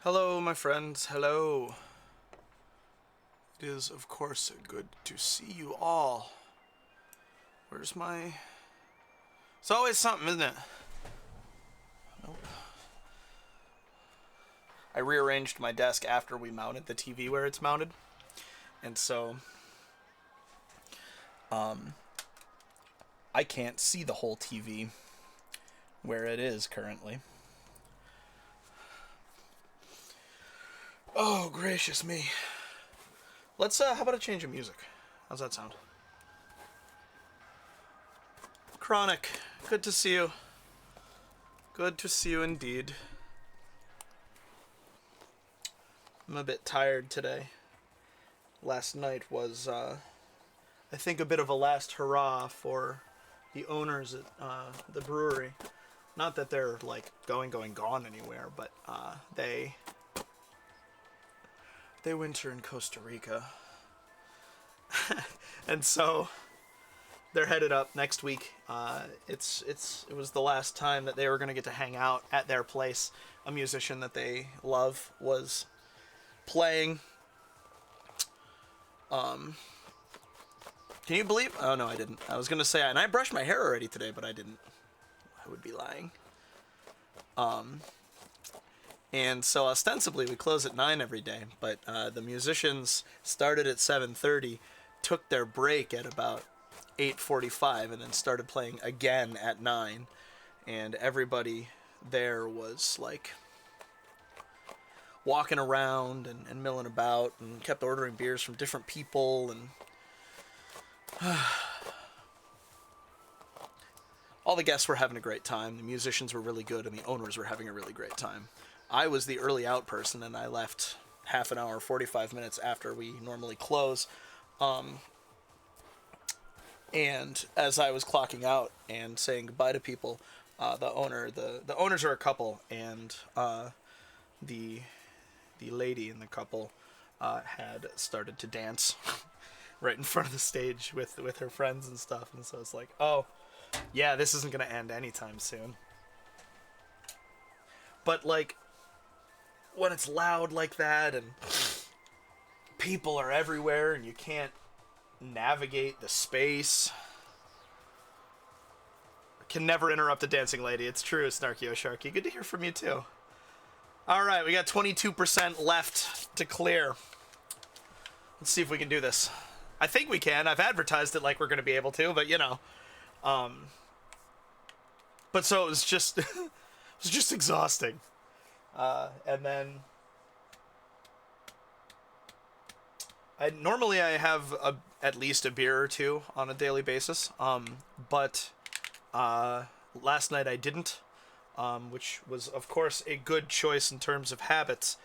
Hello, my friends. Hello. It is, of course, good to see you all. Where's my... It's always something, isn't it? Nope. I rearranged my desk after we mounted the TV where it's mounted. And so... I can't see the whole TV where it is currently. Oh, gracious me. Let's, how about a change of music? How's that sound? Chronic, good to see you. Good to see you indeed. I'm a bit tired today. Last night was, I think, a bit of a last hurrah for the owners at the brewery. Not that they're, like, gone anywhere, but they winter in Costa Rica. And so they're headed up next week. It was the last time that they were going to get to hang out at their place. A musician that they love was playing. Can you believe? Oh no, I didn't. I was going to say, and I brushed my hair already today, but I didn't. I would be lying. And so ostensibly we close at 9 every day, but the musicians started at 7:30, took their break at about 8:45, and then started playing again at 9. And everybody there was like walking around and milling about and kept ordering beers from different people, and all the guests were having a great time. The musicians were really good, and the owners were having a really great time. I was the early out person, and I left half an hour, 45 minutes after we normally close. And as I was clocking out and saying goodbye to people, the owners are a couple, and the lady in the couple had started to dance right in front of the stage with her friends and stuff. And so it's like, oh, yeah, this isn't going to end anytime soon. But, like, when it's loud like that and people are everywhere and you can't navigate the space, can never interrupt a dancing lady. It's true, Snarky O'Sharky. Good to hear from you, too. Alright, we got 22% left to clear. Let's see if we can do this. I think we can. I've advertised it like we're going to be able to, but, you know. But so it was just... it was just exhausting. And then... Normally I have at least a beer or two on a daily basis, but last night I didn't, which was, of course, a good choice in terms of habits.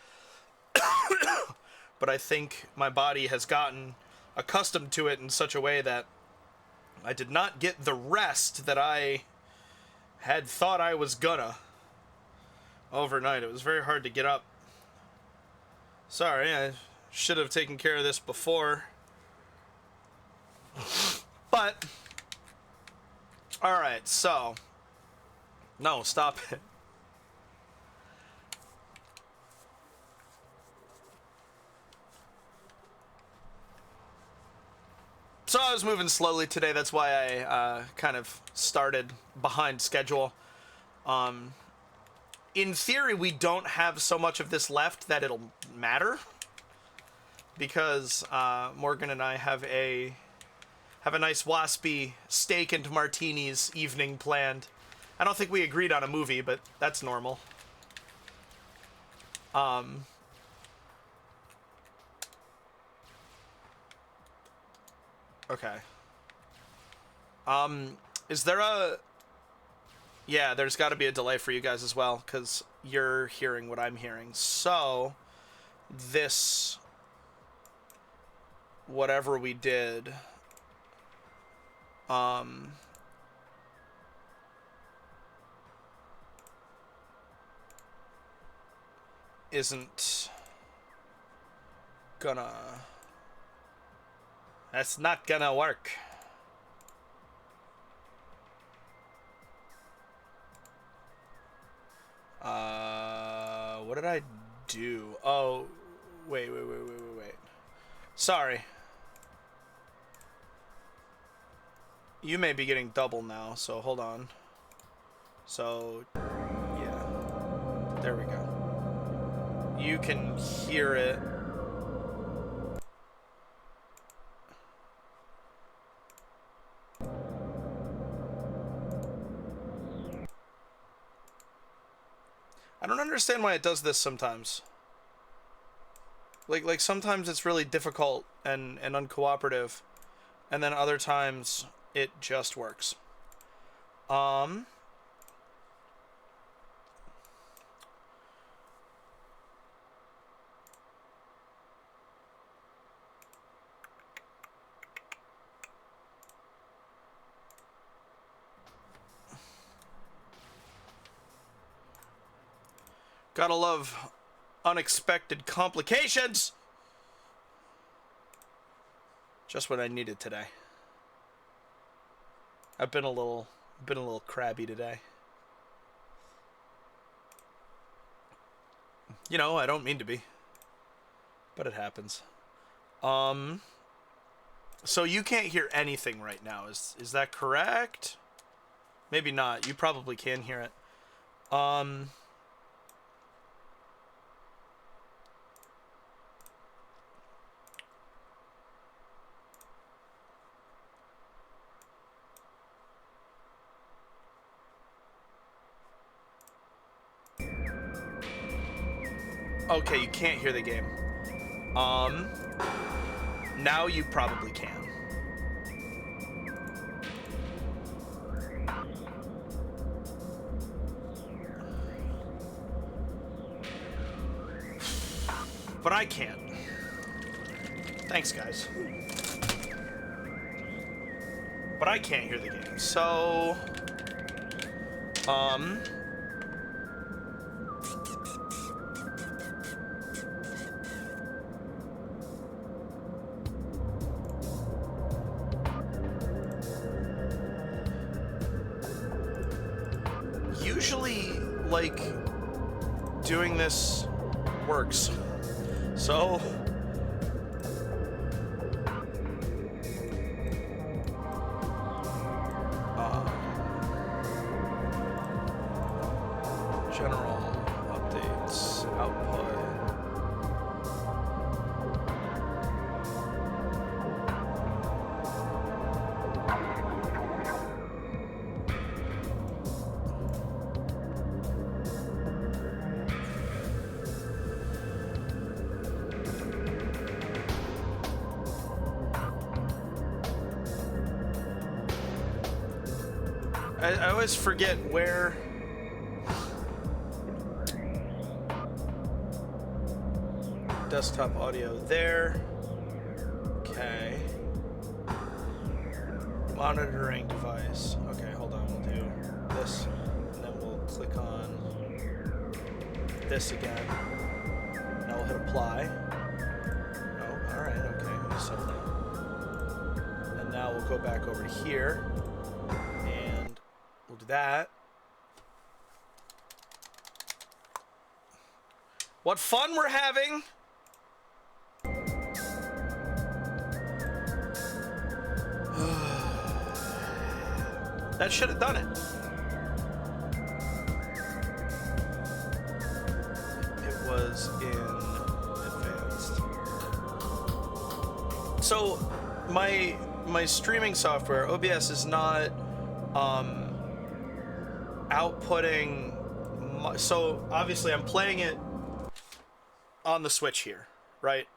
But I think my body has gotten accustomed to it in such a way that I did not get the rest that I had thought I was gonna overnight. It was very hard to get up. Sorry, I should have taken care of this before. But, alright, so. No, stop it. So I was moving slowly today. That's why I kind of started behind schedule. In theory, we don't have so much of this left that it'll matter, because Morgan and I have a nice waspy steak and martinis evening planned. I don't think we agreed on a movie, but that's normal. Okay. Is there a... Yeah, there's got to be a delay for you guys as well, because you're hearing what I'm hearing. So, this... whatever we did... isn't gonna... That's not gonna work. What did I do? Oh, wait. Sorry. You may be getting double now, so hold on. So, yeah. There we go. You can hear it. I don't understand why it does this sometimes. Like sometimes it's really difficult and uncooperative, and then other times it just works. Gotta love unexpected complications. Just what I needed today. I've been a little crabby today. You know, I don't mean to be, but it happens. So you can't hear anything right now. Is that correct? Maybe not. You probably can hear it. Okay, you can't hear the game. Now you probably can. But I can't. Thanks, guys. But I can't hear the game, so... Usually, like, doing this works. So... general updates, output. I always forget where... Desktop audio there. Okay. Monitoring device. Okay, hold on. We'll do this, and then we'll click on this again. Now we'll hit apply. Oh, all right. Okay. So now, and now we'll go back over to here, and we'll do that. What fun we're having! That should have done it. It was in advanced. So my streaming software, OBS, is not outputting. So obviously I'm playing it on the Switch here, right?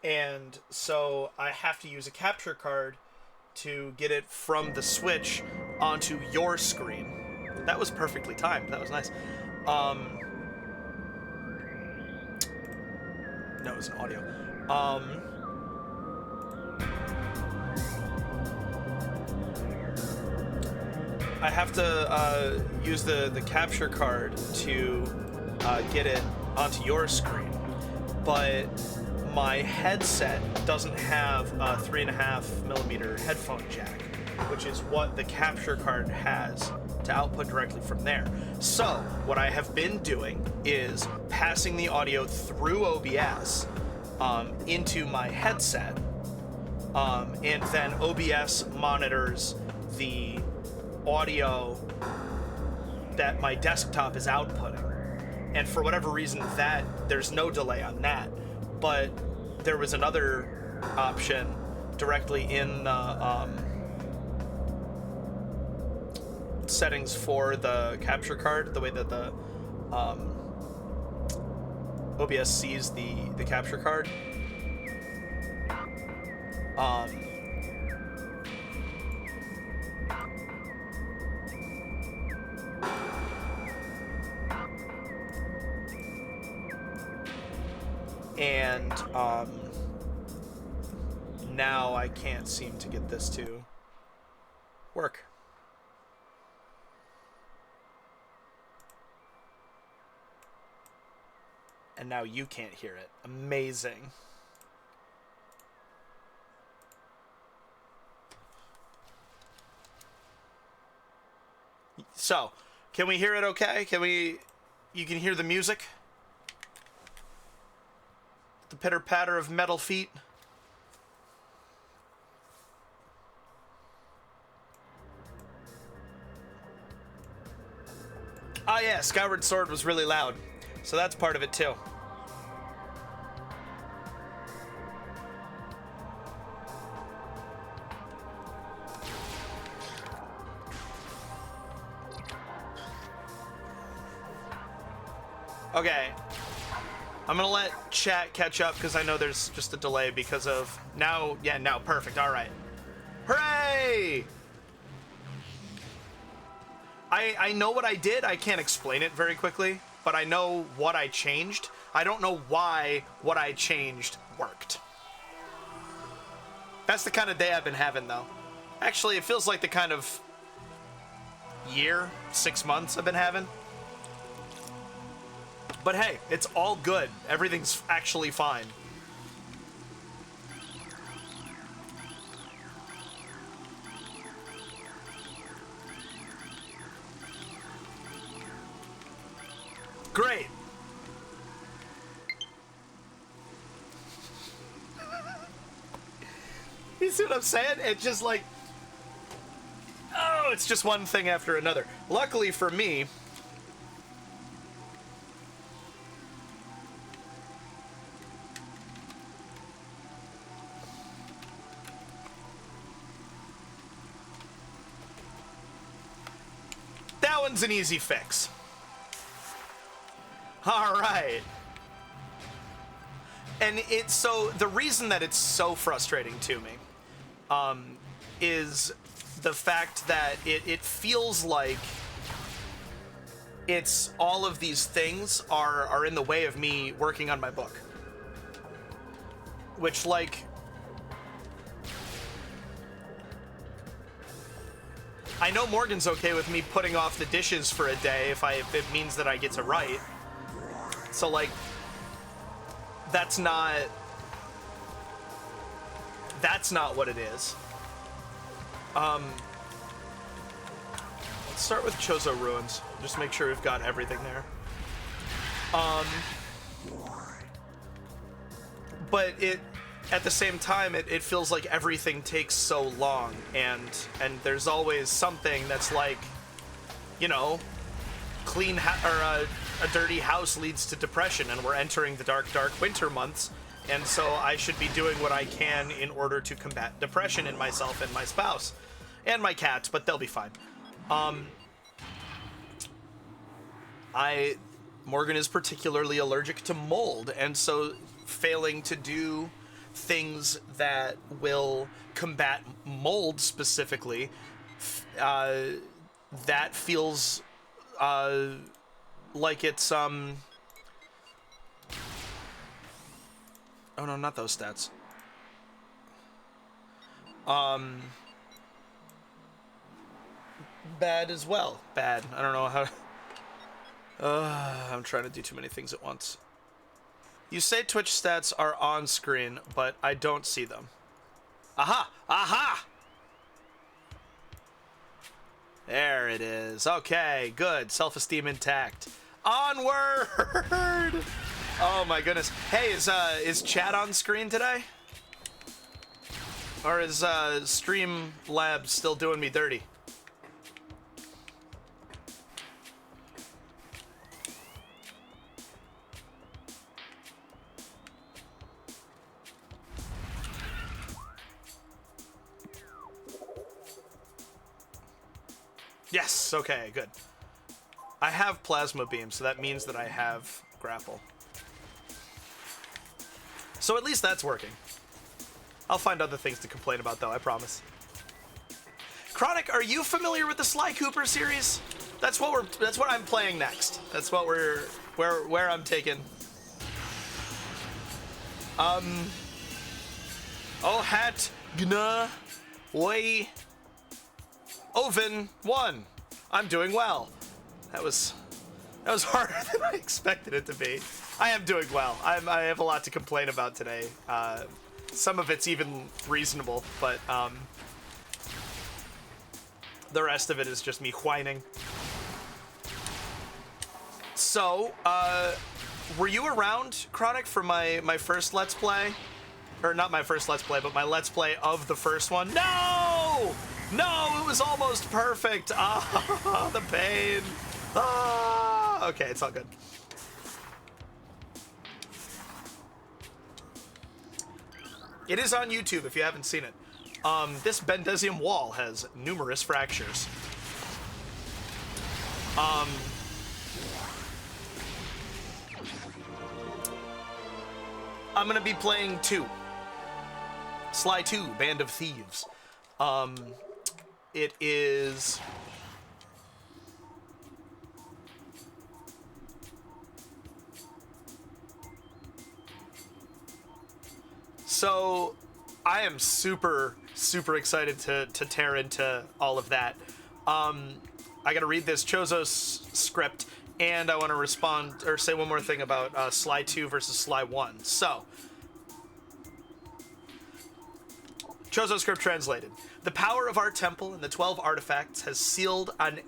And so I have to use a capture card to get it from the Switch onto your screen. That was perfectly timed. That was nice. No, it was an audio. I have to use the capture card to get it onto your screen, but my headset doesn't have a 3.5mm headphone jack, which is what the capture card has to output directly from there. So what I have been doing is passing the audio through OBS into my headset, and then OBS monitors the audio that my desktop is outputting. And for whatever reason, that there's no delay on that. But there was another option directly in the settings for the capture card, the way that the OBS sees the capture card. And now I can't seem to get this to work. And now you can't hear it. Amazing. So, can we hear it okay? You can hear the music? The pitter-patter of metal feet? Oh yeah, Skyward Sword was really loud. So that's part of it too. Okay. I'm gonna let chat catch up because I know there's just a delay because of now. Yeah, now perfect. All right. Hooray! I know what I did. I can't explain it very quickly, but I know what I changed. I don't know why what I changed worked. That's the kind of day I've been having, though. Actually, it feels like the kind of year, 6 months I've been having. But hey, it's all good. Everything's actually fine. Great. You see what I'm saying? It's just like, oh, it's just one thing after another. Luckily for me, that one's an easy fix. All right. And it's so the reason that it's so frustrating to me is the fact that it feels like it's all of these things are in the way of me working on my book. Which, like, I know Morgan's okay with me putting off the dishes for a day if it means that I get to write. So, like, that's not what it is. Let's start with Chozo Ruins. Just make sure we've got everything there. But at the same time, it feels like everything takes so long, and there's always something that's like, you know, a dirty house leads to depression, and we're entering the dark winter months, and so I should be doing what I can in order to combat depression in myself and my spouse and my cats, but they'll be fine. Morgan is particularly allergic to mold, and so failing to do things that will combat mold specifically, that feels like it's oh no, not those stats. Bad as well. Bad. I don't know how. I'm trying to do too many things at once. You say Twitch stats are on screen, but I don't see them. Aha! Aha! There it is. Okay, good. Self-esteem intact. Onward! Oh my goodness. Hey, is chat on screen today? Or is Streamlabs still doing me dirty? Yes, okay, good. I have plasma beam, so that means that I have grapple. So at least that's working. I'll find other things to complain about, though, I promise. Chronic, are you familiar with the Sly Cooper series? That's what I'm playing next. That's what where I'm taking. Oh hat gna way Oven 1. I'm doing well. That was harder than I expected it to be. I am doing well. I have a lot to complain about today. Some of it's even reasonable, but the rest of it is just me whining. So, were you around, Chronic, for my first Let's Play? Or not my first Let's Play, but my Let's Play of the first one? No! No, it was almost perfect. Ah, the pain. Ah, okay, it's all good. It is on YouTube if you haven't seen it. This Bendesium wall has numerous fractures. I'm gonna be playing 2. Sly 2, Band of Thieves. It is... So, I am super excited to tear into all of that. I gotta read this Chozo's script, and I want to respond, or say one more thing about Sly 2 versus Sly 1. So, Chozo script translated. The power of our temple and the 12 artifacts has sealed an...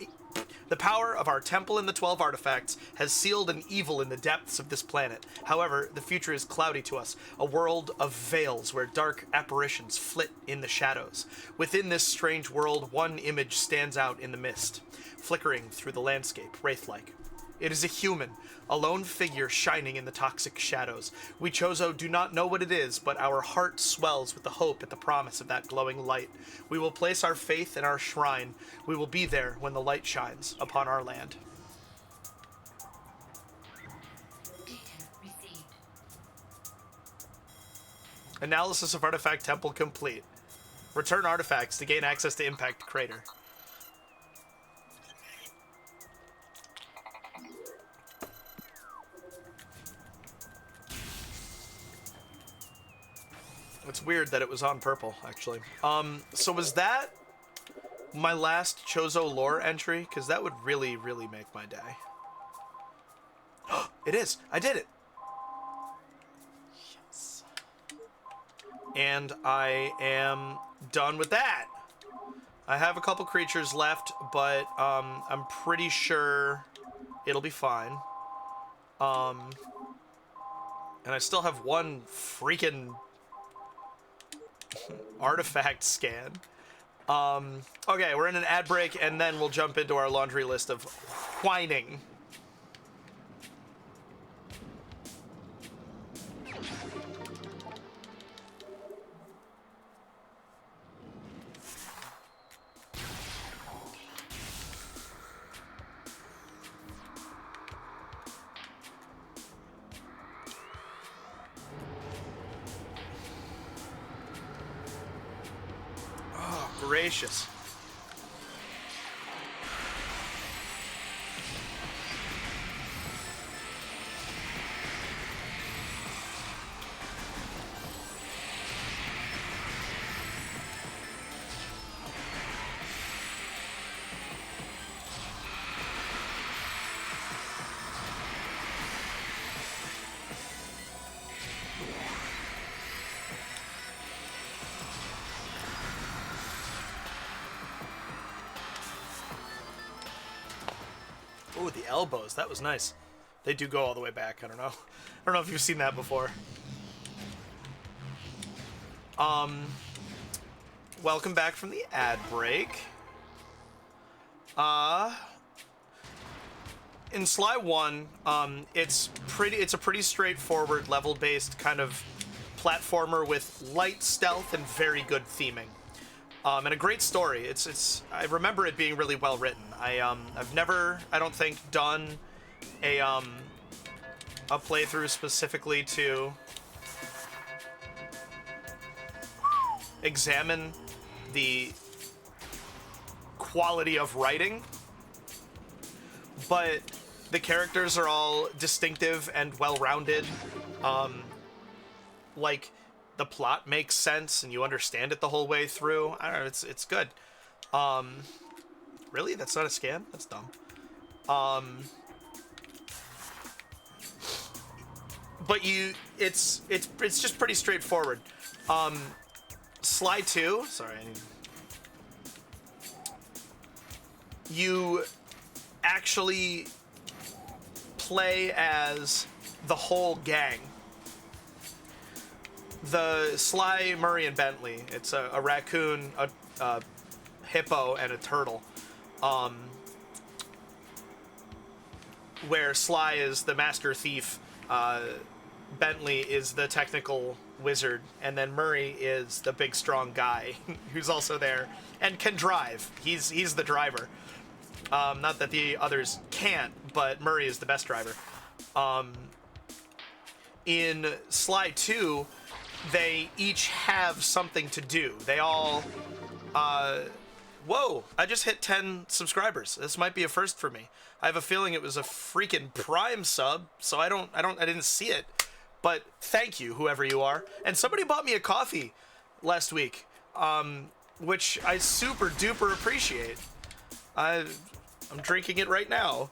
The power of our temple and the 12 artifacts has sealed an evil in the depths of this planet. However, the future is cloudy to us, a world of veils where dark apparitions flit in the shadows. Within this strange world, one image stands out in the mist, flickering through the landscape, wraith-like. It is a human, a lone figure shining in the toxic shadows. We Chozo do not know what it is, but our heart swells with the hope at the promise of that glowing light. We will place our faith in our shrine. We will be there when the light shines upon our land. Data received. Analysis of Artifact Temple complete. Return artifacts to gain access to Impact Crater. It's weird that it was on purple, actually. So was that my last Chozo lore entry? Because that would really make my day. It is! I did it! Yes. And I am done with that. I have a couple creatures left, but I'm pretty sure it'll be fine. And I still have one freaking artifact scan. Okay, we're in an ad break, and then we'll jump into our laundry list of whining. Gracious. with the elbows. That was nice. They do go all the way back. I don't know. I don't know if you've seen that before. Welcome back from the ad break. In Sly 1, it's a pretty straightforward level-based kind of platformer with light stealth and very good theming. And a great story. I remember it being really well written. I've never, I don't think, done a playthrough specifically to examine the quality of writing, but the characters are all distinctive and well-rounded. Like, the plot makes sense and you understand it the whole way through. I don't know, it's good. Really? That's not a scan? That's dumb. But it's just pretty straightforward. Sly 2, sorry, you actually play as the whole gang. The Sly, Murray, and Bentley. It's a raccoon, a hippo, and a turtle. Where Sly is the master thief, Bentley is the technical wizard, and then Murray is the big strong guy who's also there and can drive. He's the driver. Not that the others can't, but Murray is the best driver. In Sly 2, they each have something to do. They all... Whoa! I just hit 10 subscribers. This might be a first for me. I have a feeling it was a freaking Prime sub, so I didn't see it. But thank you, whoever you are. And somebody bought me a coffee last week, which I super duper appreciate. I'm drinking it right now.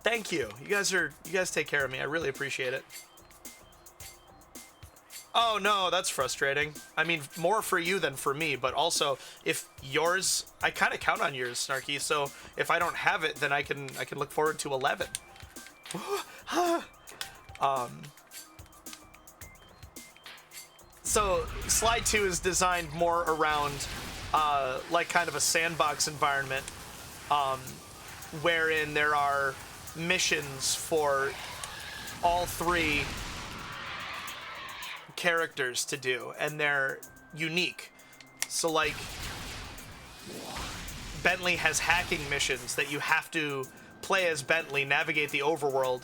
Thank you. You guys take care of me. I really appreciate it. Oh no, that's frustrating. I mean, more for you than for me, but also if yours, I kind of count on yours, Snarky. So if I don't have it, then I can look forward to 11. So Sly 2 is designed more around like kind of a sandbox environment, wherein there are missions for all three characters to do, and they're unique. So like Bentley has hacking missions that you have to play as Bentley, navigate the overworld,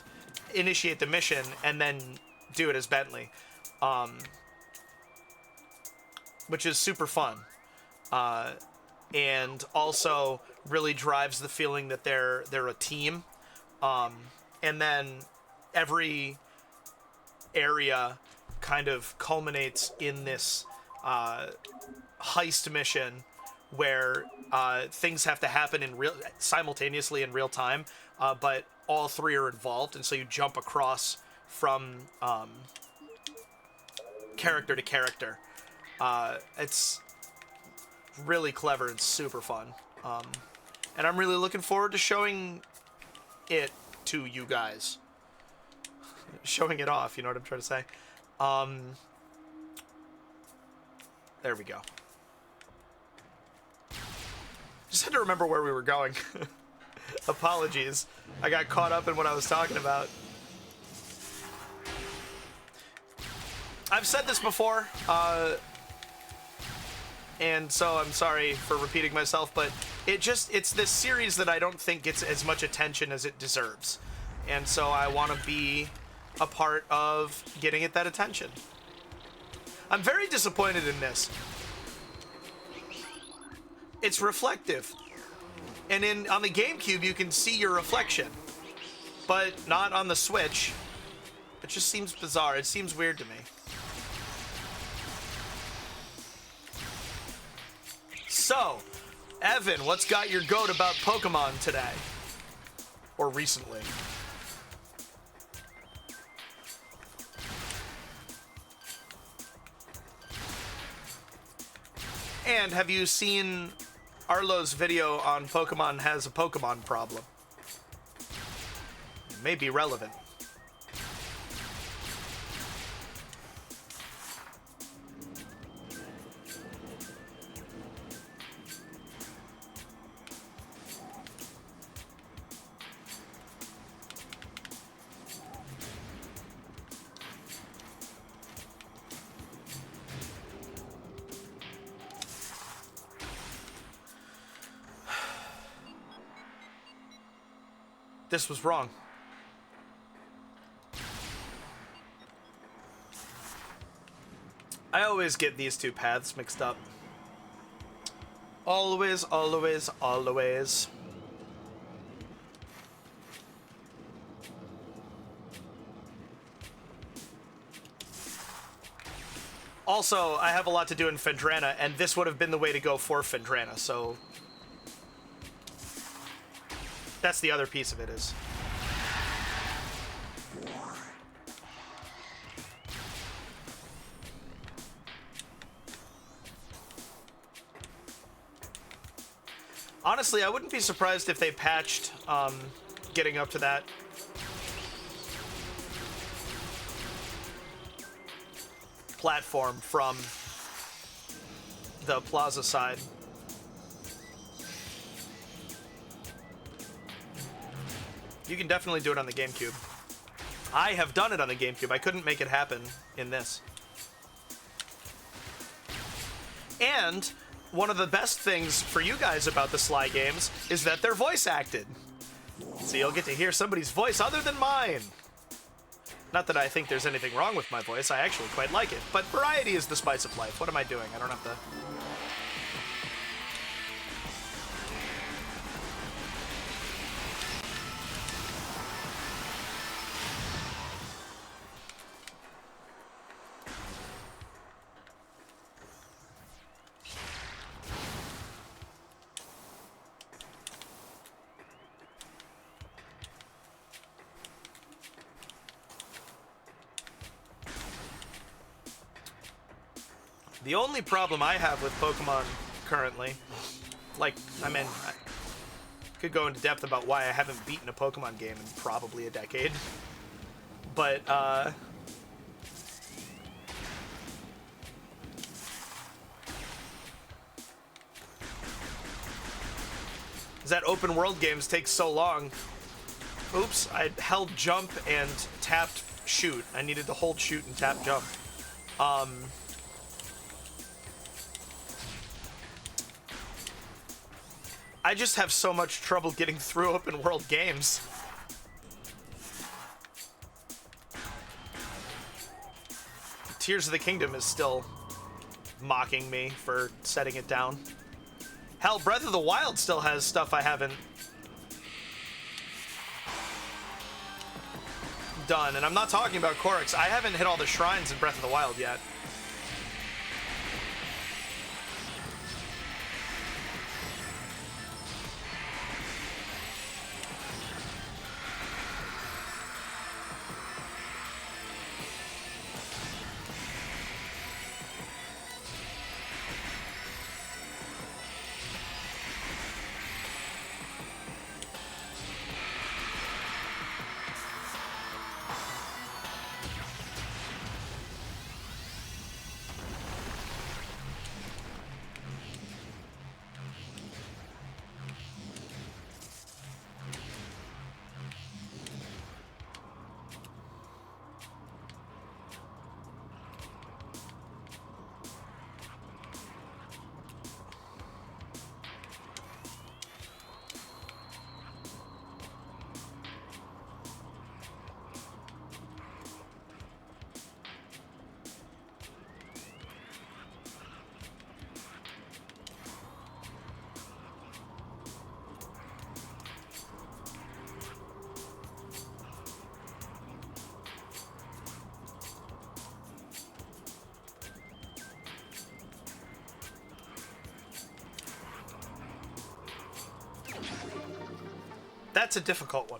initiate the mission, and then do it as Bentley, which is super fun, and also really drives the feeling that they're a team. And then every area kind of culminates in this heist mission where things have to happen simultaneously in real time, but all three are involved, and so you jump across from character to character. It's really clever and super fun, and I'm really looking forward to showing it to you guys. Showing it off, you know what I'm trying to say? There we go. Just had to remember where we were going. Apologies. I got caught up in what I was talking about. I've said this before, and so I'm sorry for repeating myself, but it's this series that I don't think gets as much attention as it deserves. And so I want to be a part of getting it that attention. I'm very disappointed in this. It's reflective. And on the GameCube, you can see your reflection, but not on the Switch. It just seems bizarre. It seems weird to me. So, Evan, what's got your goat about Pokemon today? Or recently? And have you seen Arlo's video on Pokemon has a Pokemon problem? may be relevant. This was wrong. I always get these two paths mixed up. Always, always, always. Also, I have a lot to do in Phendrana, and this would have been the way to go for Phendrana, so... That's the other piece of it is. Honestly, I wouldn't be surprised if they patched getting up to that. Platform from the plaza side. You can definitely do it on the GameCube. I have done it on the GameCube. I couldn't make it happen in this. And one of the best things for you guys about the Sly games is that they're voice acted. So you'll get to hear somebody's voice other than mine. Not that I think there's anything wrong with my voice. I actually quite like it. But variety is the spice of life. What am I doing? I don't have to... The only problem I have with Pokemon currently, like, I mean, I could go into depth about why I haven't beaten a Pokemon game in probably a decade, but, is that open world games take so long. Oops, I held jump and tapped shoot. I needed to hold shoot and tap jump. I just have so much trouble getting through open world games. Tears of the Kingdom is still mocking me for setting it down. Hell, Breath of the Wild still has stuff I haven't done, and I'm not talking about Korix. I haven't hit all the shrines in Breath of the Wild yet. That's a difficult one.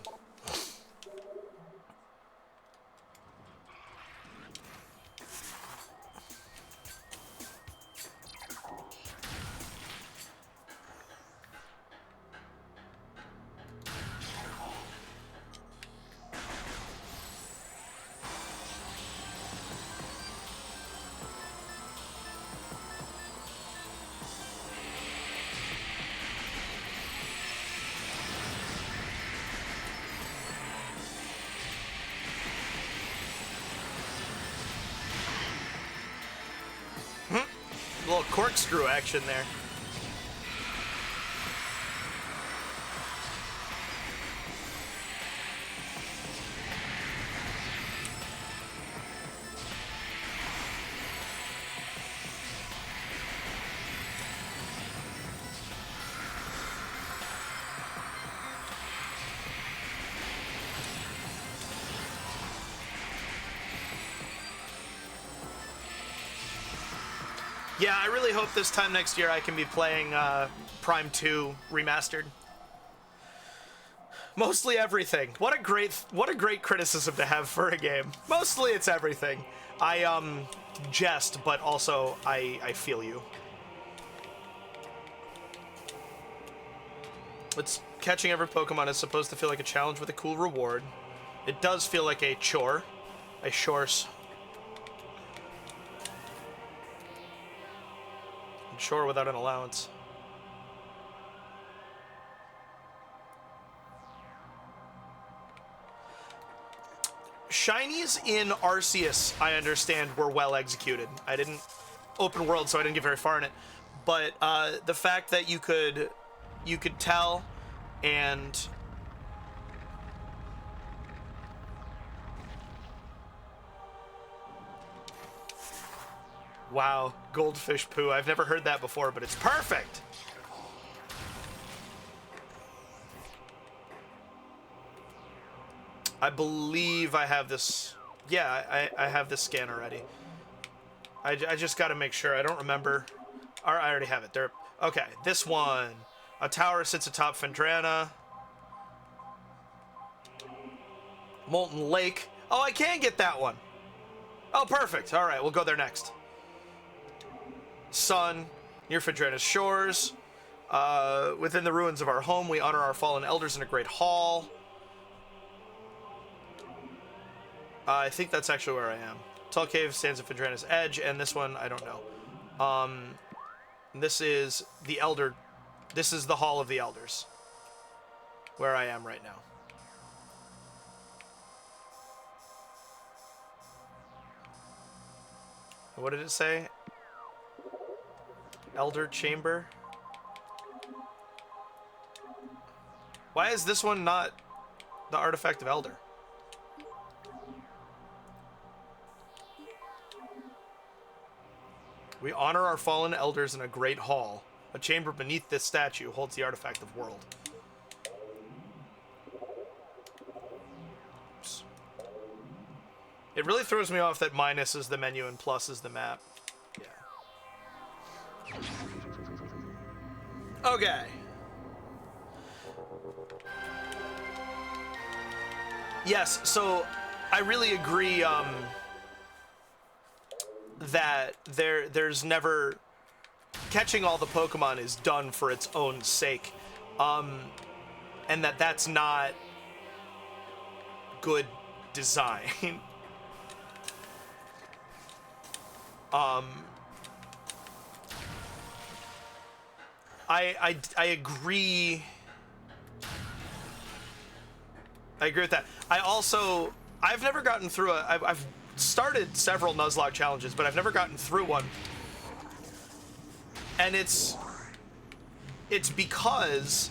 little corkscrew action there. Yeah, I really hope this time next year I can be playing Prime 2 Remastered. Mostly everything. What a great criticism to have for a game. Mostly it's everything. I jest, but also I feel you. It's catching every Pokemon is supposed to feel like a challenge with a cool reward. It does feel like a chore. A chores. Sure, without an allowance. Shinies in Arceus, I understand, were well executed. I didn't open world, so I didn't get very far in it. But the fact that you could tell, and wow, goldfish poo. I've never heard that before, but it's perfect. I believe I have this. Yeah, I have this scan already. I just got to make sure. I don't remember. I already have it. There. Okay, this one. A tower sits atop Phendrana. Molten Lake. Oh, I can get that one. Oh, perfect. All right, we'll go there next. Sun, near Phendrana's shores. Within the ruins of our home, we honor our fallen elders in a great hall. I think that's actually where I am. Tall cave stands at Phendrana's edge, and this one, I don't know. This is the elder. This is the Hall of the Elders, where I am right now. What did it say? Elder Chamber? Why is this one not the Artifact of Elder? We honor our fallen elders in a great hall. A chamber beneath this statue holds the Artifact of World. Oops. It really throws me off that minus is the menu and plus is the map. Yeah. Okay. Yes, so I really agree that there's never... Catching all the Pokemon is done for its own sake. And that's not good design. I agree. I agree with that. I've never gotten through I've started several Nuzlocke challenges, but I've never gotten through one. And it's because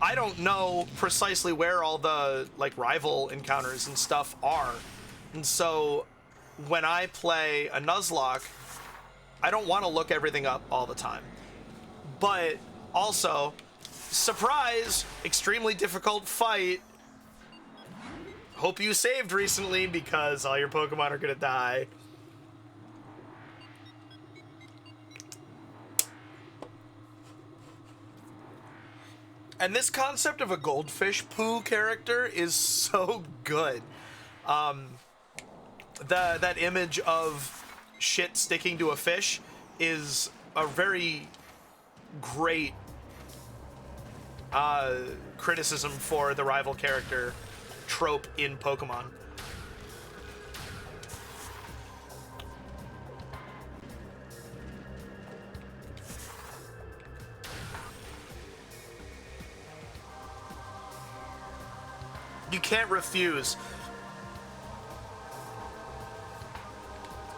I don't know precisely where all the like rival encounters and stuff are. And so when I play a Nuzlocke, I don't want to look everything up all the time. But also, surprise, extremely difficult fight. Hope you saved recently because all your Pokemon are gonna die. And this concept of a goldfish poo character is so good. That image of shit sticking to a fish is a very great criticism for the rival character trope in Pokemon. You can't refuse.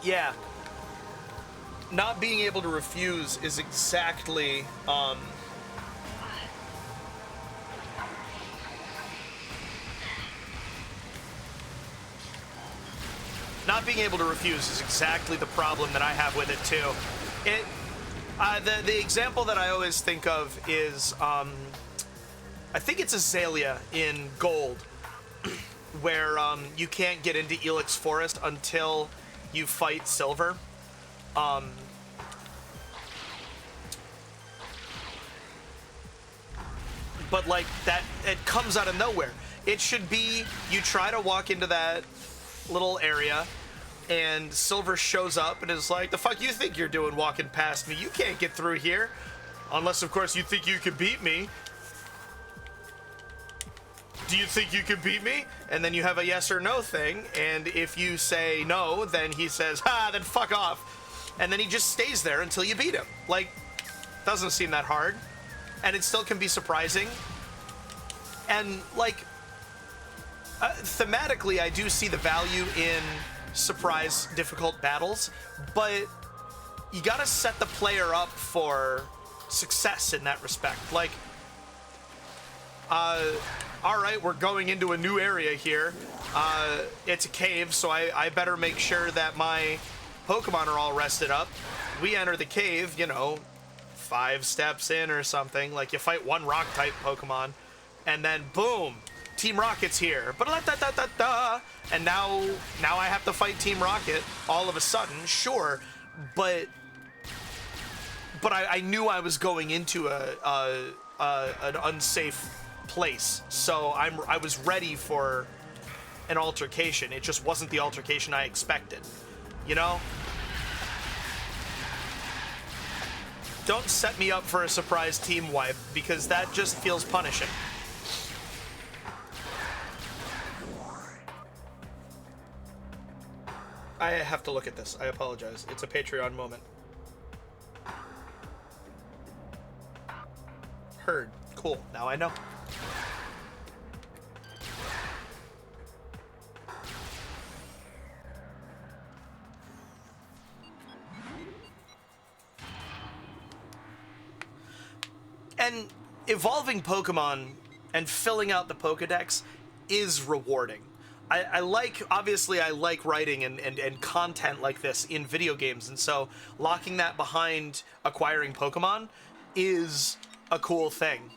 Yeah. not being able to refuse is exactly not being able to refuse is exactly the problem that I have with it too. The example that I always think of is I think it's Azalea in Gold, where you can't get into Elix Forest until you fight Silver. But like that, it comes out of nowhere. It should be you try to walk into that little area and Silver shows up and is like, the fuck you think you're doing walking past me? You can't get through here. Unless, of course, you think you can beat me. Do you think you can beat me? And then you have a yes or no thing. And if you say no, then he says, then fuck off. And then he just stays there until you beat him. Like, doesn't seem that hard. And it still can be surprising. And, like, thematically, I do see the value in surprise difficult battles, but you gotta set the player up for success in that respect. Like, all right, we're going into a new area here. It's a cave, so I better make sure that my Pokemon are all rested up. We enter the cave, 5 steps in or something. Like, you fight one rock type Pokemon, and then boom, Team Rocket's here. And now I have to fight Team Rocket all of a sudden, sure, but I knew I was going into an unsafe place, so I was ready for an altercation. It just wasn't the altercation I expected, Don't set me up for a surprise team wipe, because that just feels punishing. I have to look at this. I apologize. It's a Patreon moment. Heard. Cool. Now I know. And evolving Pokemon and filling out the Pokedex is rewarding. I like writing and content like this in video games, and so locking that behind acquiring Pokemon is a cool thing.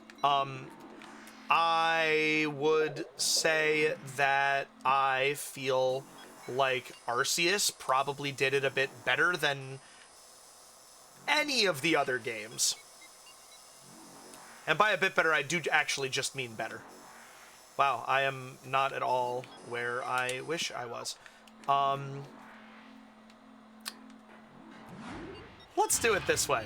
I would say that I feel like Arceus probably did it a bit better than any of the other games. And by a bit better, I do actually just mean better. Wow, I am not at all where I wish I was. Let's do it this way.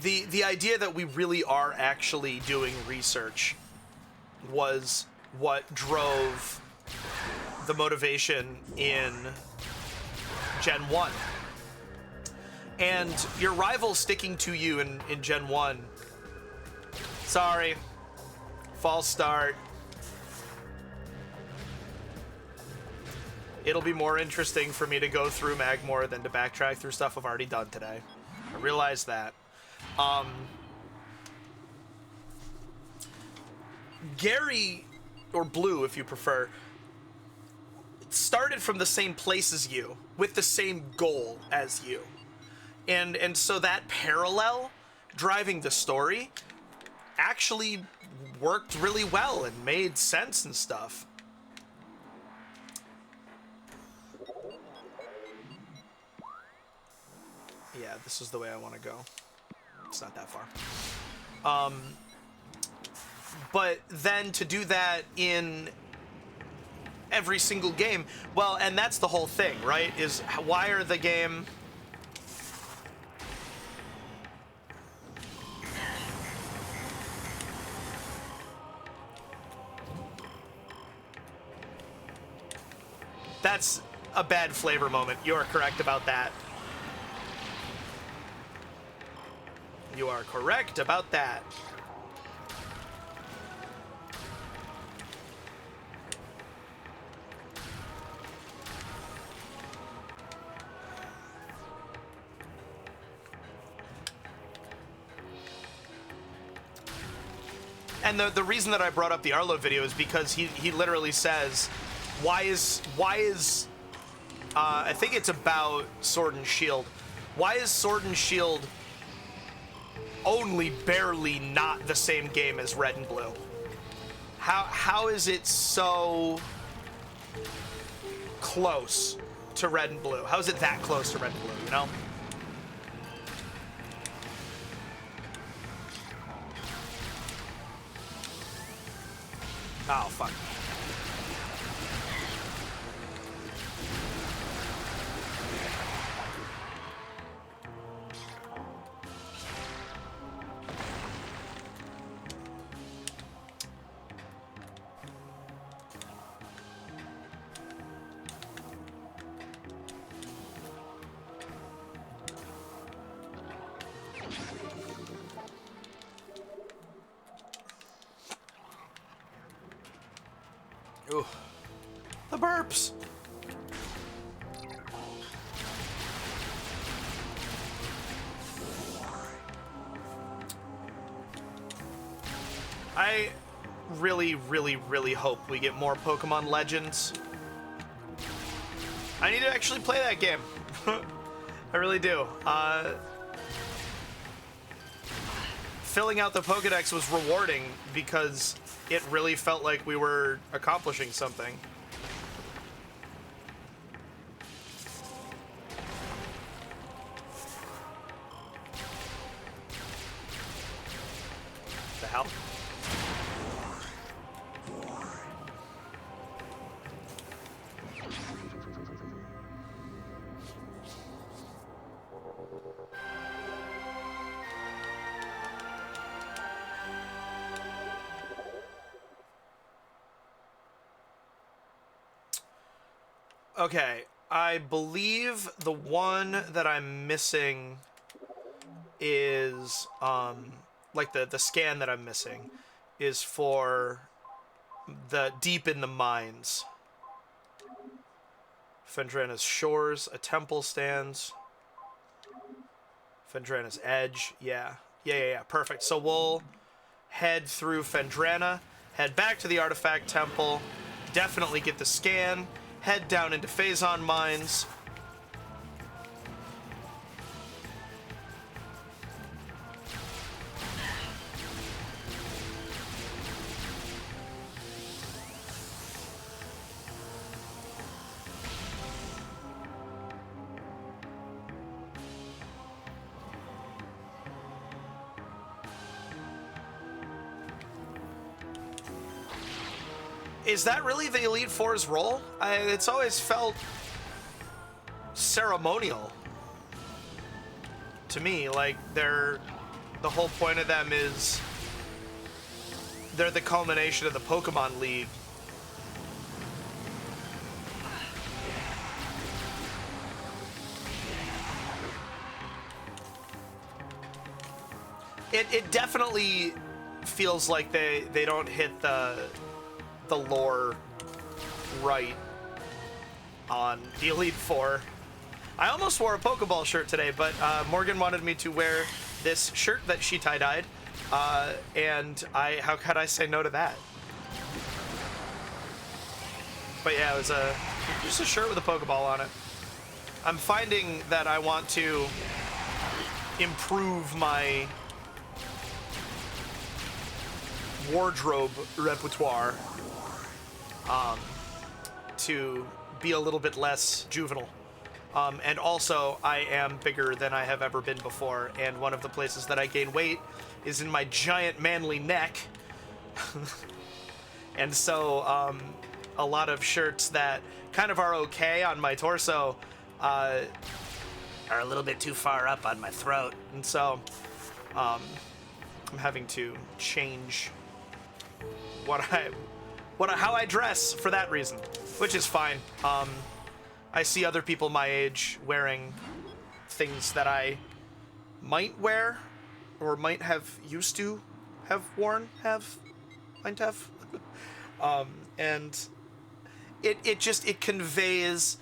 The idea that we really are actually doing research was what drove the motivation in Gen 1. And your rival sticking to you in Gen 1. Sorry. False start. It'll be more interesting for me to go through Magmore than to backtrack through stuff I've already done today. I realize that. Gary, or Blue if you prefer, started from the same place as you, with the same goal as you. And so that parallel driving the story actually worked really well and made sense and stuff. Yeah, this is the way I want to go. It's not that far. But then to do that in every single game, well, and that's the whole thing, right? Is why are the game... That's a bad flavor moment. You're correct about that. You are correct about that. And the reason that I brought up the Arlo video is because he literally says, why is I think it's about Sword and Shield. Why is Sword and Shield only barely not the same game as Red and Blue? How is it so close to Red and Blue? How is it that close to Red and Blue, you know? Oh, fuck. Ooh. The burps. I really hope we get more Pokemon Legends. I need to actually play that game. I really do. Filling out the Pokedex was rewarding because it really felt like we were accomplishing something. The hell? Okay, I believe the one that I'm missing is, like the scan that I'm missing is for the deep in the mines. Phendrana's Shores, a temple stands. Phendrana's Edge, yeah, perfect. So we'll head through Phendrana, head back to the Artifact Temple, definitely get the scan, head down into Phazon Mines. Is that really the Elite Four's role? It's always felt ceremonial to me. Like, the whole point of them is they're the culmination of the Pokemon League. It definitely feels like they don't hit the lore right on the Elite Four. I almost wore a Pokeball shirt today, but Morgan wanted me to wear this shirt that she tie-dyed, and how could I say no to that? But yeah, it was just a shirt with a Pokeball on it. I'm finding that I want to improve my wardrobe repertoire to be a little bit less juvenile. And also, I am bigger than I have ever been before, and one of the places that I gain weight is in my giant manly neck. And so, a lot of shirts that kind of are okay on my torso are a little bit too far up on my throat. And so, I'm having to change how I dress for that reason, which is fine. I see other people my age wearing things that I might wear or might have used to have worn, might have. And it conveys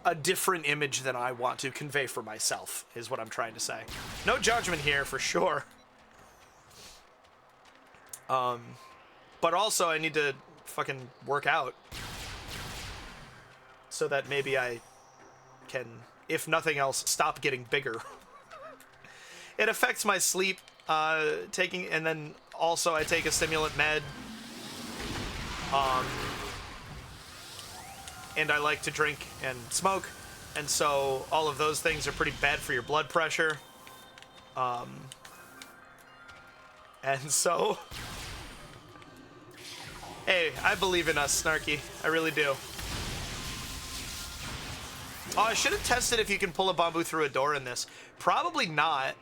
a different image than I want to convey for myself, is what I'm trying to say. No judgment here, for sure. But also I need to fucking work out so that maybe I can, if nothing else, stop getting bigger. It affects my sleep, and then also I take a stimulant med. And I like to drink and smoke, and so all of those things are pretty bad for your blood pressure. And so, hey, I believe in us, Snarky. I really do. Oh, I should have tested if you can pull a bamboo through a door in this. Probably not.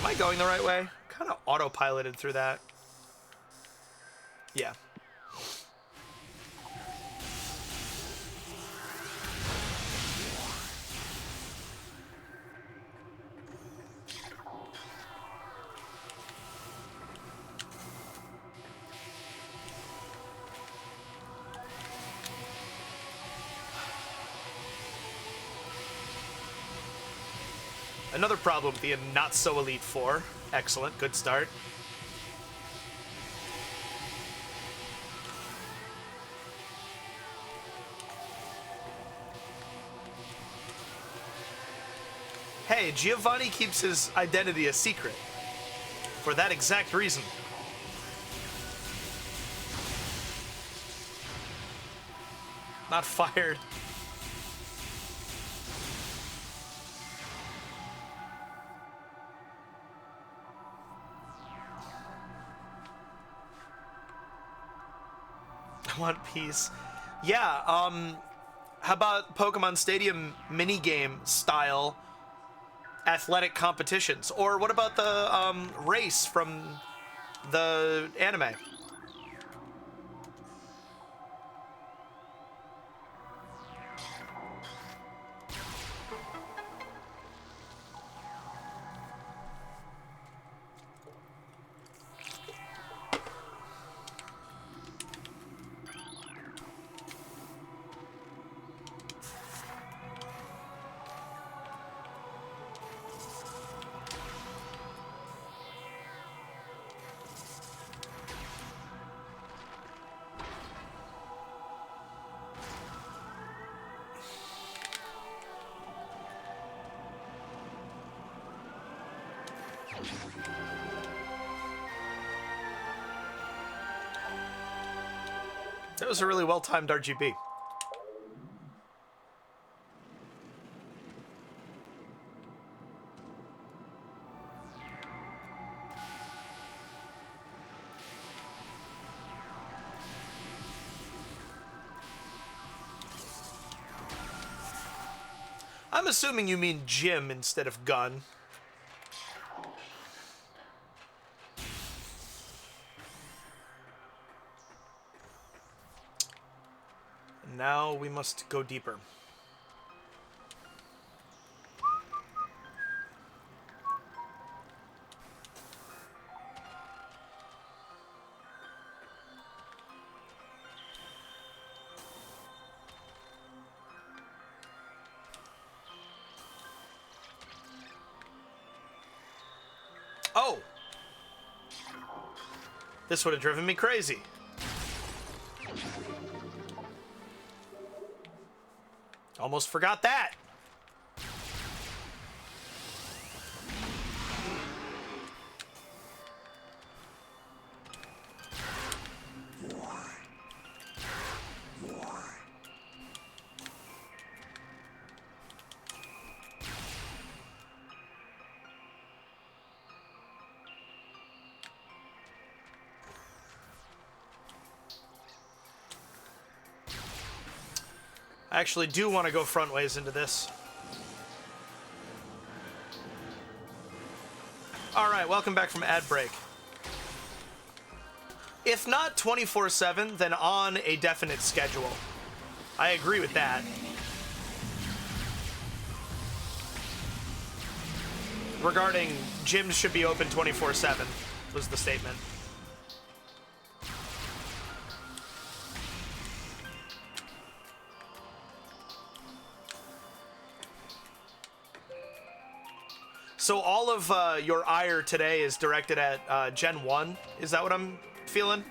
Am I going the right way? Kind of autopiloted through that. Yeah. Another problem with the Not So Elite 4. Excellent, good start. Hey, Giovanni keeps his identity a secret. For that exact reason. Not fired. I want peace. Yeah, how about Pokemon Stadium minigame style athletic competitions? Or what about the race from the anime? That was a really well-timed RGB. I'm assuming you mean gym instead of gun. Now we must go deeper. Oh! This would have driven me crazy. Almost forgot that. I actually do want to go front ways into this. All right, welcome back from ad break. If not 24/7, then on a definite schedule. I agree with that. regarding gyms should be open 24/7 was the statement. So all of your ire today is directed at Gen 1? Is that what I'm feeling?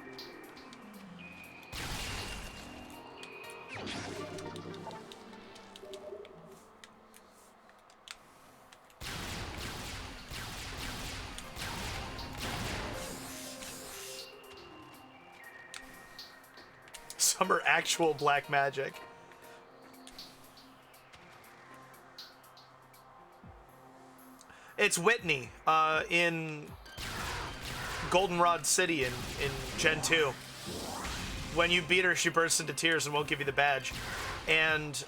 Some are actual black magic. It's Whitney in Goldenrod City in Gen 2. When you beat her, she bursts into tears and won't give you the badge. And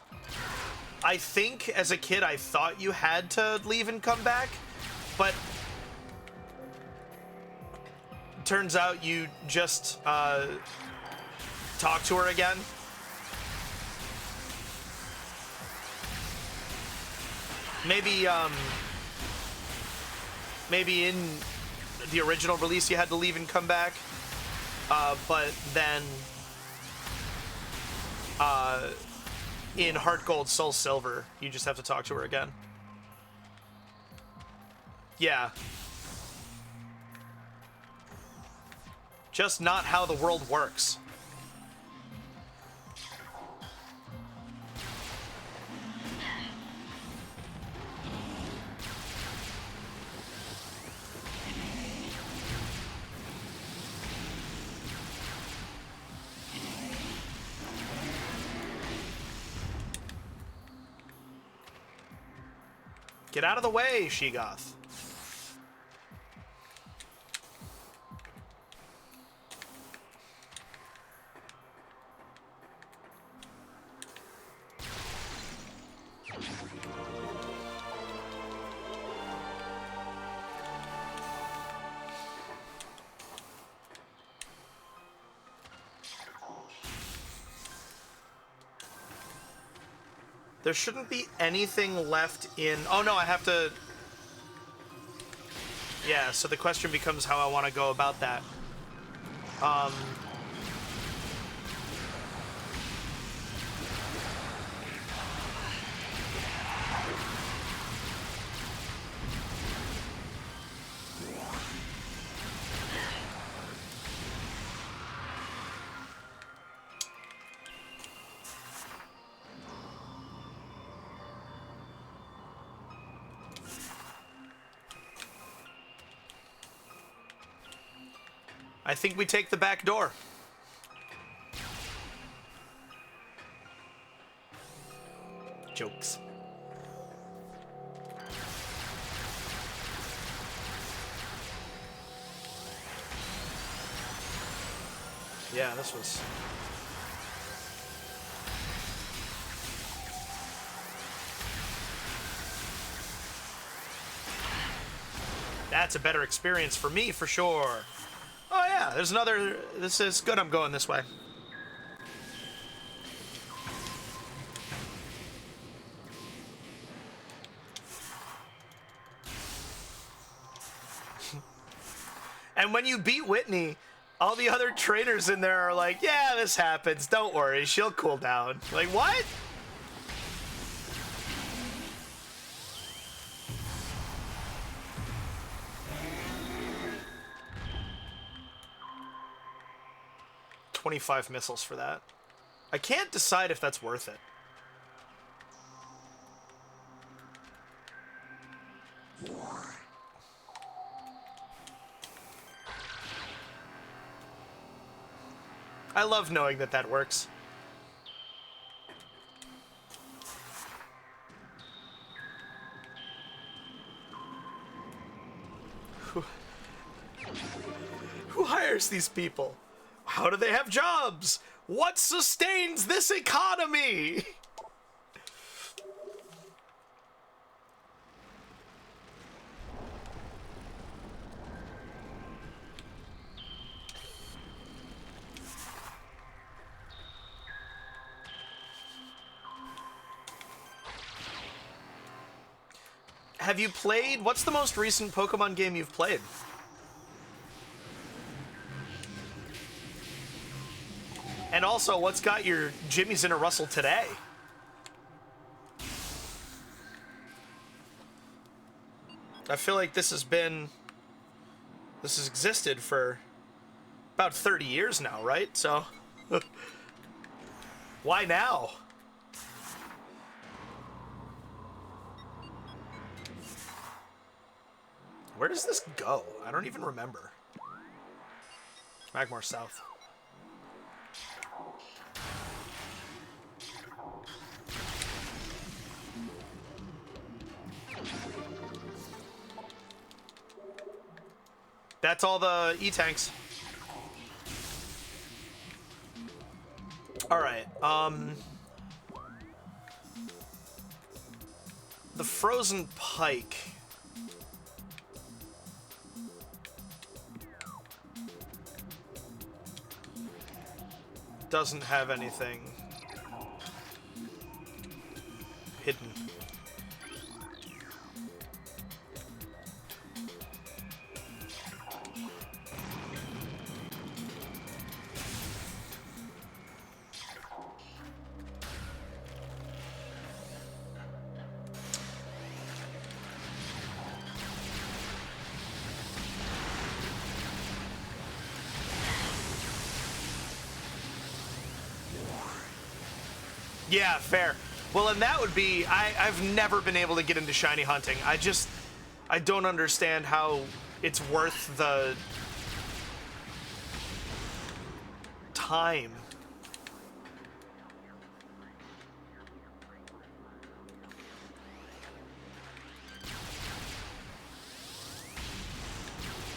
I think as a kid, I thought you had to leave and come back, but turns out you just talk to her again. Maybe in the original release you had to leave and come back, but then in Heart Gold, Soul Silver, you just have to talk to her again. Yeah. Just not how the world works. Get out of the way, Sheegoth. There shouldn't be anything left in... Oh, no, I have to... Yeah, so the question becomes how I want to go about that. I think we take the back door. Jokes. Yeah, this was... That's a better experience for me, for sure. Oh yeah, there's another... This is good I'm going this way. And when you beat Whitney, all the other trainers in there are like, yeah, this happens, don't worry, she'll cool down. Like, what? $25 missiles for that. I can't decide if that's worth it. I love knowing that that works. Who hires these people? How do they have jobs? What sustains this economy? have you played? What's the most recent Pokemon game you've played? And also, what's got your jimmies in a rustle today? I feel like this has existed for about 30 years now, right? So, why now? Where does this go? I don't even remember. Magmar South. That's all the E-tanks. Alright, the Frozen Pike. Doesn't have anything hidden. Yeah, fair. Well, and that would be... I've never been able to get into shiny hunting. I don't understand how it's worth the time.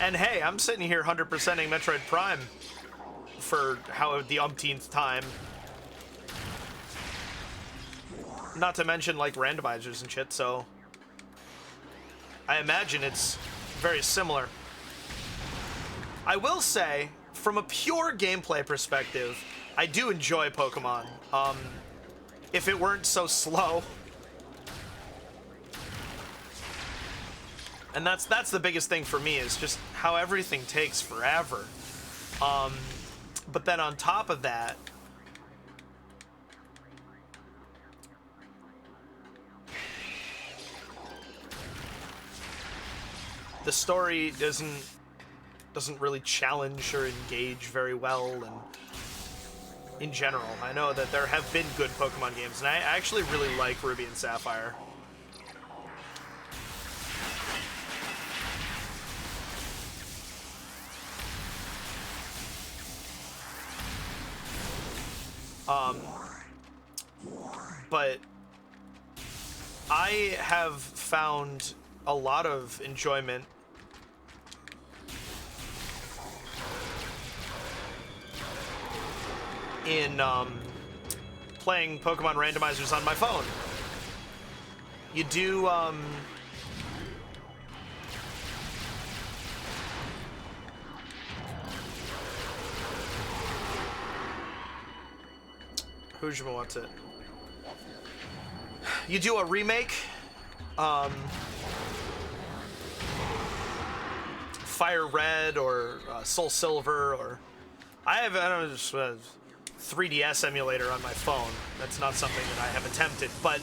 And hey, I'm sitting here 100%ing Metroid Prime for the umpteenth time. Not to mention, like, randomizers and shit, so I imagine it's very similar. I will say, from a pure gameplay perspective, I do enjoy Pokemon. If it weren't so slow. And that's the biggest thing for me, is just how everything takes forever. But then on top of that, the story doesn't really challenge or engage very well, and in general, I know that there have been good Pokemon games, and I actually really like Ruby and Sapphire. But I have found a lot of enjoyment in playing Pokemon randomizers on my phone. You do Hujima wants it. You do a remake, Fire Red or Soul Silver, or I don't know, just a 3DS emulator on my phone. That's not something that I have attempted, but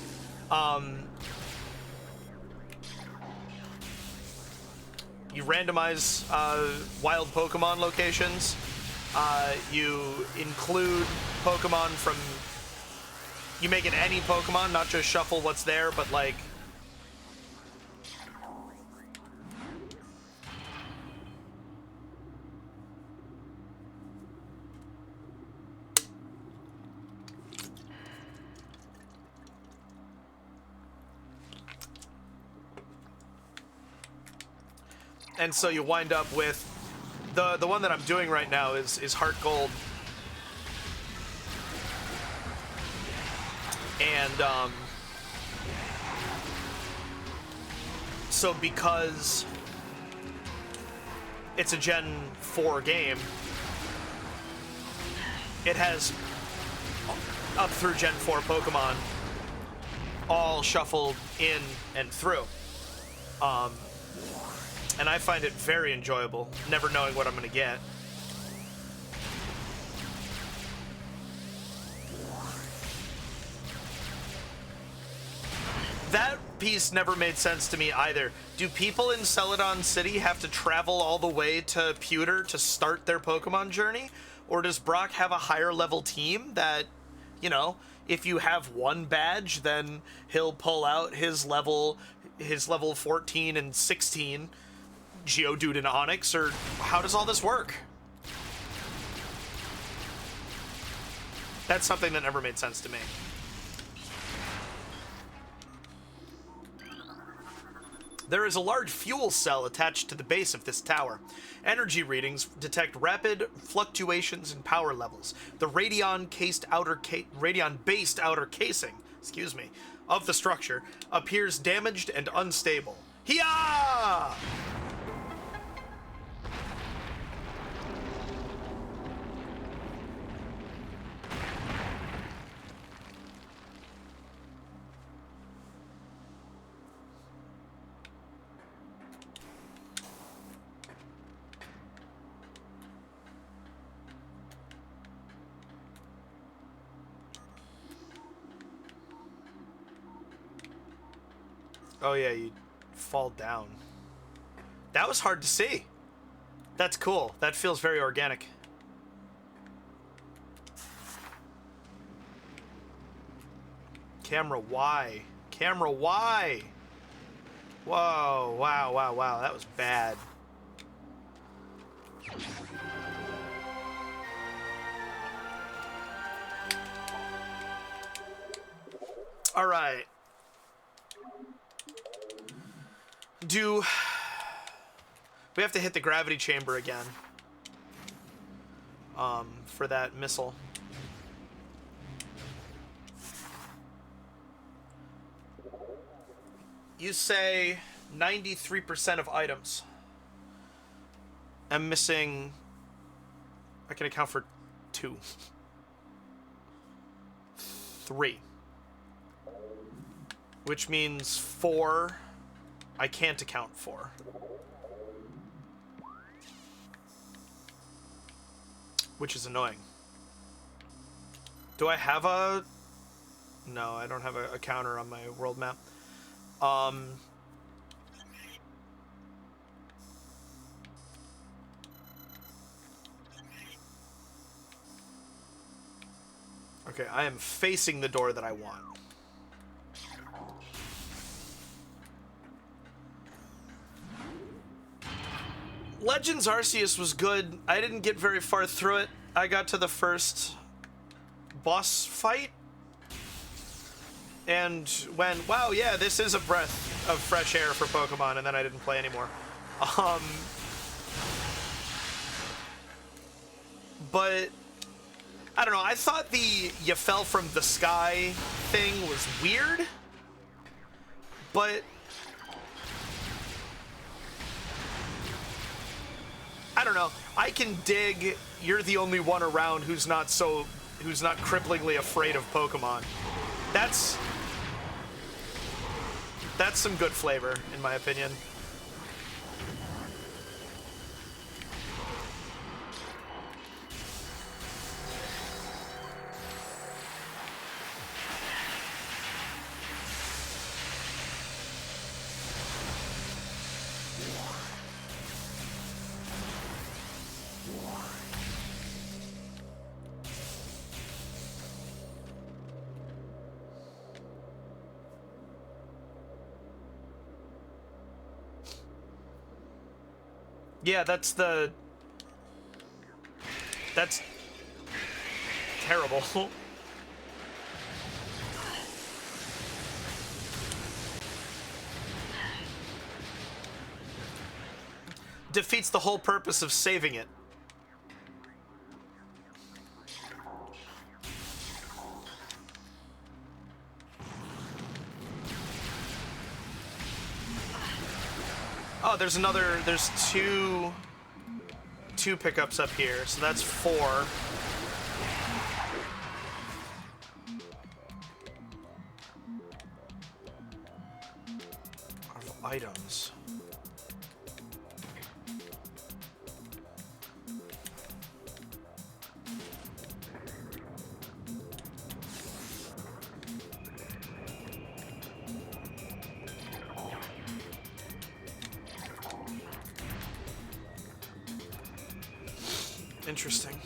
you randomize wild Pokemon locations. You include Pokemon from... You make it any Pokemon, not just shuffle what's there, but like... And so you wind up with... The one that I'm doing right now is Heart Gold. And, so because it's a Gen 4 game, it has up through Gen 4 Pokemon all shuffled in and through. And I find it very enjoyable, never knowing what I'm going to get. That piece never made sense to me either. Do people in Celadon City have to travel all the way to Pewter to start their Pokemon journey? Or does Brock have a higher level team that, you know, if you have one badge, then he'll pull out his level 14 and 16 Geodude and Onix, or how does all this work? That's something that never made sense to me. There is a large fuel cell attached to the base of this tower. Energy readings detect rapid fluctuations in power levels. The radion-based outer casing, of the structure appears damaged and unstable. Hiya! Oh yeah, you fall down. That was hard to see. That's cool. That feels very organic. Camera Y. Camera Y. Whoa, wow, wow, wow. That was bad. All right. We have to hit the gravity chamber again for that missile. You say 93% of items. I'm missing... I can account for 2. 3. Which means 4... I can't account for. Which is annoying. Do I have a... No, I don't have a counter on my world map. Okay, I am facing the door that I want. Legends Arceus was good. I didn't get very far through it. I got to the first boss fight and went, wow, yeah, this is a breath of fresh air for Pokemon, and then I didn't play anymore. But I don't know, I thought the you fell from the sky thing was weird, but I don't know. I can dig you're the only one around who's not cripplingly afraid of Pokemon. That's some good flavor, in my opinion. Yeah, that's terrible. Defeats the whole purpose of saving it. Oh, there's two pickups up here, so that's 4. items. Interesting.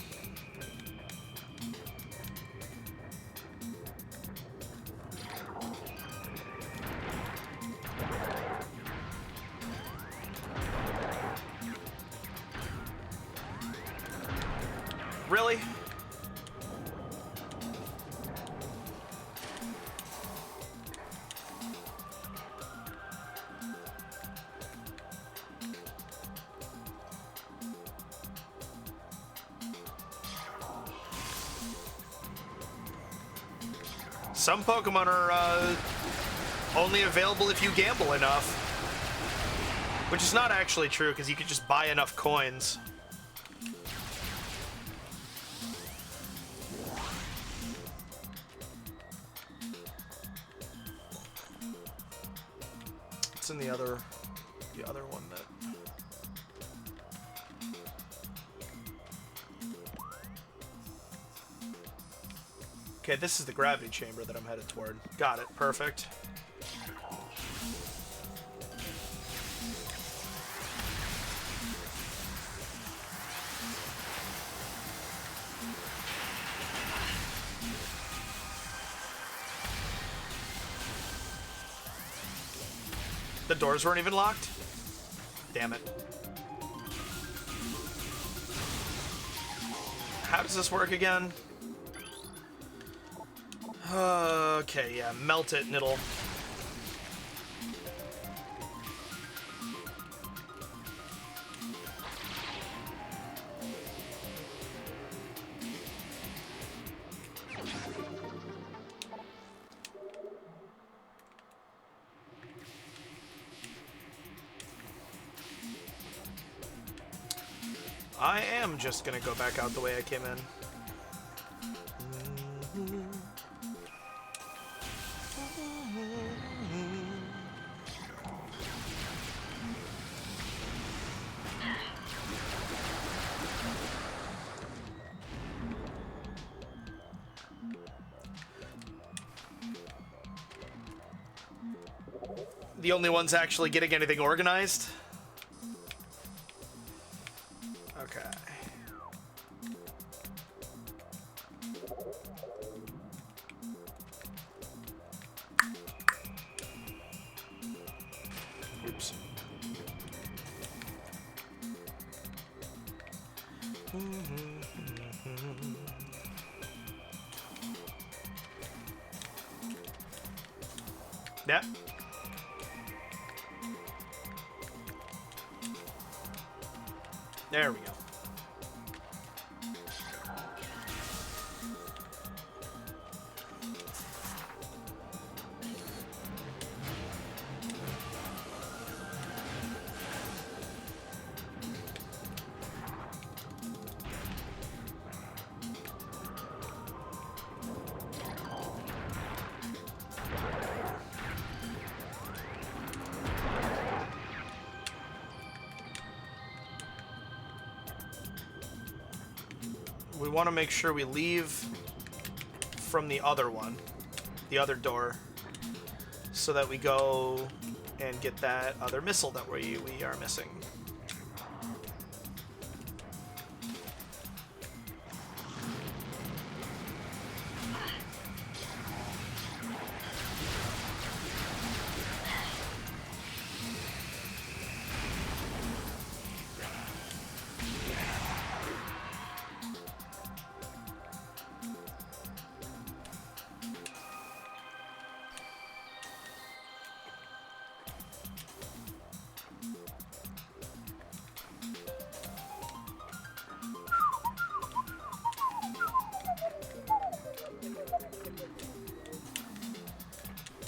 Really? Some Pokemon are only available if you gamble enough. Which is not actually true, because you could just buy enough coins. What's in the other one that... Okay, this is the gravity chamber that I'm headed toward. Got it. Perfect. The doors weren't even locked? Damn it. How does this work again? Okay, yeah, melt it and it'll... I am just gonna go back out the way I came in. The only ones actually getting anything organized? Okay. Oops. Yeah. There we go. We want to make sure we leave from the other one, the other door, so that we go and get that other missile that we are missing.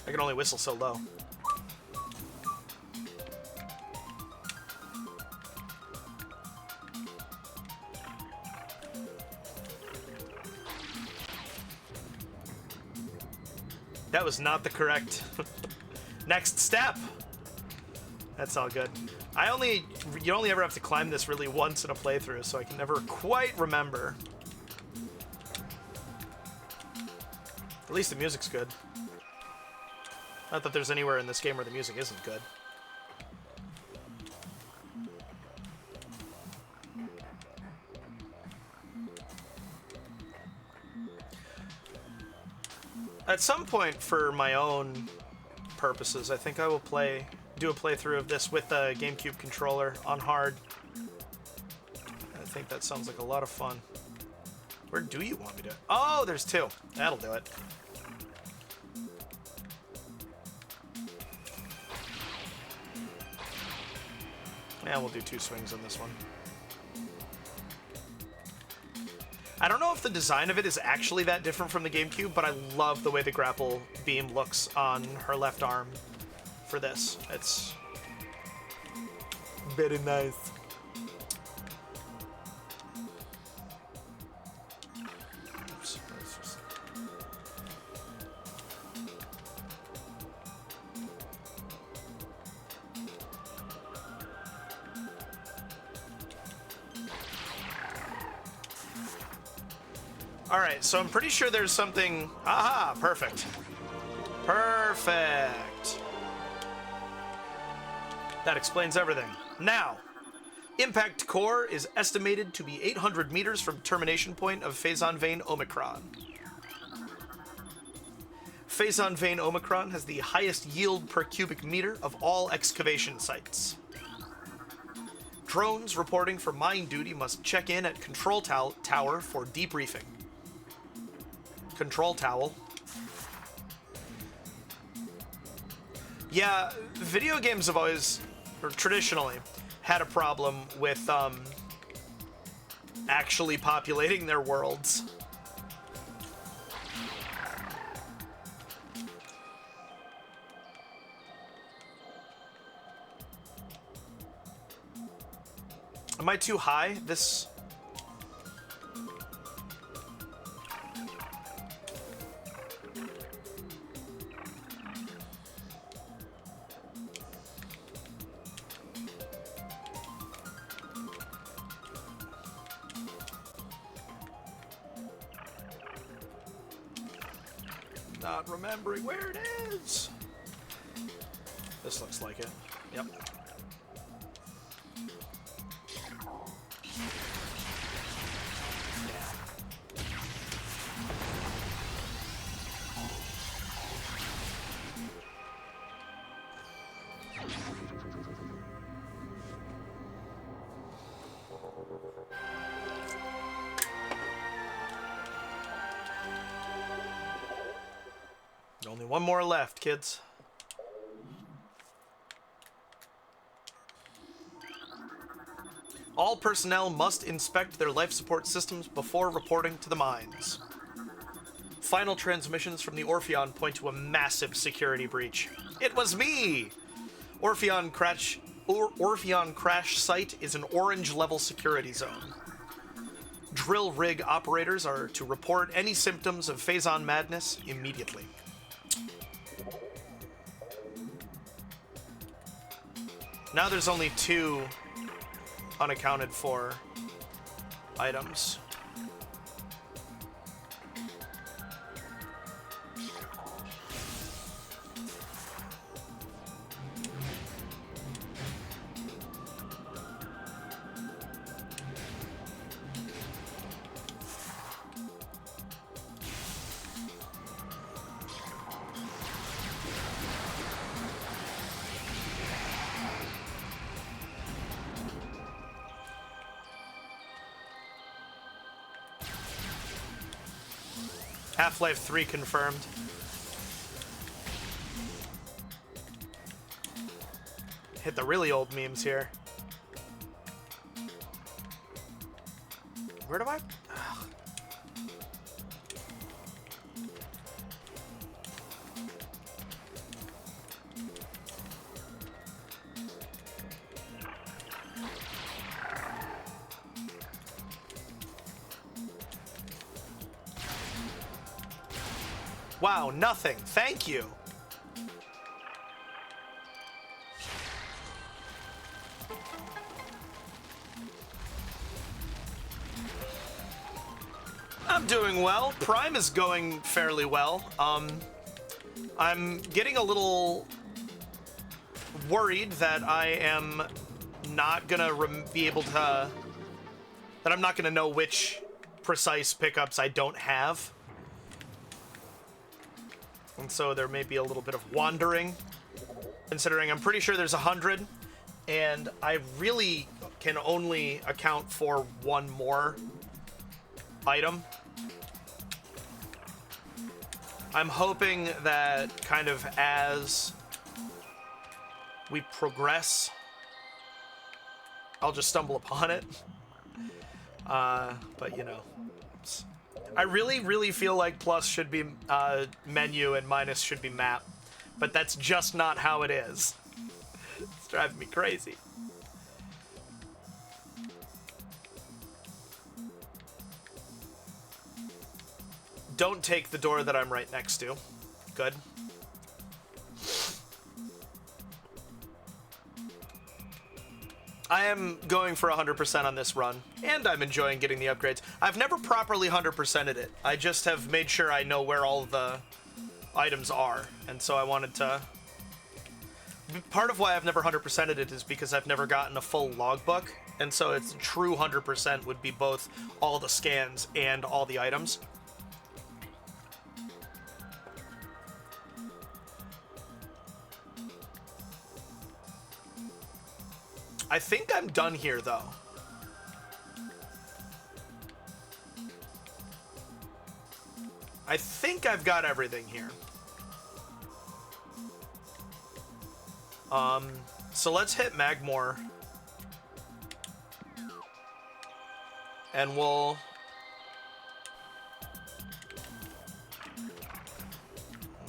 I can only whistle so low. That was not the correct next step. That's all good. You only ever have to climb this really once in a playthrough, so I can never quite remember. At least the music's good. Not that there's anywhere in this game where the music isn't good. At some point, for my own purposes, I think I will do a playthrough of this with the GameCube controller on hard. I think that sounds like a lot of fun. Where do you want me to? Oh, there's two. That'll do it. Yeah, we'll do 2 swings on this one. I don't know if the design of it is actually that different from the GameCube, but I love the way the grapple beam looks on her left arm for this. It's very nice. Oops, let's just... Alright, so I'm pretty sure there's something... Aha! Perfect. Perfect. That explains everything. Now, impact core is estimated to be 800 meters from termination point of Phazon Vein Omicron. Phazon Vein Omicron has the highest yield per cubic meter of all excavation sites. Drones reporting for mine duty must check in at Control Tower for debriefing. Control Towel. Yeah, video games have always, or traditionally, had a problem with actually populating their worlds. Am I too high? This... Not remembering where it is. This looks like it. Yep. Only one more left, kids. All personnel must inspect their life support systems before reporting to the mines. Final transmissions from the Orpheon point to a massive security breach. It was me! Orpheon crash site is an orange-level security zone. Drill rig operators are to report any symptoms of Phazon madness immediately. Now there's only 2 unaccounted for items. Half-Life 3 confirmed. Hit the really old memes here. Where do I... Ugh. Wow, nothing. Thank you. I'm doing well. Prime is going fairly well. I'm getting a little worried that I am not gonna be able to... that I'm not gonna know which precise pickups I don't have. And so there may be a little bit of wandering, considering I'm pretty sure there's 100, and I really can only account for one more item. I'm hoping that kind of as we progress, I'll just stumble upon it. But you know, I really feel like plus should be menu and minus should be map, but that's just not how it is. It's driving me crazy. Don't take the door that I'm right next to. Good. I am going for 100% on this run, and I'm enjoying getting the upgrades. I've never properly 100%ed it. I just have made sure I know where all the items are, and so I wanted to... Part of why I've never 100%ed it is because I've never gotten a full logbook, and so it's true 100% would be both all the scans and all the items. I think I'm done here, though. I think I've got everything here. So let's hit Magmore. And we'll...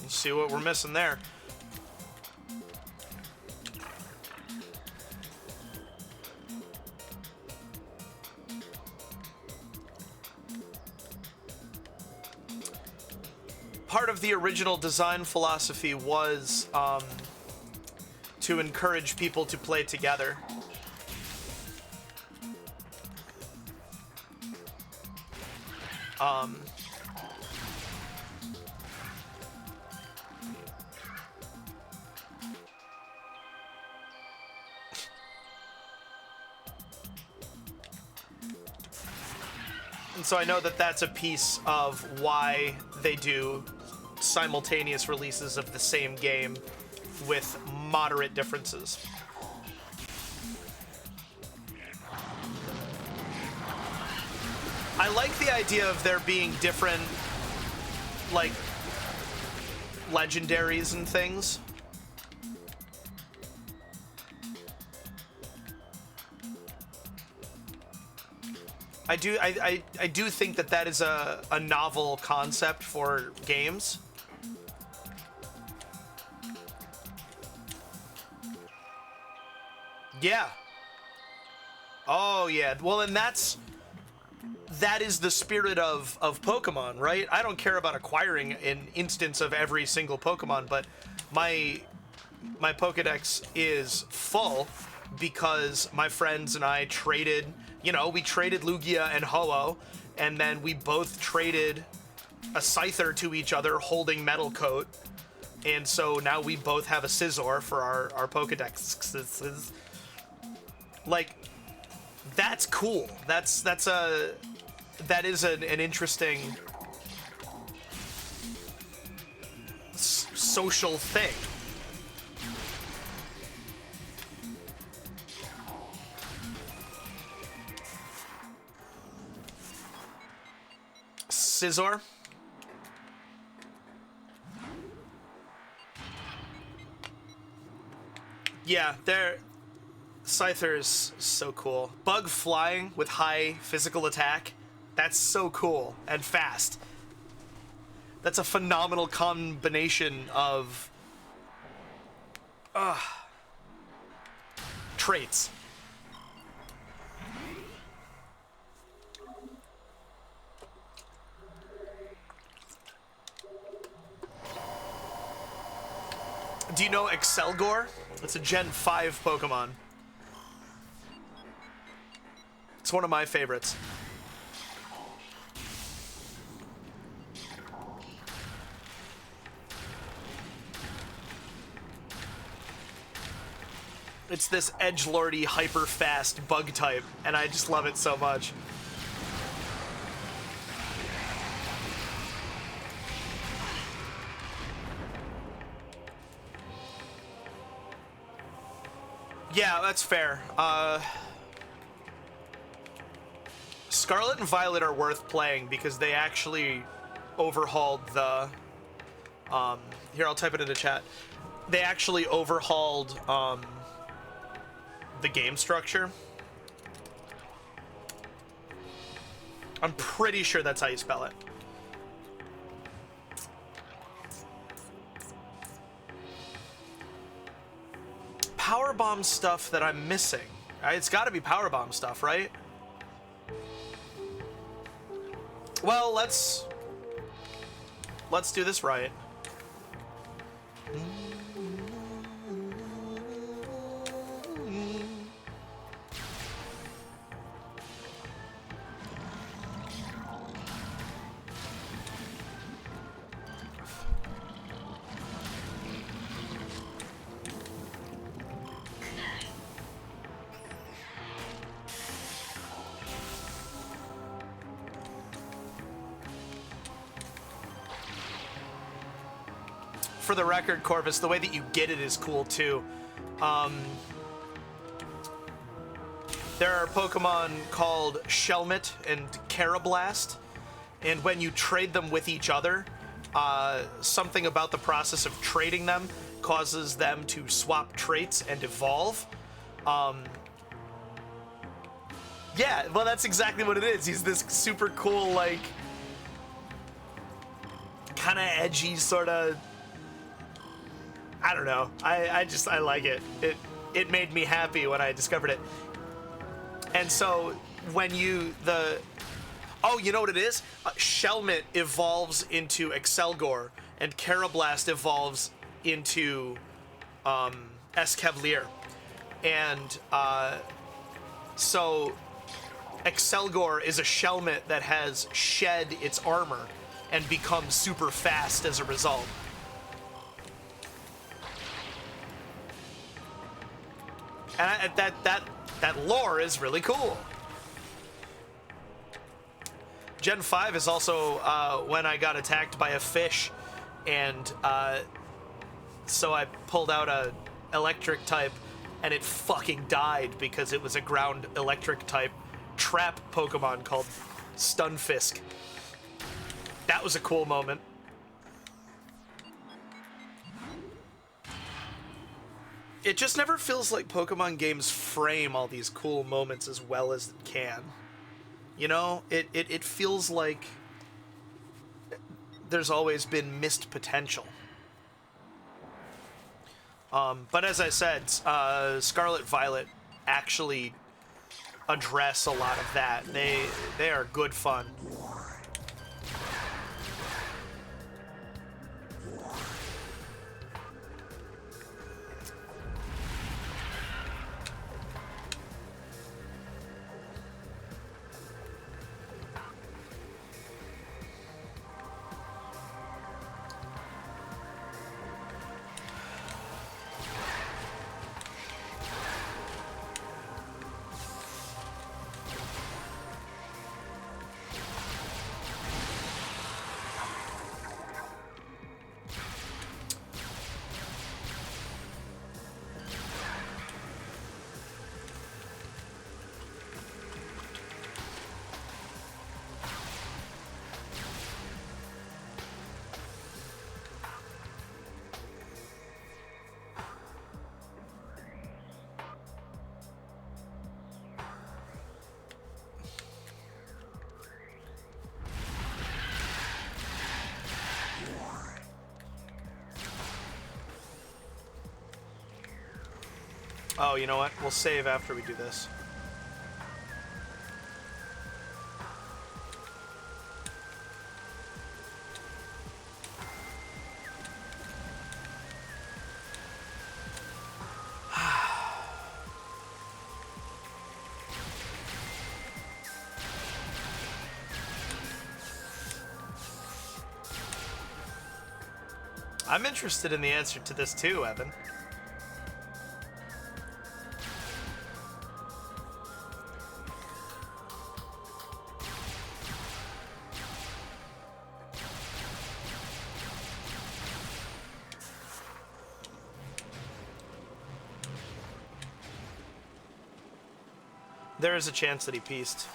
see what we're missing there. Part of the original design philosophy was to encourage people to play together. And so I know that that's a piece of why they do simultaneous releases of the same game with moderate differences. I like the idea of there being different, like, legendaries and things. I do think that that is a novel concept for games. Yeah. Oh, yeah. Well, and that is the spirit of Pokemon, right? I don't care about acquiring an instance of every single Pokemon, but my Pokedex is full because my friends and I traded, you know, we traded Lugia and Ho-Oh, and then we both traded a Scyther to each other holding Metal Coat, and so now we both have a Scizor for our Pokedexes. Like, that's cool. That is an interesting social thing. Scizor. Yeah, Scyther is so cool. Bug flying with high physical attack. That's so cool and fast. That's a phenomenal combination of traits. Do you know Excelgor? It's a Gen 5 Pokemon. one of my favorites. It's this edgelordy, hyper-fast bug type, and I just love it so much. Yeah, that's fair. Scarlet and Violet are worth playing because they actually overhauled the... here, I'll type it into chat. They actually overhauled the game structure. I'm pretty sure that's how you spell it. Powerbomb stuff that I'm missing. It's got to be Powerbomb stuff, right? Well, let's do this right. For the record, Corvus, the way that you get it is cool too. There are Pokemon called Shelmet and Carablast, and when you trade them with each other, something about the process of trading them causes them to swap traits and evolve. Yeah, well, that's exactly what it is. He's this super cool, like, kind of edgy sort of... I don't know. I like it. It made me happy when I discovered it. And so when you you know what it is? Shelmet evolves into Excelgor, and Carablast evolves into Escavalier. And so Excelgor is a Shelmet that has shed its armor and become super fast as a result. And that lore is really cool. Gen 5 is also when I got attacked by a fish, and so I pulled out a electric type, and it fucking died because it was a ground electric type trap Pokemon called Stunfisk. That was a cool moment. It just never feels like Pokemon games frame all these cool moments as well as it can. You know, it feels like there's always been missed potential. But as I said, Scarlet Violet actually address a lot of that. They are good fun. Oh, you know what? We'll save after we do this. I'm interested in the answer to this too, Evan. There is a chance that he pieced.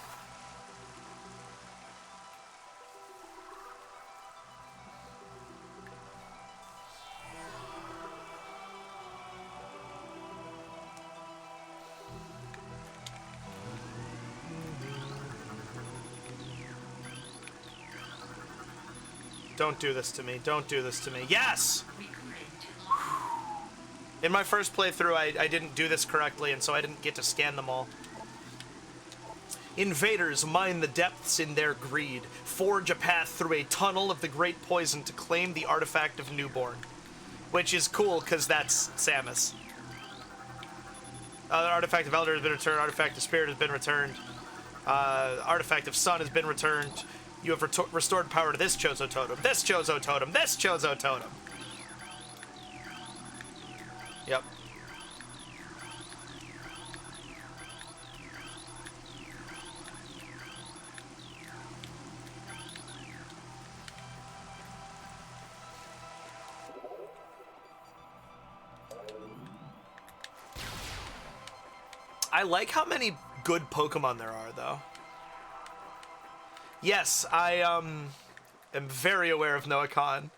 Don't do this to me. Don't do this to me. Yes! In my first playthrough, I didn't do this correctly, and so I didn't get to scan them all. Invaders mine the depths in their greed, forge a path through a tunnel of the great poison to claim the artifact of Newborn. Which is cool, because that's Samus. The artifact of Elder has been returned, artifact of Spirit has been returned, artifact of Sun has been returned. You have restored power to this Chozo Totem, this Chozo Totem, this Chozo Totem. Yep. I like how many good Pokemon there are, though. Yes, I am very aware of Noah Khan.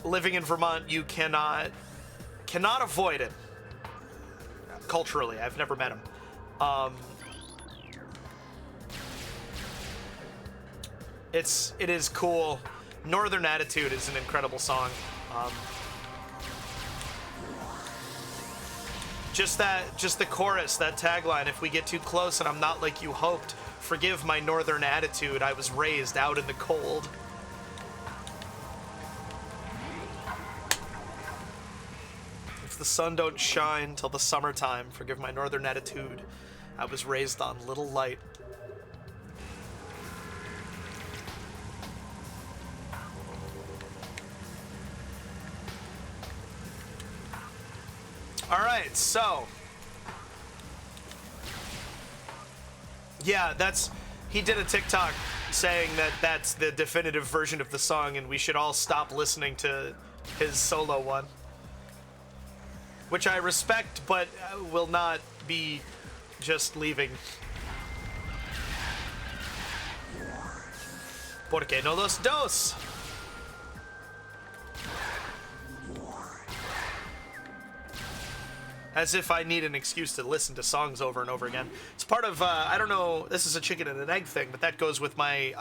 Living in Vermont, you cannot avoid it. Culturally, I've never met him. It is cool. Northern Attitude is an incredible song. Just the chorus, that tagline, if we get too close and I'm not like you hoped, forgive my northern attitude, I was raised out in the cold. If the sun don't shine till the summertime, forgive my northern attitude, I was raised on little light. Alright, so. Yeah, he did a TikTok saying that that's the definitive version of the song and we should all stop listening to his solo one. Which I respect, but will not be just leaving. Porque no los dos? As if I need an excuse to listen to songs over and over again. It's part of, I don't know, this is a chicken and an egg thing, but that goes with my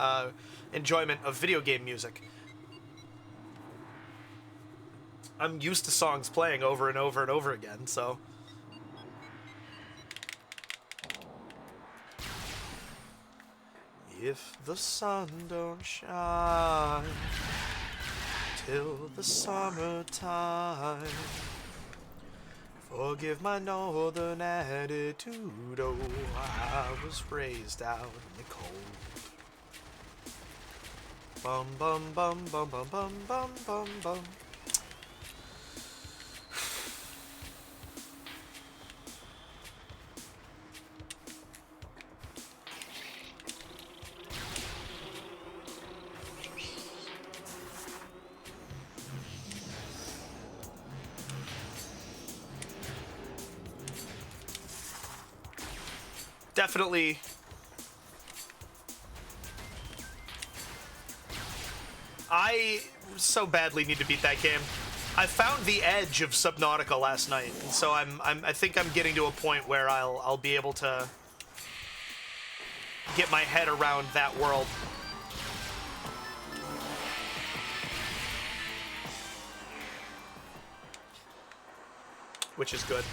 enjoyment of video game music. I'm used to songs playing over and over and over again, so. If the sun don't shine till the summertime, forgive my northern attitude, oh, I was raised out in the cold. Bum bum bum bum bum bum bum bum bum. Definitely. I so badly need to beat that game. I found the edge of Subnautica last night, and so I think I'm getting to a point where I'll be able to get my head around that world. Which is good.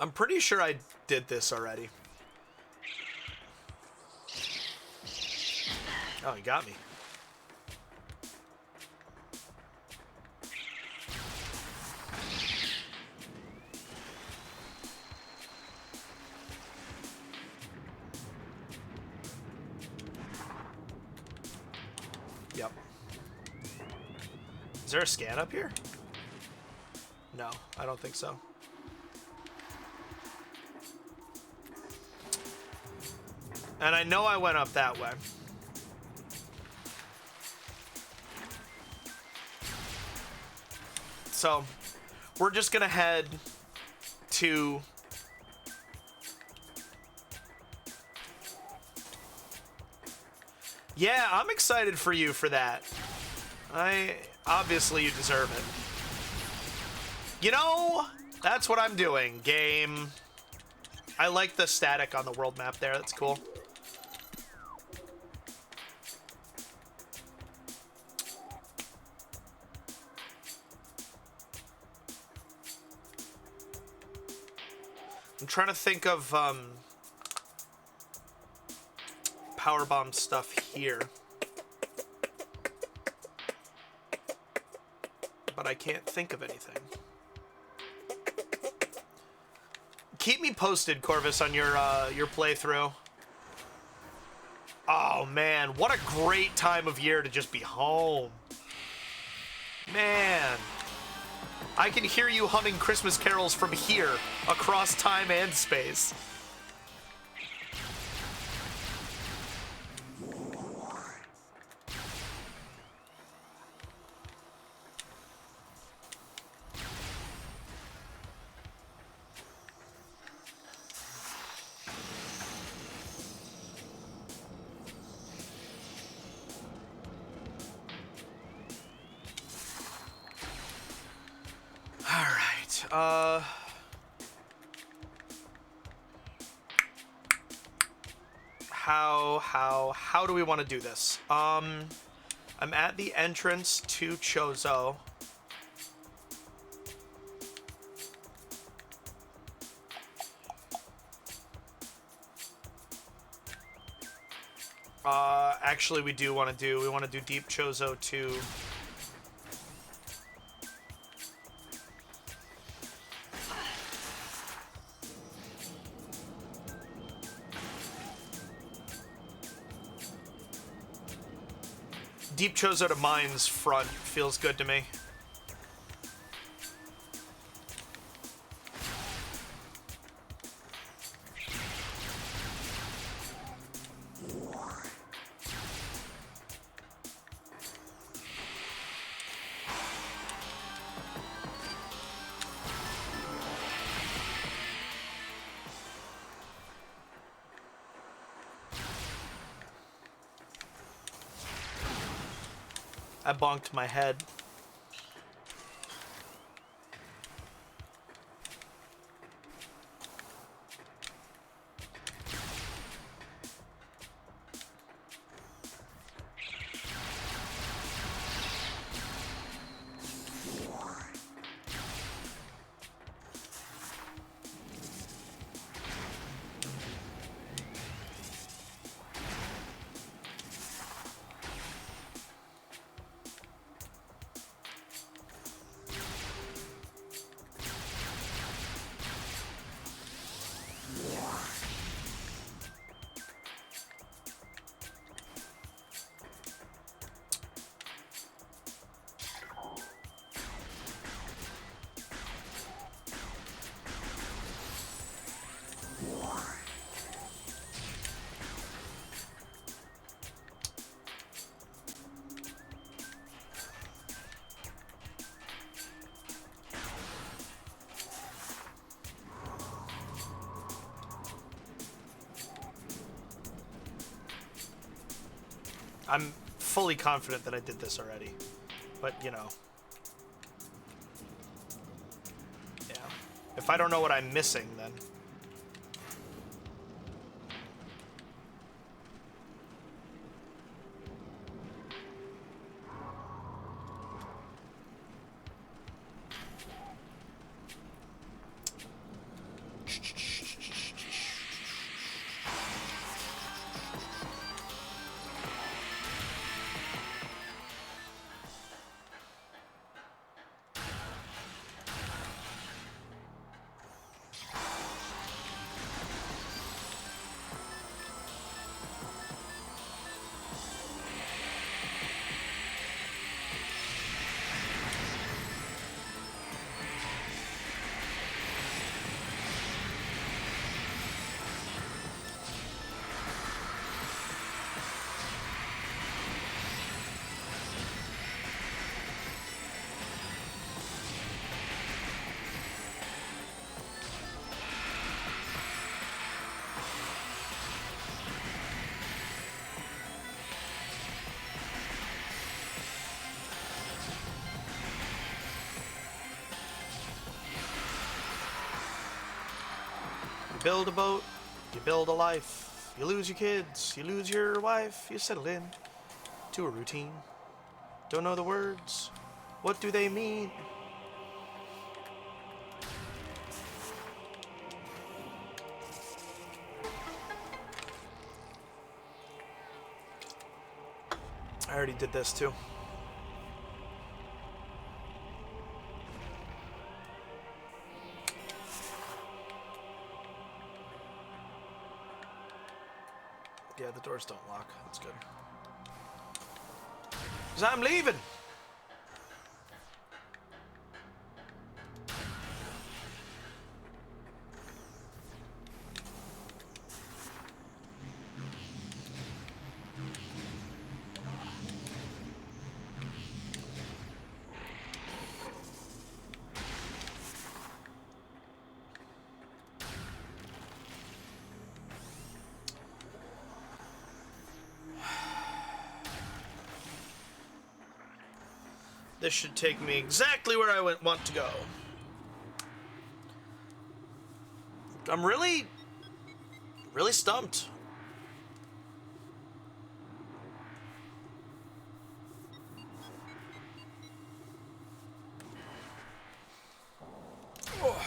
I'm pretty sure I did this already. Oh, he got me. Is there a scan up here? No, I don't think so. And I know I went up that way. So, we're just gonna head to... Yeah, I'm excited for you for that. Obviously you deserve it. You know, that's what I'm doing, game. I like the static on the world map there, that's cool. I'm trying to think of powerbomb stuff here. But I can't think of anything. Keep me posted, Corvus, on your playthrough. Oh man, what a great time of year to just be home. Man. I can hear you humming Christmas carols from here, across time and space. How do we want to do this? I'm at the entrance to Chozo. Actually, we want to do Deep Chozo 2. Deep Chozo to Mines front feels good to me. I bonked my head. I'm fully confident that I did this already, but you know. Yeah. If I don't know what I'm missing, then... You build a boat, you build a life. You lose your kids, you lose your wife. You settle in to a routine. Don't know the words. What do they mean? I already did this too. Yeah, the doors don't lock. That's good. 'Cause I'm leaving. This should take me exactly where I want to go. I'm really stumped. Oh.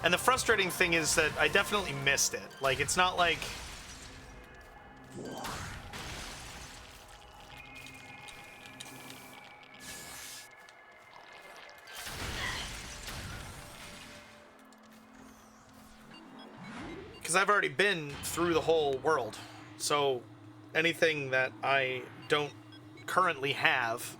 And the frustrating thing is that I definitely missed it. Like, it's not like... Because I've already been through the whole world. So anything that I don't currently have...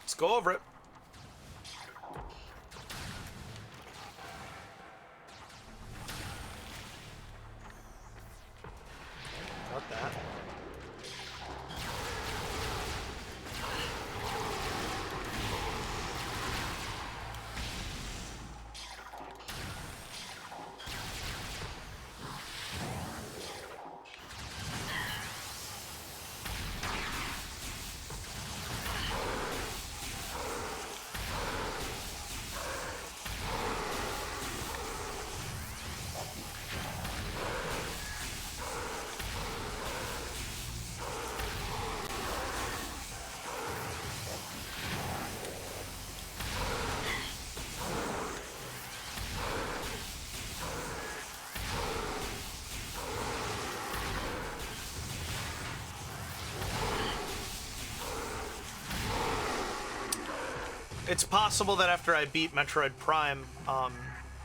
Let's go over it. Got that. It's possible that after I beat Metroid Prime,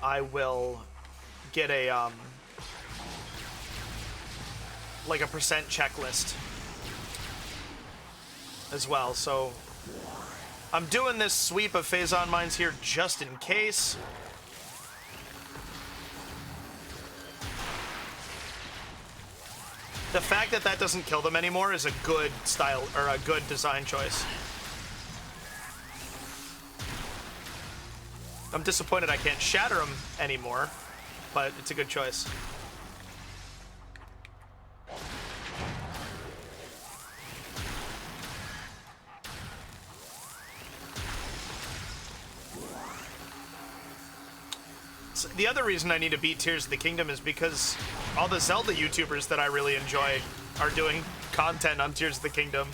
I will get a, like a percent checklist as well, so I'm doing this sweep of Phazon Mines here just in case. The fact that that doesn't kill them anymore is a good style, or a good design choice. I'm disappointed I can't shatter them anymore, but it's a good choice. So the other reason I need to beat Tears of the Kingdom is because all the Zelda YouTubers that I really enjoy are doing content on Tears of the Kingdom.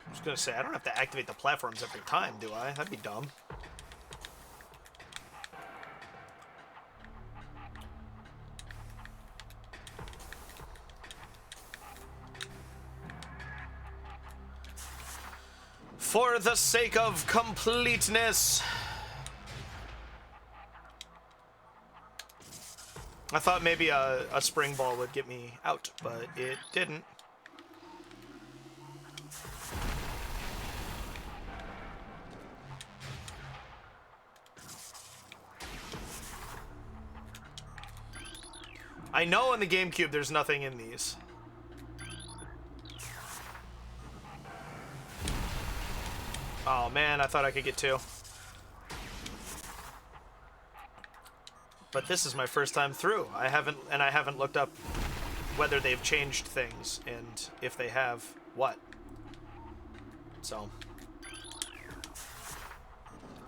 I was gonna say, I don't have to activate the platforms every time, do I? That'd be dumb. For the sake of completeness. I thought maybe a spring ball would get me out, but it didn't. I know in the GameCube there's nothing in these. Oh man, I thought I could get two. But this is my first time through. I haven't looked up whether they've changed things, and if they have, what.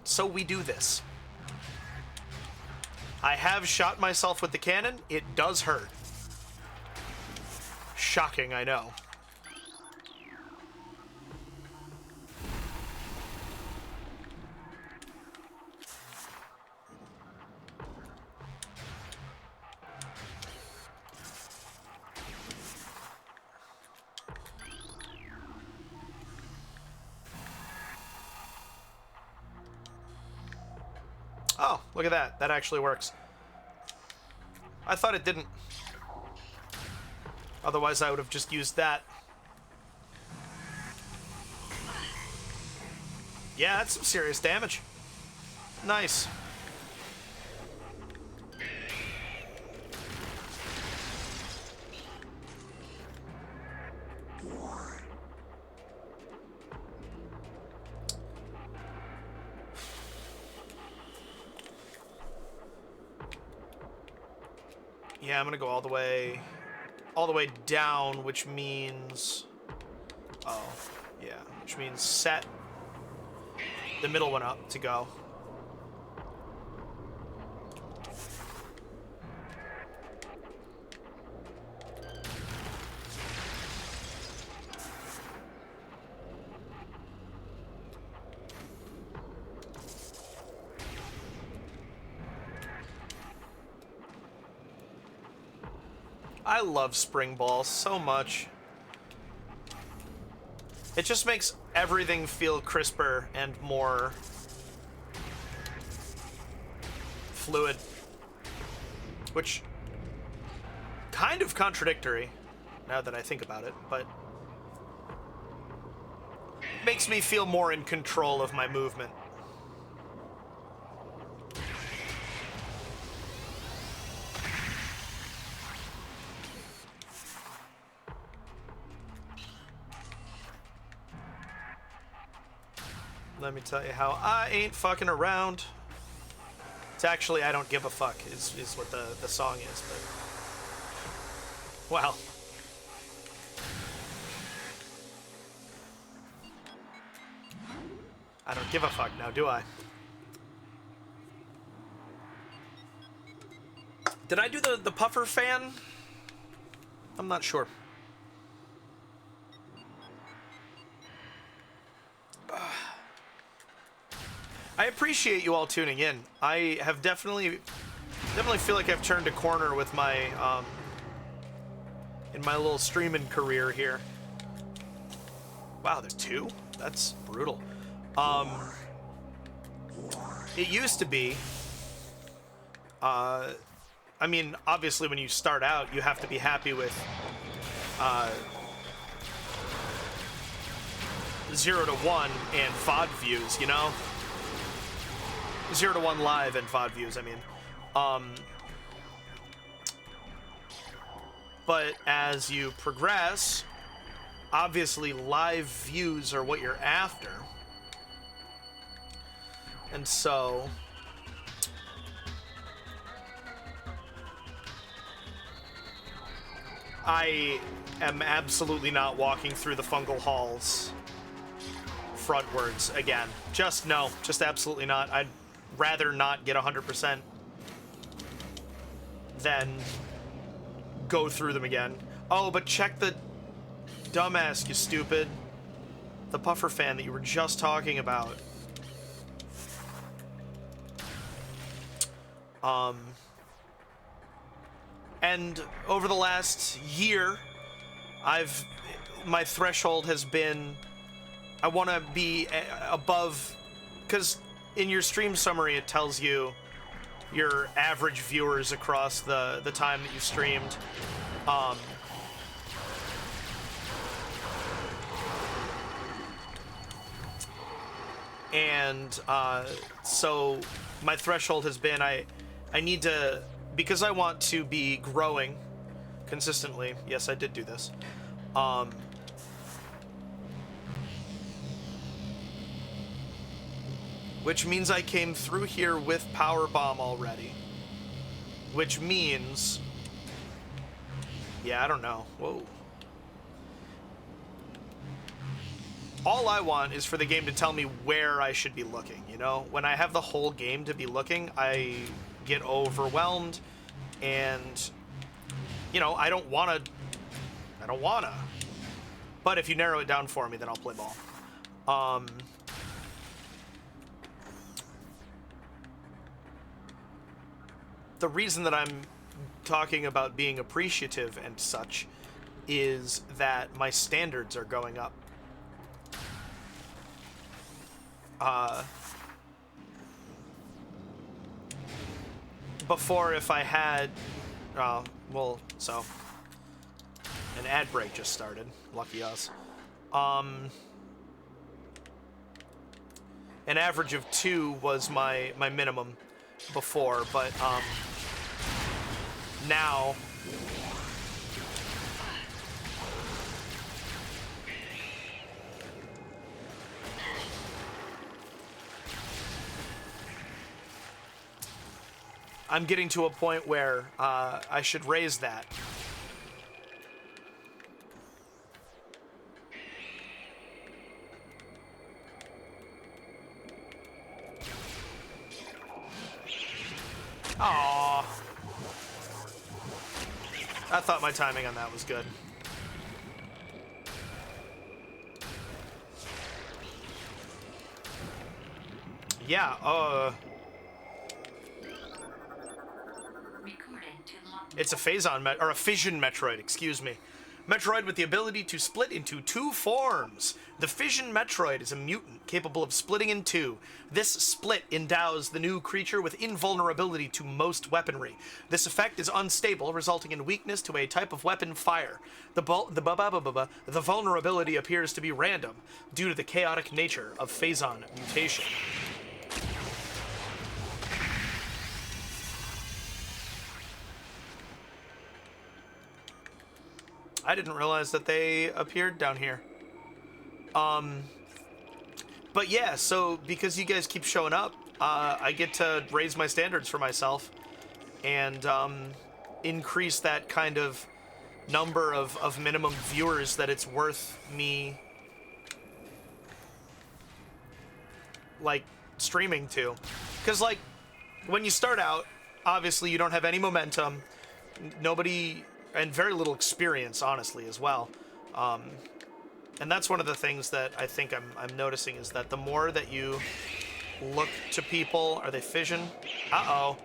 So we do this. I have shot myself with the cannon. It does hurt. Shocking, I know. Oh, look at that. That actually works. I thought it didn't. Otherwise, I would have just used that. Yeah, that's some serious damage. Nice. Yeah, I'm gonna go all the way down, which means, oh, yeah, which means set the middle one up to go. I love Spring Ball so much. It just makes everything feel crisper and more fluid. Which, kind of contradictory, now that I think about it, but makes me feel more in control of my movement. Let me tell you how I ain't fucking around. It's actually I don't give a fuck is what the song is, but wow. I don't give a fuck now, do I? Did I do the puffer fan? I'm not sure. I appreciate you all tuning in. I have definitely feel like I've turned a corner with my in my little streaming career here. Wow, there's two? That's brutal. It used to be I mean, obviously when you start out, you have to be happy with 0 to 1 and FOD views, you know? 0 to 1 live and VOD views, I mean. But as you progress, obviously live views are what you're after. And so I am absolutely not walking through the fungal halls frontwards again. Just no, just absolutely not. I'd rather not get 100% than go through them again. Oh, but check the dumbass, you stupid. The puffer fan that you were just talking about. And over the last year, my threshold has been, I want to be above, because in your stream summary it tells you your average viewers across the time that you streamed. So my threshold has been, I need to, because I want to be growing consistently. Yes, I did do this. Which means I came through here with Power Bomb already. Which means, yeah, I don't know. Whoa. All I want is for the game to tell me where I should be looking, you know? When I have the whole game to be looking, I get overwhelmed, and, you know, I don't wanna. But if you narrow it down for me, then I'll play ball. The reason that I'm talking about being appreciative and such is that my standards are going up. Before, if I had, so an ad break just started. Lucky us. An average of 2 was my minimum before, but now I'm getting to a point where I should raise that. Aww. I thought my timing on that was good. Yeah, it's a Phazon, or a Fission Metroid, excuse me. Metroid with the ability to split into 2 forms. The Fission Metroid is a mutant capable of splitting in 2. This split endows the new creature with invulnerability to most weaponry. This effect is unstable, resulting in weakness to a type of weapon fire. The vulnerability appears to be random, due to the chaotic nature of Phazon mutation. I didn't realize that they appeared down here. But yeah, so because you guys keep showing up, I get to raise my standards for myself and increase that kind of number of minimum viewers that it's worth me, like, streaming to. Because, like, when you start out, obviously you don't have any momentum, nobody, and very little experience, honestly, as well. And that's one of the things that I think I'm noticing, is that the more that you look to people... Are they fission? Uh-oh.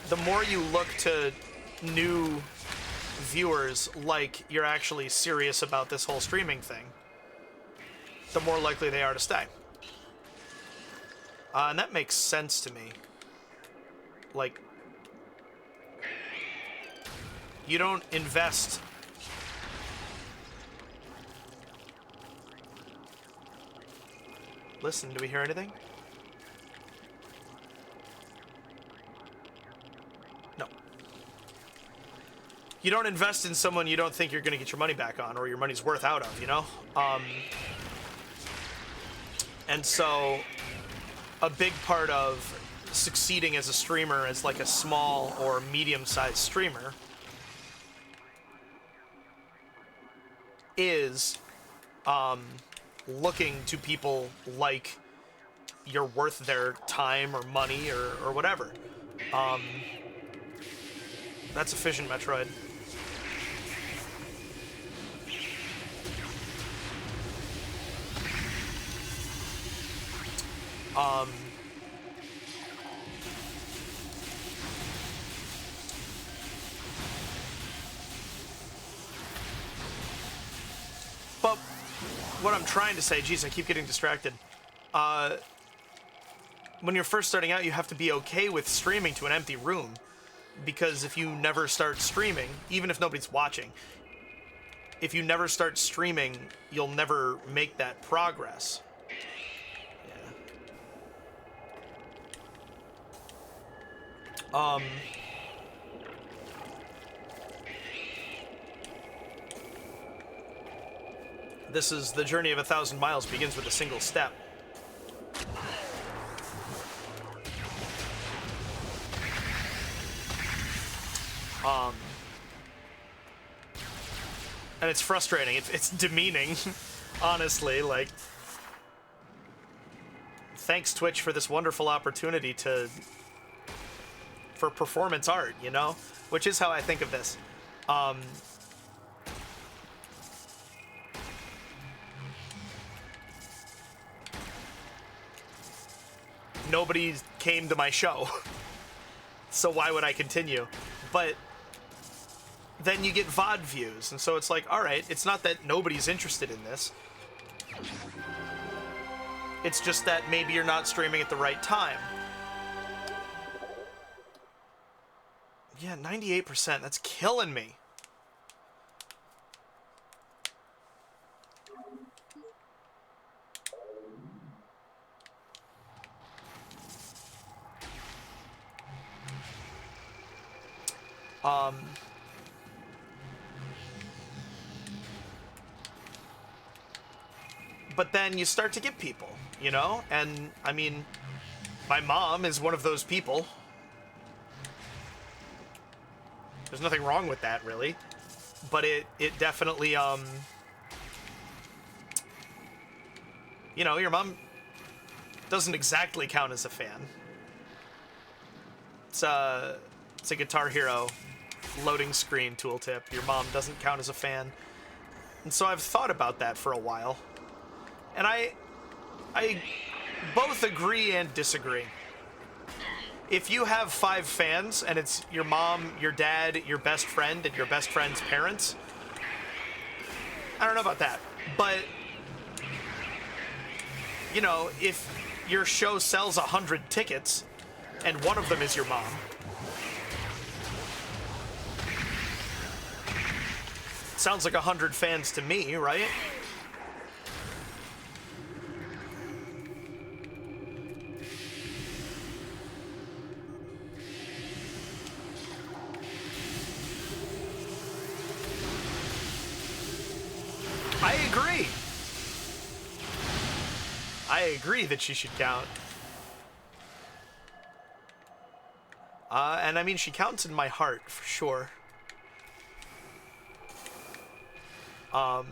The more you look to new viewers like you're actually serious about this whole streaming thing, the more likely they are to stay. And that makes sense to me. Like, you don't invest listen. Do we hear anything? No. You don't invest in someone you don't think you're going to get your money back on or your money's worth out of, you know? And so a big part of succeeding as a streamer, as like a small or medium-sized streamer, is looking to people like you're worth their time or money or whatever. That's a Fission Metroid. But what I'm trying to say, geez, I keep getting distracted. When you're first starting out, you have to be okay with streaming to an empty room, because if you never start streaming, even if nobody's watching, if you never start streaming, you'll never make that progress. Yeah. This is the journey of 1,000 miles begins with a single step. And it's frustrating. It's demeaning, honestly. Like, thanks Twitch for this wonderful opportunity for performance art, you know? Which is how I think of this. Nobody came to my show, so why would I continue? But then you get VOD views, and so it's like, alright, it's not that nobody's interested in this. It's just that maybe you're not streaming at the right time. Yeah, 98%, that's killing me. But then you start to get people, you know? And, I mean, my mom is one of those people. There's nothing wrong with that, really. But it definitely, you know, your mom doesn't exactly count as a fan. It's a Guitar Hero loading screen tooltip. Your mom doesn't count as a fan. And so I've thought about that for a while. And I both agree and disagree. If you have 5 fans and it's your mom, your dad, your best friend, and your best friend's parents, I don't know about that. But, you know, if your show sells 100 tickets and one of them is your mom, sounds like 100 fans to me, right? I agree that she should count. And I mean, she counts in my heart, for sure. I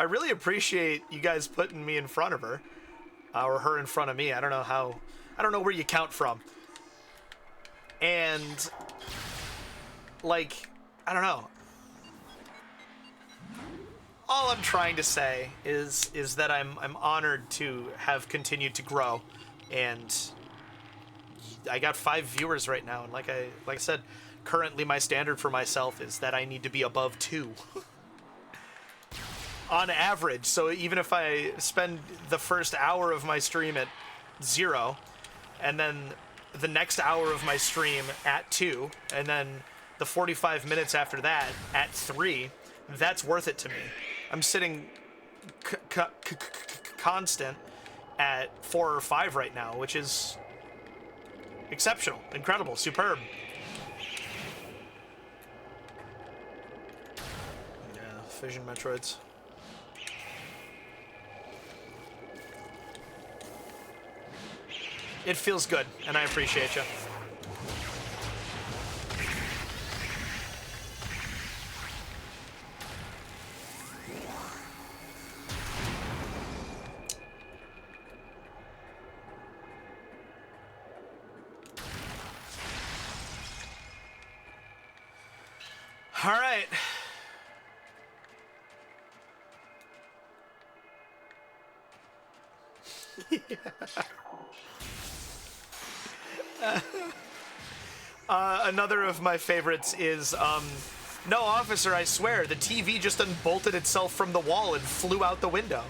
really appreciate you guys putting me in front of her. Or her in front of me. I don't know where you count from. And, like, I don't know. All I'm trying to say is that I'm honored to have continued to grow, and I got 5 viewers right now, and like I said, currently my standard for myself is that I need to be above 2 on average. So even if I spend the first hour of my stream at 0, and then the next hour of my stream at 2, and then the 45 minutes after that at 3, that's worth it to me. I'm sitting constant at 4 or 5 right now, which is exceptional, incredible, superb. Yeah, Fission Metroids. It feels good, and I appreciate you. All right. Another of my favorites is, no, officer, I swear, the TV just unbolted itself from the wall and flew out the window.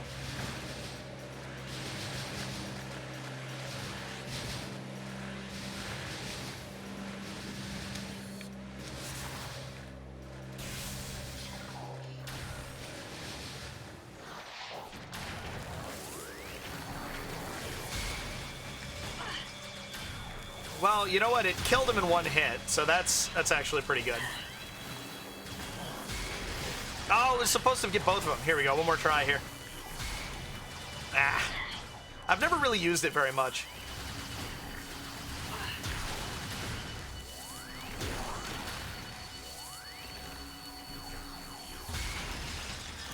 Well, you know what? It killed him in one hit, so that's actually pretty good. Oh, it was supposed to get both of them. Here we go. One more try here. Ah. I've never really used it very much.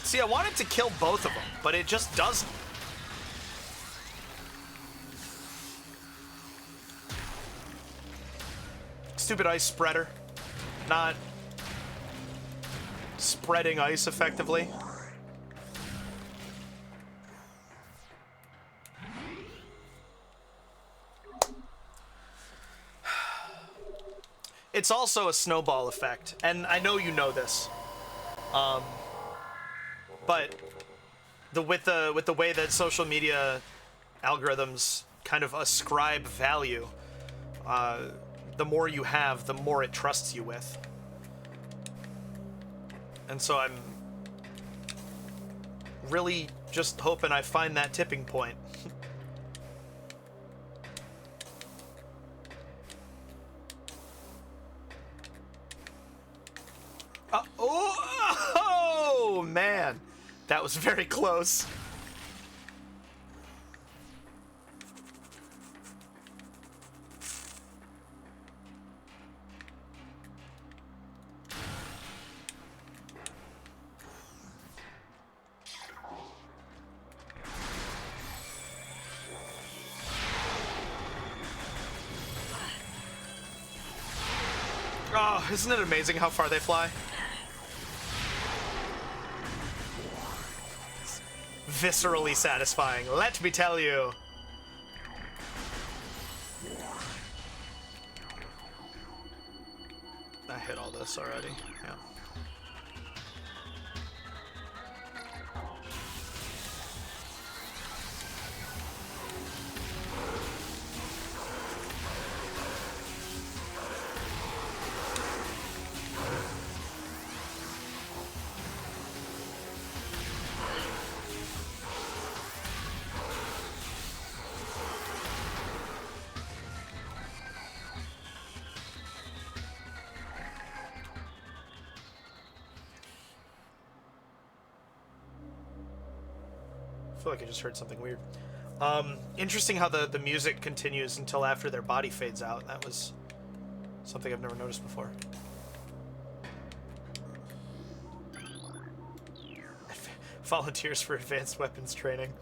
See, I wanted to kill both of them, but it just doesn't. Stupid ice spreader. Not spreading ice effectively. It's also a snowball effect, and I know you know this. But with the way that social media algorithms kind of ascribe value, the more you have, the more it trusts you with. And so I'm really just hoping I find that tipping point. Oh, man. That was very close. Oh, isn't it amazing how far they fly? It's viscerally satisfying, let me tell you. I hit all this already, yeah. I feel like I just heard something weird. Interesting how the music continues until after their body fades out. That was something I've never noticed before. Volunteers for advanced weapons training.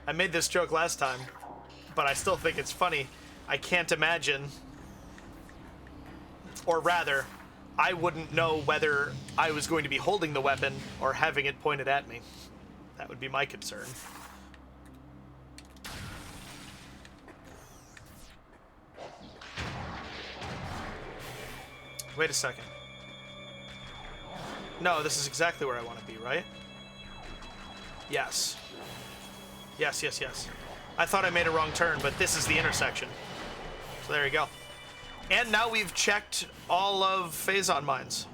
I made this joke last time, but I still think it's funny. I can't imagine, or rather, I wouldn't know whether I was going to be holding the weapon or having it pointed at me. That would be my concern. Wait a second. No, this is exactly where I want to be, right? Yes. Yes, yes, yes. I thought I made a wrong turn, but this is the intersection. So there you go. And now we've checked all of Phazon mines.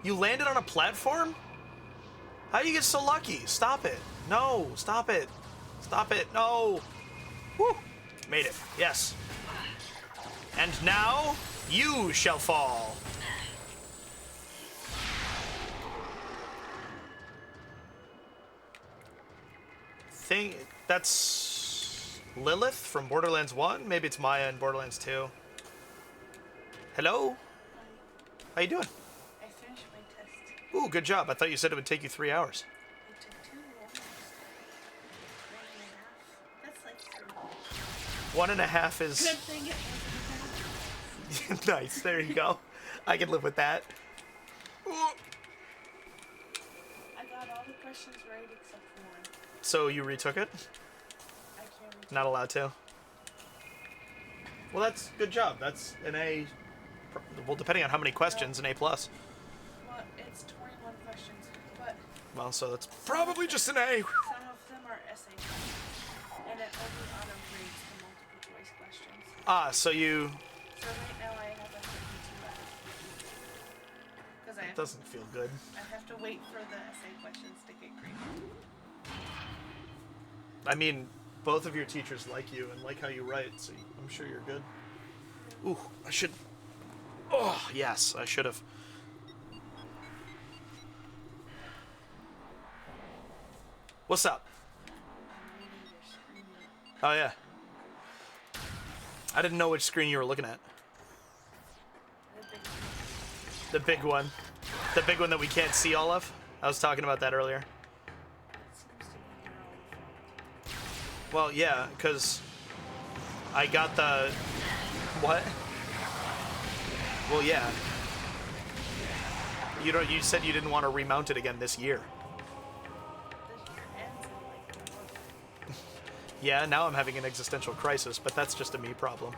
You landed on a platform? How do you get so lucky? Stop it. No, stop it. Stop it. No. Woo. Made it. Yes. And now, you shall fall. That's Lilith from Borderlands 1. Maybe it's Maya in Borderlands 2. Hello? How you doing? I finished my test. Ooh, good job. I thought you said it would take you 3 hours. It took 2 almost. 1.5. That's like 3. 1.5 is... Good thing it wasn't Nice, there you go. I can live with that. Ooh. I got all the questions right except for one. So you retook it? I can't read. Not allowed to? Well, that's good job. That's an A. Well, depending on how many questions, an A+. Well, it's 21 questions, but Well, so that's probably just an A. some of them are essay questions. And it only auto-grades the multiple choice questions. Ah, so you... So right now I have a 52 out of 50. Because It doesn't feel good. I have to wait for the essay questions to get graded. I mean, both of your teachers like you and like how you write, so I'm sure you're good. Ooh, I should... Oh, yes, I should have. What's up? I'm reading your screen. Oh, yeah. I didn't know which screen you were looking at. The big The big one. The big one that we can't see all of. I was talking about that earlier. it seems to be your own fault. Well, yeah, because I got the... What? Well, yeah. You said you didn't want to remount it again this year. This year ends in like a month. Yeah, now I'm having an existential crisis, but that's just a me problem.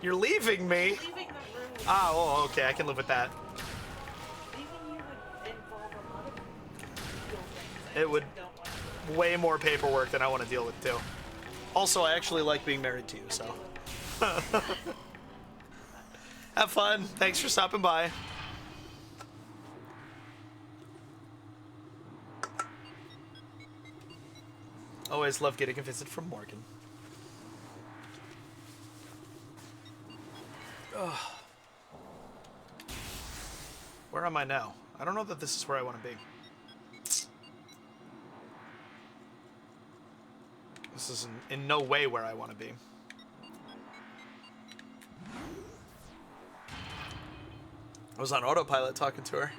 You're leaving me? Leaving the room. Ah, oh, okay, I can live with that. Leaving you would involve a lot of legal things. It would Don't want to. way more paperwork than I want to deal with, too. Also, I actually like being married to you, so. Have fun. Thanks for stopping by. Always love getting a visit from Morgan. Ugh. Where am I now? I don't know that this is where I want to be. This is in no way where I want to be. I was on autopilot talking to her.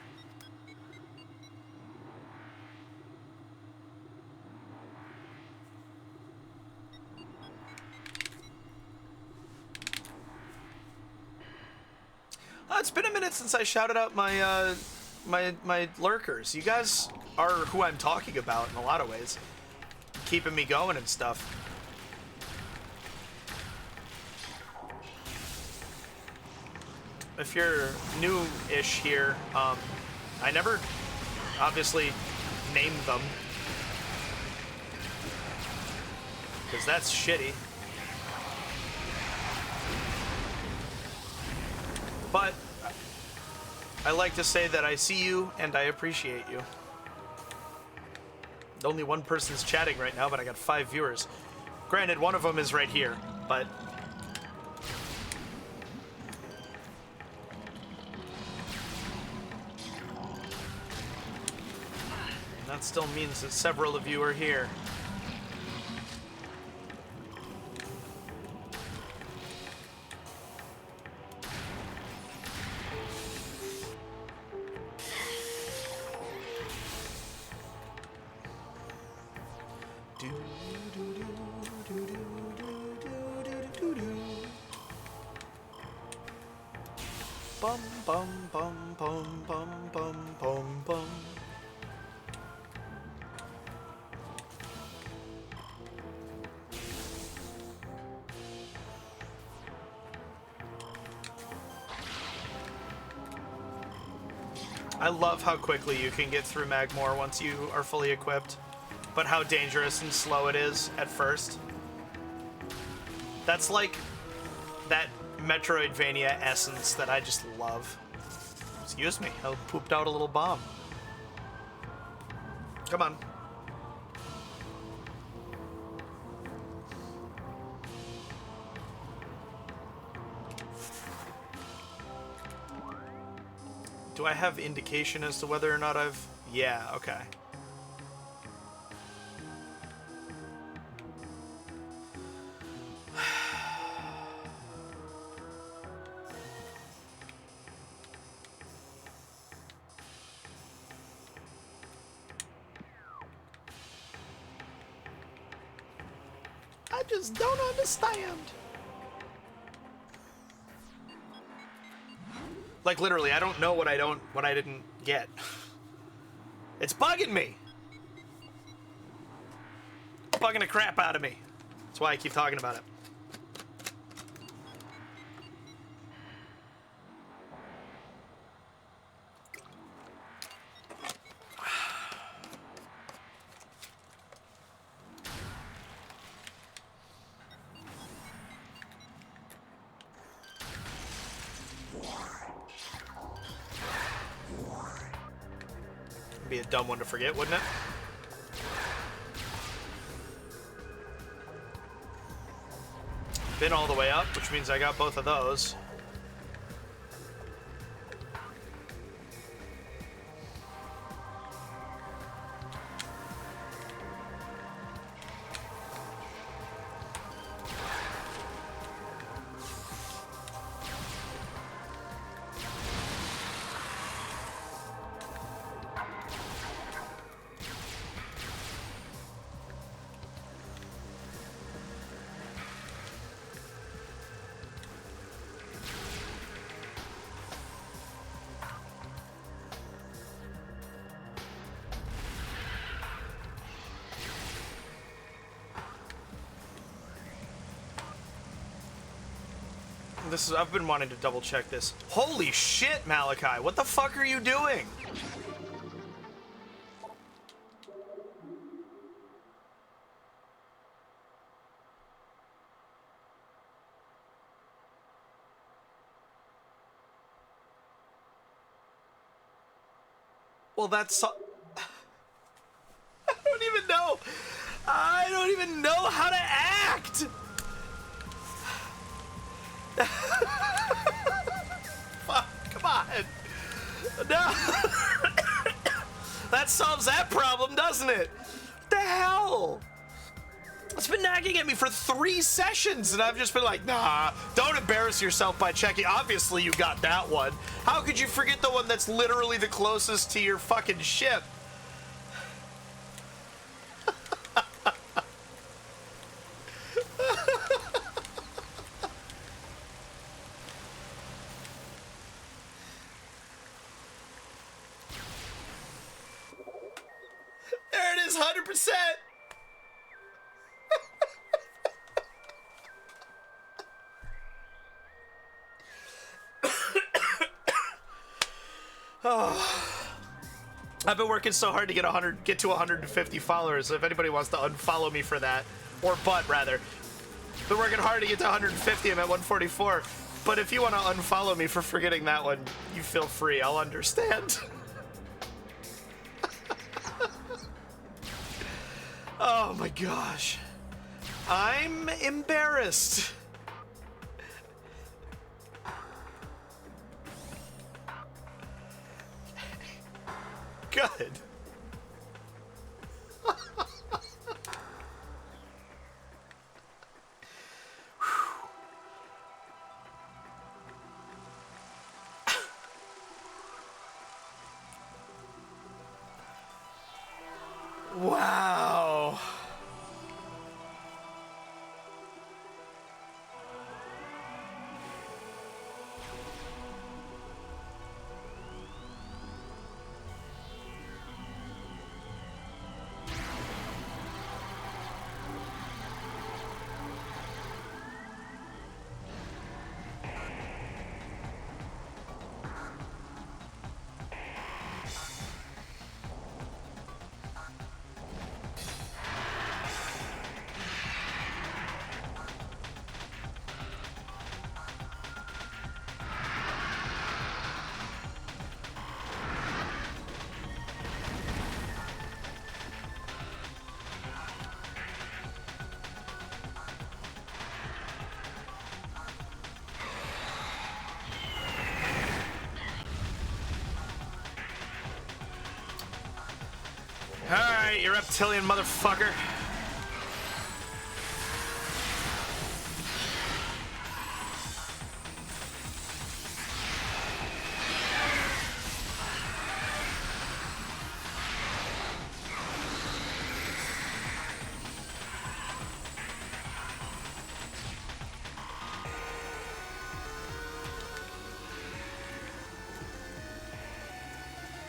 It's been a minute since I shouted out my my lurkers. You guys are who I'm talking about in a lot of ways, keeping me going and stuff. If you're new-ish here, I never obviously named them because that's shitty. But I like to say that I see you and I appreciate you. Only one person's chatting right now, but I got 5 viewers. Granted, one of them is right here, but... And that still means that several of you are here. Bum bum bum bum bum bum bum bum. I love how quickly you can get through Magmor once you are fully equipped, but how dangerous and slow it is at first. That's like that Metroidvania essence that I just love. Excuse me, I pooped out a little bomb. Come on. Do I have indication as to whether or not I've... Yeah, okay. I just don't understand. Like literally, I don't know what I didn't get. It's bugging me. Bugging the crap out of me. That's why I keep talking about it. Be a dumb one to forget, wouldn't it? Been all the way up, which means I got both of those. I've been wanting to double check this. Holy shit, Malachi, what the fuck are you doing? Well, that's... I don't even know. I don't even know how to act. Fuck, come on. No. That solves that problem, doesn't it? What the hell? It's been nagging at me for 3 sessions, and I've just been like, nah, don't embarrass yourself by checking. Obviously, you got that one. How could you forget the one that's literally the closest to your fucking ship? There it is, 100%. Oh. I've been working so hard to get to 150 followers. If anybody wants to unfollow me for that, or rather, been working hard to get to 150. I'm at 144. But if you want to unfollow me for forgetting that one, you feel free. I'll understand. Oh my gosh. I'm embarrassed. Good. Wow. Alright, you reptilian motherfucker.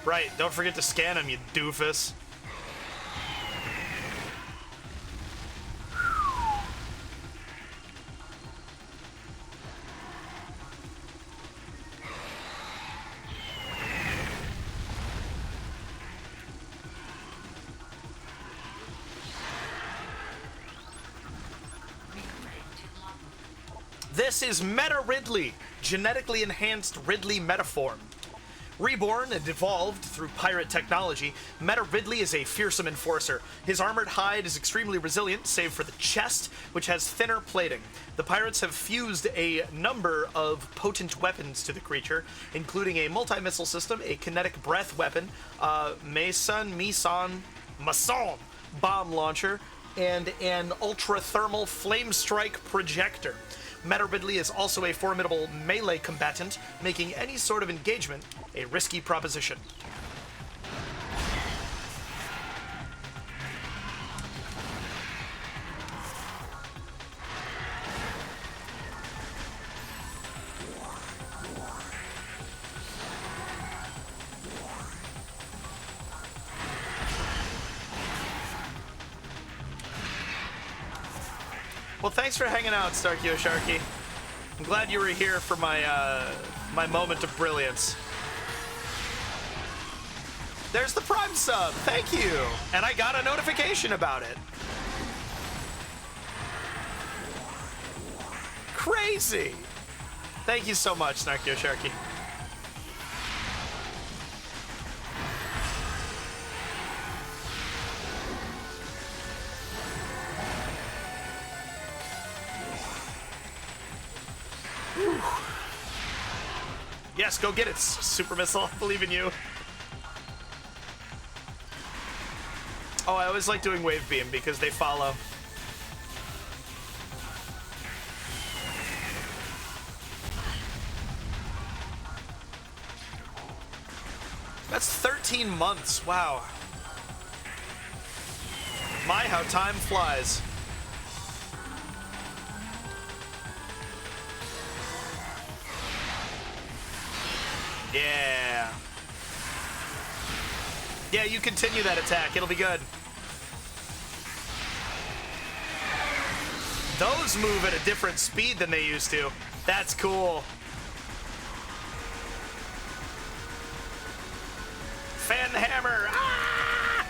Right, don't forget to scan him, you doofus. This is Meta Ridley, genetically enhanced Ridley Metaform. Reborn and evolved through pirate technology, Meta Ridley is a fearsome enforcer. His armored hide is extremely resilient, save for the chest, which has thinner plating. The pirates have fused a number of potent weapons to the creature, including a multi-missile system, a kinetic breath weapon, Mason bomb launcher, and an ultra-thermal flame strike projector. Meta Ridley is also a formidable melee combatant, making any sort of engagement a risky proposition. Well, thanks for hanging out, Starkio Sharky. I'm glad you were here for my my moment of brilliance. There's the Prime sub. Thank you. And I got a notification about it. Crazy. Thank you so much, Starkio Sharky. Yes, go get it, Super Missile. Believe in you. Oh, I always like doing Wave Beam because they follow. That's 13 months. Wow. My, how time flies. Yeah. Yeah, you continue that attack. It'll be good. Those move at a different speed than they used to. That's cool. Fan hammer. Ah!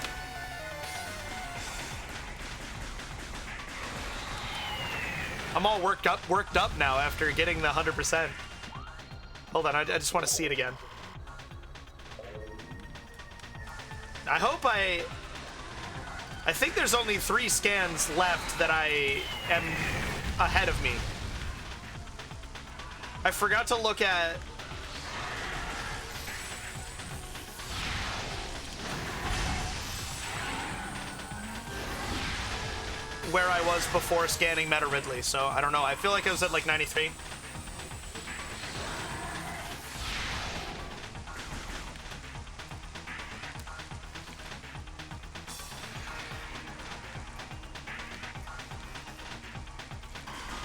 I'm all worked up now after getting the 100%. Hold on, I just want to see it again. I hope I think there's only 3 scans left that I am ahead of me. I forgot to look at... where I was before scanning Meta Ridley, so I don't know. I feel like I was at like 93.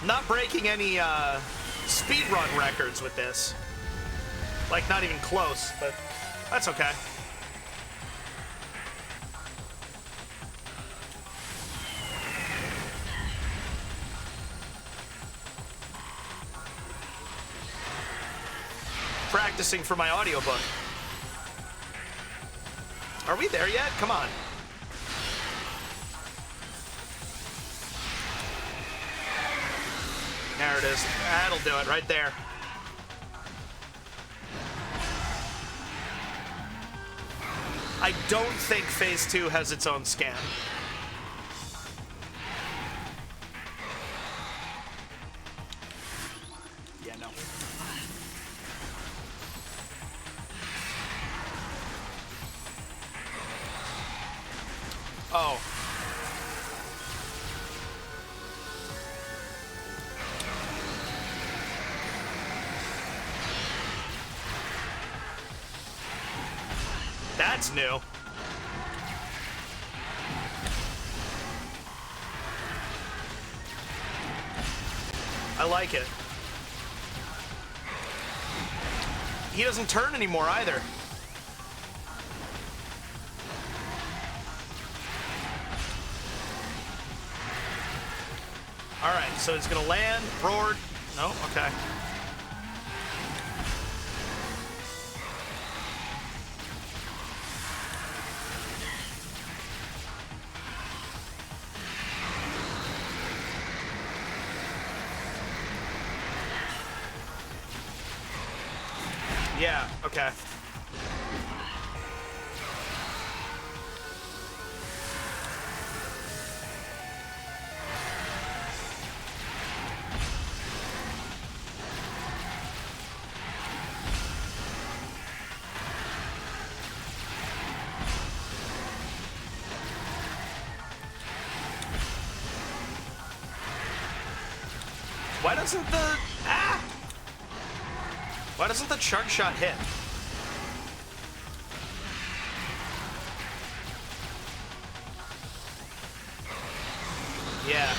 Not breaking any speedrun records with this. Like, not even close, but that's okay. Practicing for my audiobook. Are we there yet? Come on. There it is. That'll do it right there. I don't think Phase 2 has its own scan. Yeah, no. Oh. That's new. I like it. He doesn't turn anymore either. Alright, so he's gonna land, roar. No, okay. Yeah, okay. Why doesn't the... Ah! Why doesn't the chunk shot hit? Yeah.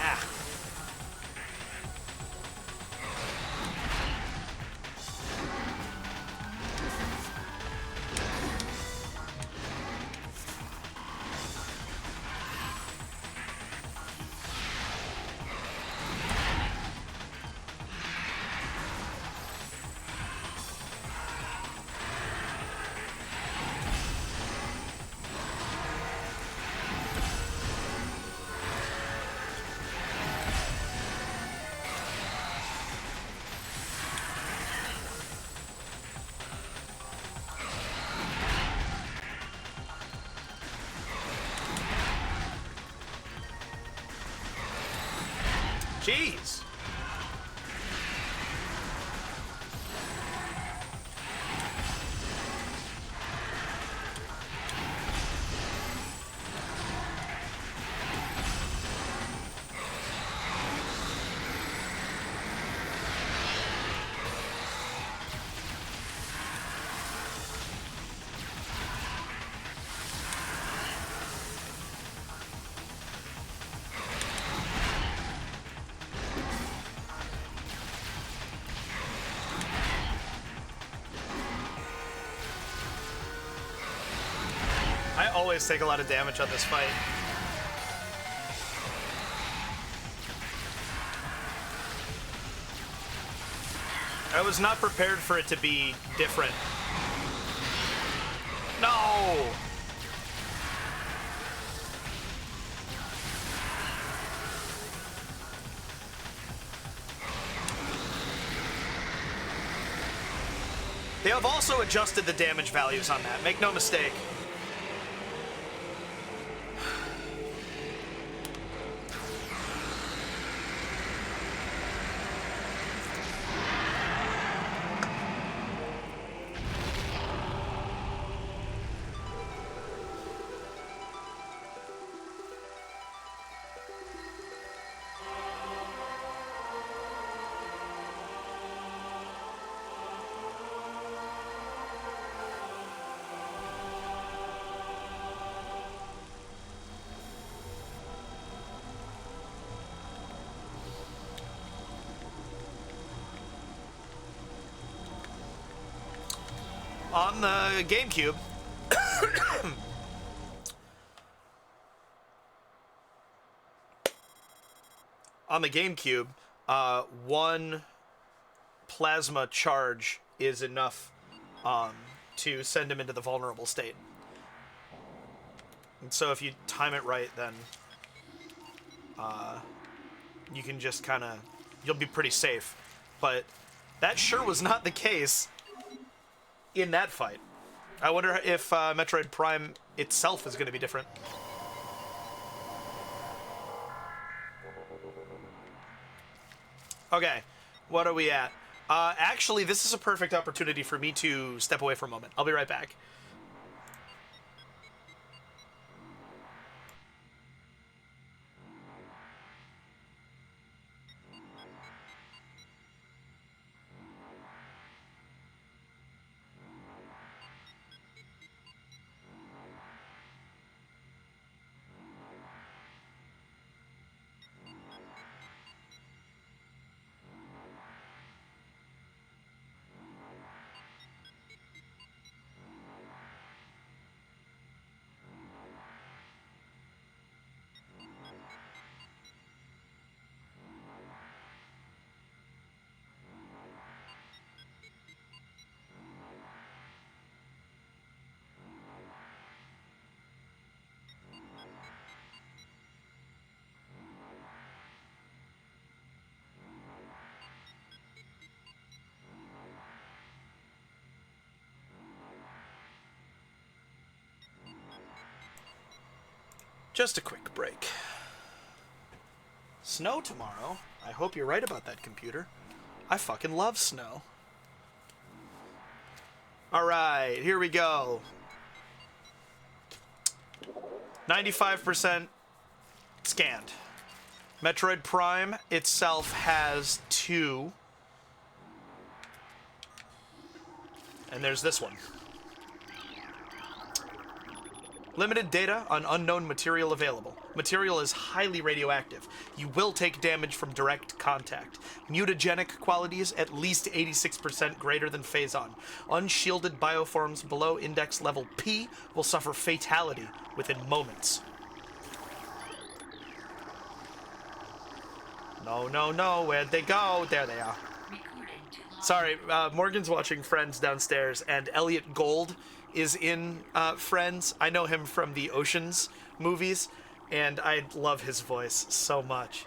Ah. Jeez. I always take a lot of damage on this fight. I was not prepared for it to be different. No! They have also adjusted the damage values on that, make no mistake. on the GameCube, one plasma charge is enough to send him into the vulnerable state. And so if you time it right, then you can just kind of, you'll be pretty safe. But that sure was not the case in that fight. I wonder if Metroid Prime itself is going to be different. Okay, what are we at? Actually, this is a perfect opportunity for me to step away for a moment. I'll be right back. Just a quick break. Snow tomorrow? I hope you're right about that, computer. I fucking love snow. Alright, here we go. 95% scanned. Metroid Prime itself has 2. And there's this one. Limited data on unknown material available. Material is highly radioactive. You will take damage from direct contact. Mutagenic qualities at least 86% greater than Phazon. Unshielded bioforms below index level P will suffer fatality within moments. No, no, no. Where'd they go? There they are. Sorry, Morgan's watching Friends downstairs, and Elliot Gold is in Friends. I know him from the Oceans movies, and I love his voice so much.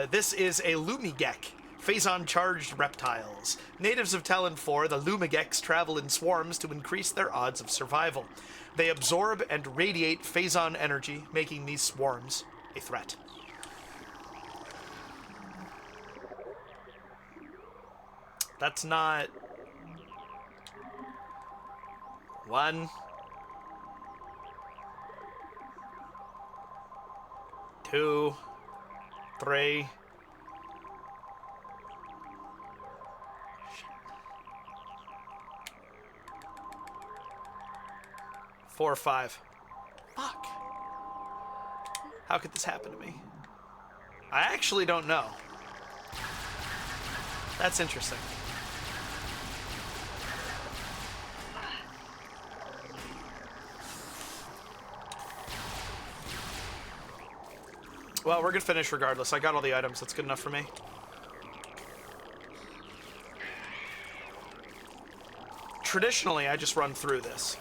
This is a Lumigek, Phazon-charged reptiles. Natives of Talon 4, the Lumigeks travel in swarms to increase their odds of survival. They absorb and radiate Phazon energy, making these swarms a threat. That's not... 1, 2, 3. 4 or 5. Fuck. How could this happen to me? I actually don't know. That's interesting. Well, we're gonna finish regardless. I got all the items. That's good enough for me. Traditionally, I just run through this.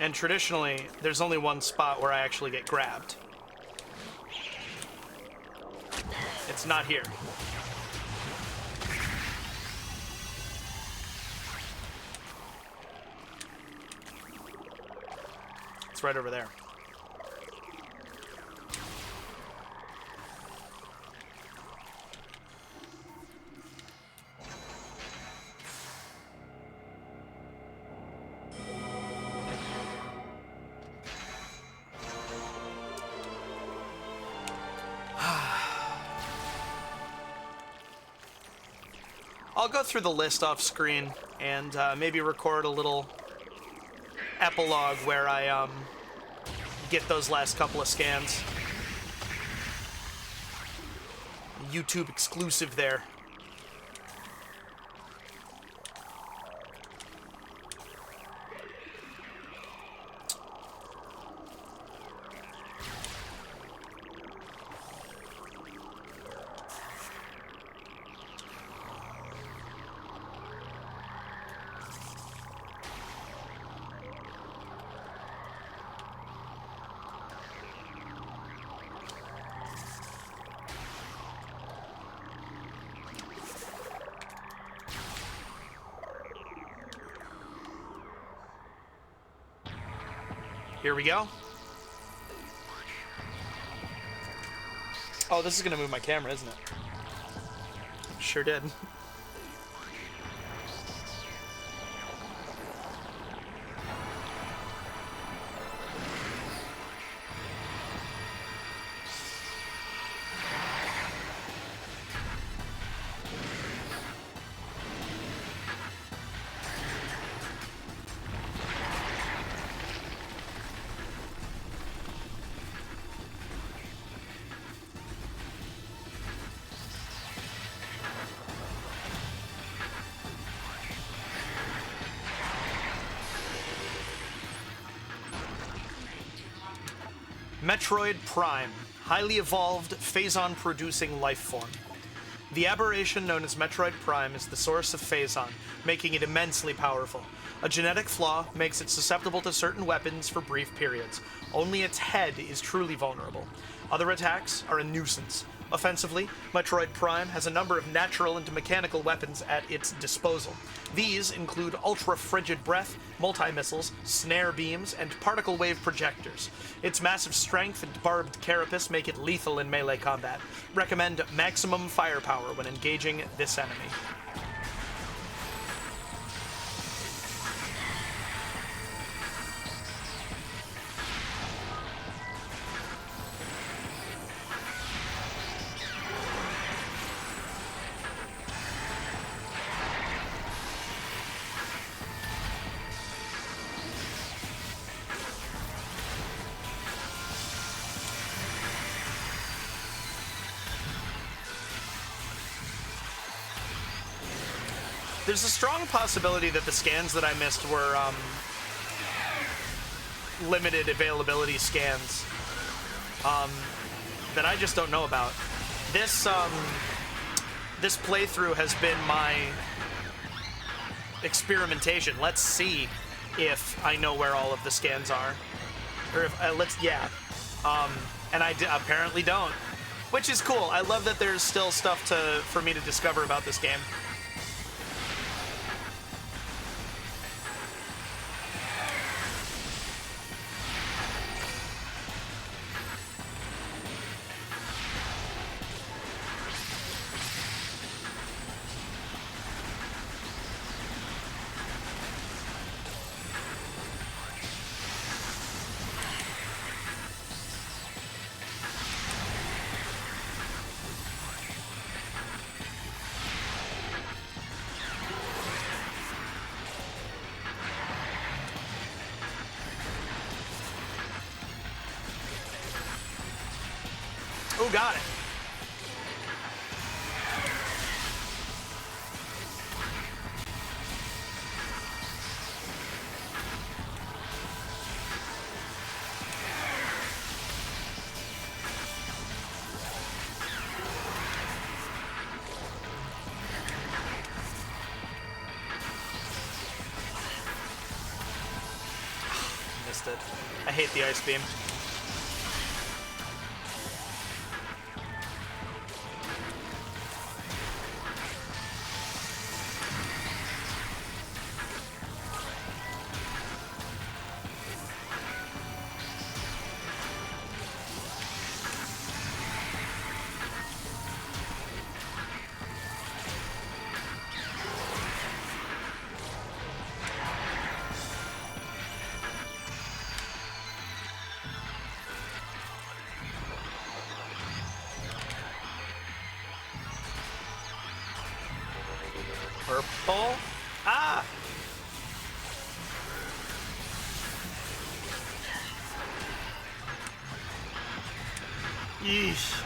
And traditionally, there's only one spot where I actually get grabbed. It's not here. It's right over there. I'll go through the list off screen and maybe record a little epilogue where I get those last couple of scans. YouTube exclusive there. Here we go. Oh, this is gonna move my camera, isn't it? Sure did. Metroid Prime, highly evolved, Phazon-producing life form. The aberration known as Metroid Prime is the source of Phazon, making it immensely powerful. A genetic flaw makes it susceptible to certain weapons for brief periods. Only its head is truly vulnerable. Other attacks are a nuisance. Offensively, Metroid Prime has a number of natural and mechanical weapons at its disposal. These include ultra-frigid breath, multi-missiles, snare beams, and particle wave projectors. Its massive strength and barbed carapace make it lethal in melee combat. Recommend maximum firepower when engaging this enemy. There's a strong possibility that the scans that I missed were limited availability scans that I just don't know about. This this playthrough has been my experimentation. Let's see if I know where all of the scans are, or if and I apparently don't, which is cool. I love that there's still stuff for me to discover about this game. Oh, got it. Missed it. I hate the ice beam. Purple. Ah! Eesh.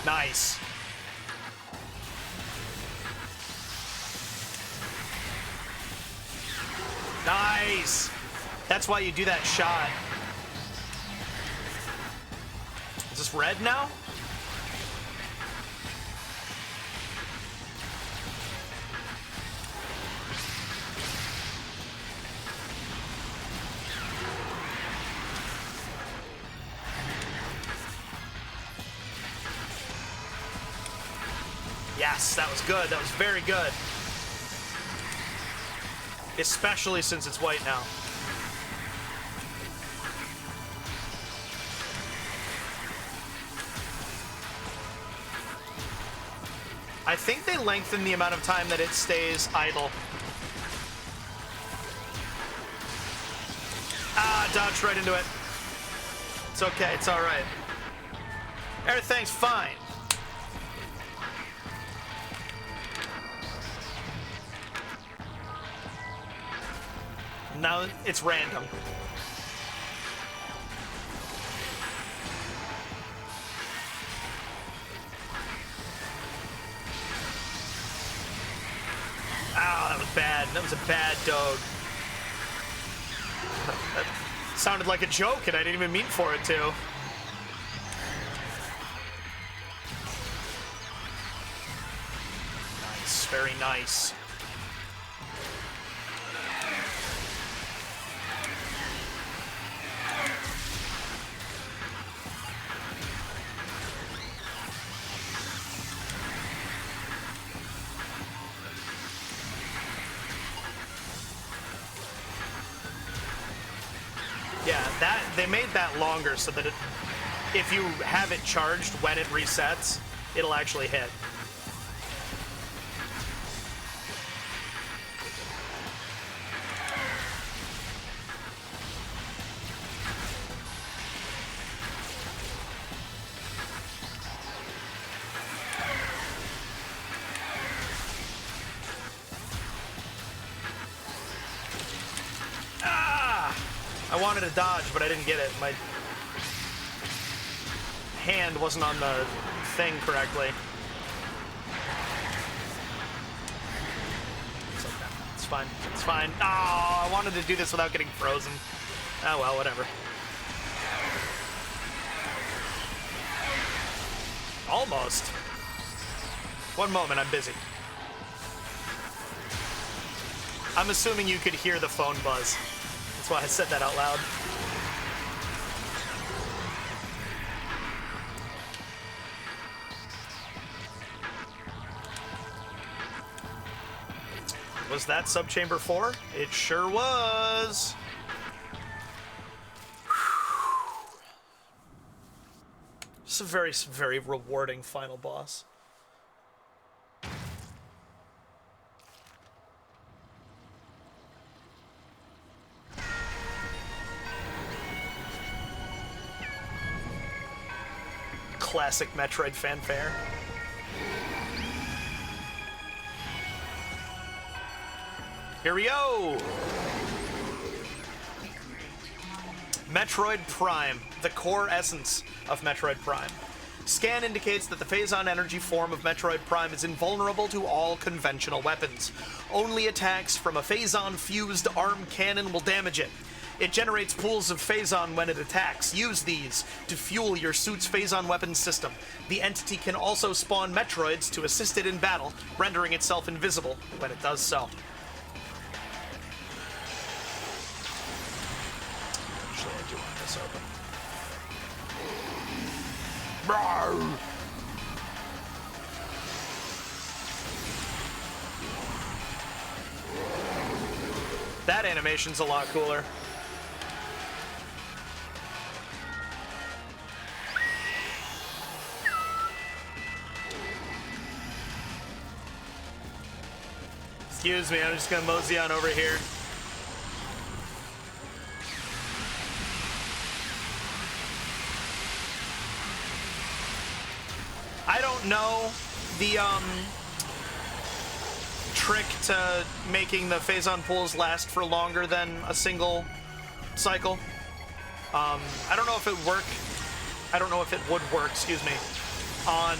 Nice. Nice. That's why you do that shot. Is this red now? Yes, that was good. That was very good. Especially since it's white now. I think they lengthen the amount of time that it stays idle. Ah, dodged right into it. It's okay, it's alright. Everything's fine. Now it's random. Ow, that was bad. That was a bad dog. That sounded like a joke, and I didn't even mean for it to. Nice, very nice. Yeah, they made that longer so that if you have it charged when it resets, it'll actually hit. I wanted to dodge, but I didn't get it. My hand wasn't on the thing correctly. It's okay. It's fine. It's fine. Oh, I wanted to do this without getting frozen. Oh well, whatever. Almost. One moment, I'm busy. I'm assuming you could hear the phone buzz. That's why I said that out loud. Was that subchamber 4? It sure was. It's a very, very rewarding final boss. Classic Metroid fanfare. Here we go! Metroid Prime, the core essence of Metroid Prime. Scan indicates that the Phazon energy form of Metroid Prime is invulnerable to all conventional weapons. Only attacks from a Phazon-fused arm cannon will damage it. It generates pools of Phazon when it attacks. Use these to fuel your suit's Phazon weapons system. The entity can also spawn Metroids to assist it in battle, rendering itself invisible when it does so. Actually, I do want this open. Rawr. That animation's a lot cooler. Excuse me, I'm just gonna mosey on over here. I don't know the trick to making the Phazon pools last for longer than a single cycle. I don't know if it would work, excuse me, on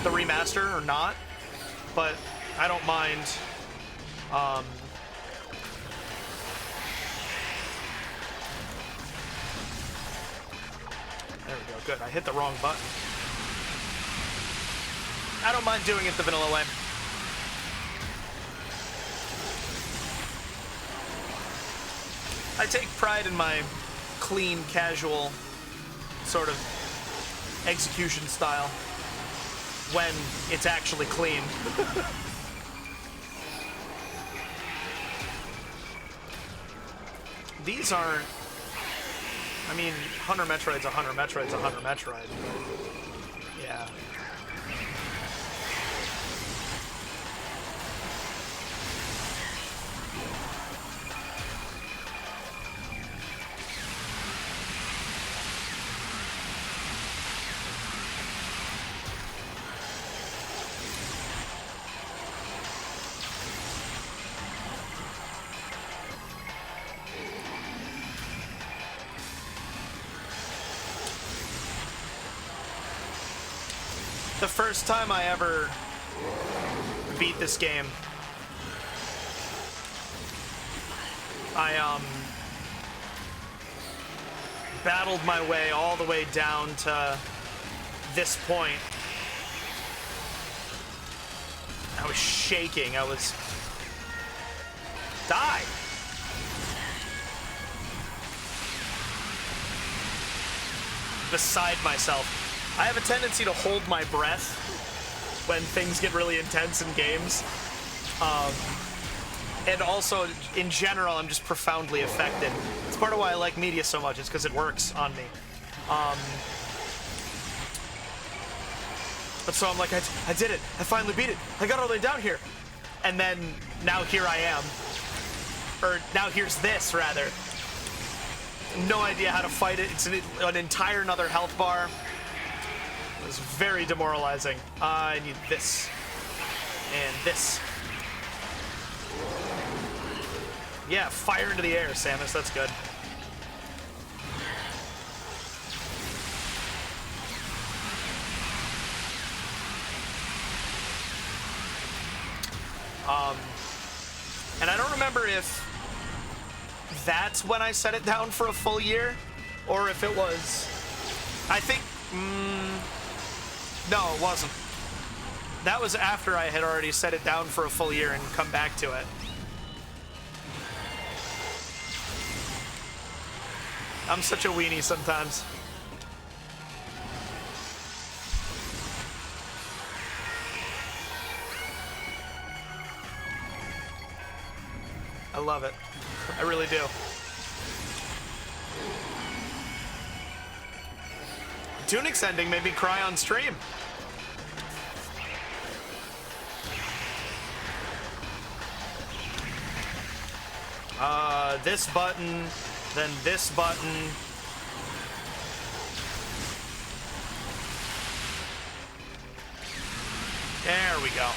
the remaster or not, but I don't mind. There we go, good. I hit the wrong button. I don't mind doing it the vanilla way. I take pride in my clean, casual sort of execution style when it's actually clean. These aren't... I mean, Hunter Metroid's a Hunter Metroid's a Hunter Metroid. But yeah. The first time I ever beat this game, I battled my way all the way down to this point. I was shaking. I was... Die! Beside myself. I have a tendency to hold my breath when things get really intense in games. And also, in general, I'm just profoundly affected. It's part of why I like media so much, is because it works on me. But so I'm like, I did it. I finally beat it. I got all the way down here. And then, now here I am. Or, now here's this, rather. No idea how to fight it. It's an entire another health bar. It was very demoralizing. I need this. And this. Yeah, fire into the air, Samus. That's good. And I don't remember if that's when I set it down for a full year, or if it was... I think... no, it wasn't. That was after I had already set it down for a full year and come back to it. I'm such a weenie sometimes. I love it. I really do. Tunics ending made me cry on stream. This button, then this button. There we go.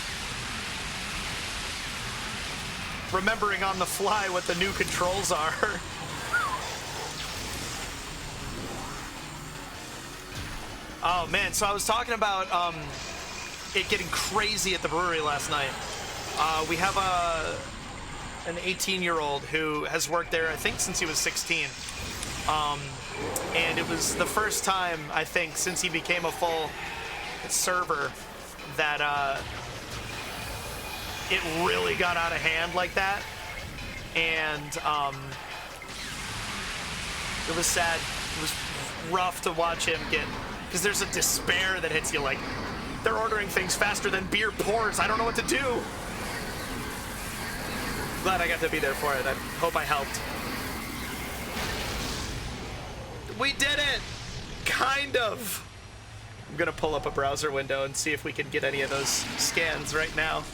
Remembering on the fly what the new controls are. Oh man, so I was talking about it getting crazy at the brewery last night. We have an 18-year-old who has worked there, I think, since he was 16. And it was the first time, I think, since he became a full server that it really got out of hand like that. And it was sad. It was rough to watch him get... Because there's a despair that hits you, like, they're ordering things faster than beer pours. I don't know what to do. Glad I got to be there for it. I hope I helped. We did it! Kind of. I'm gonna pull up a browser window and see if we can get any of those scans right now.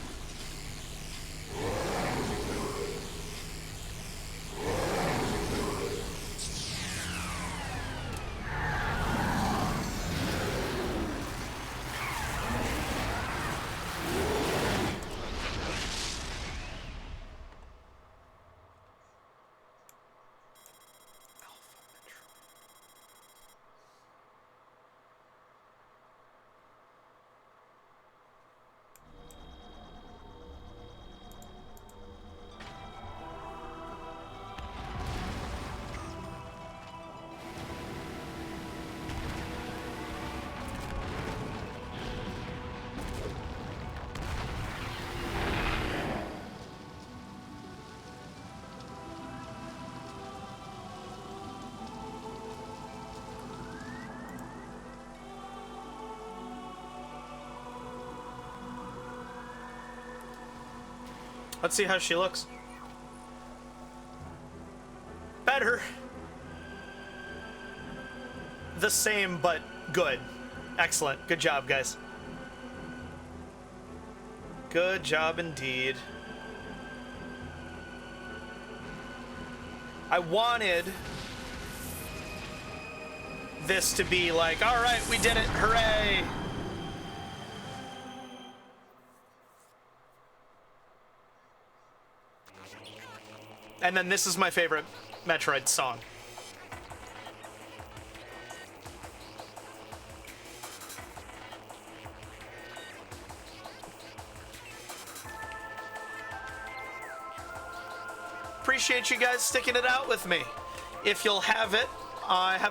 Let's see how she looks. Better. The same, but good. Excellent. Good job, guys. Good job indeed. I wanted this to be like, all right, we did it, hooray! And then this is my favorite Metroid song. Appreciate you guys sticking it out with me. If you'll have it,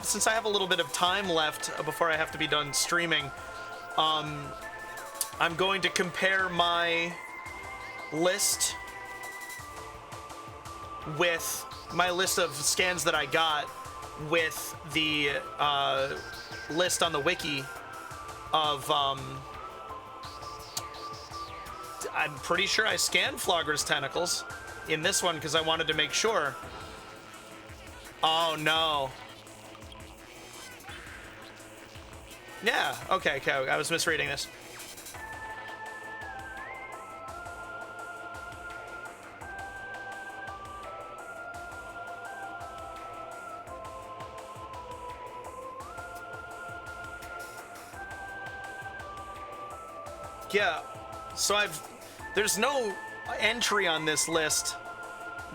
since I have a little bit of time left before I have to be done streaming, I'm going to compare my list with my list of scans that I got with the list on the wiki of I'm pretty sure I scanned Flogger's tentacles in this one because I wanted to make sure. Oh no. Yeah, okay, I was misreading this. Yeah, so there's no entry on this list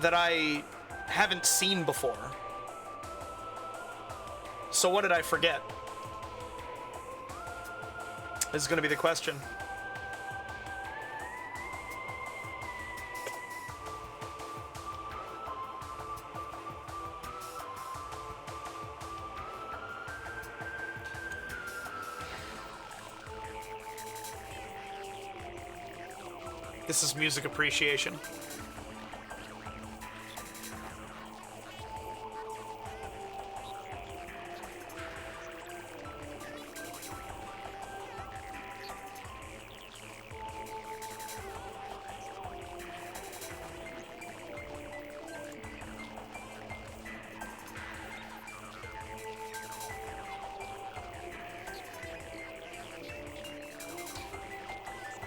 that I haven't seen before. So what did I forget? This is going to be the question. This is music appreciation.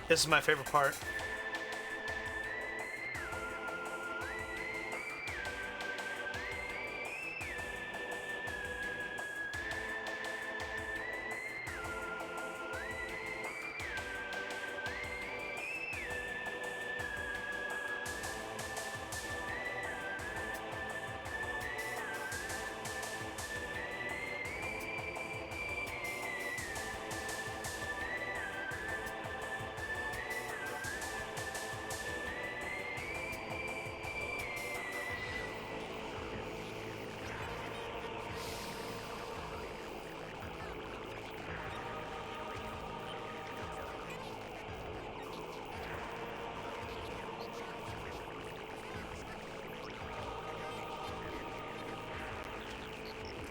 This is my favorite part.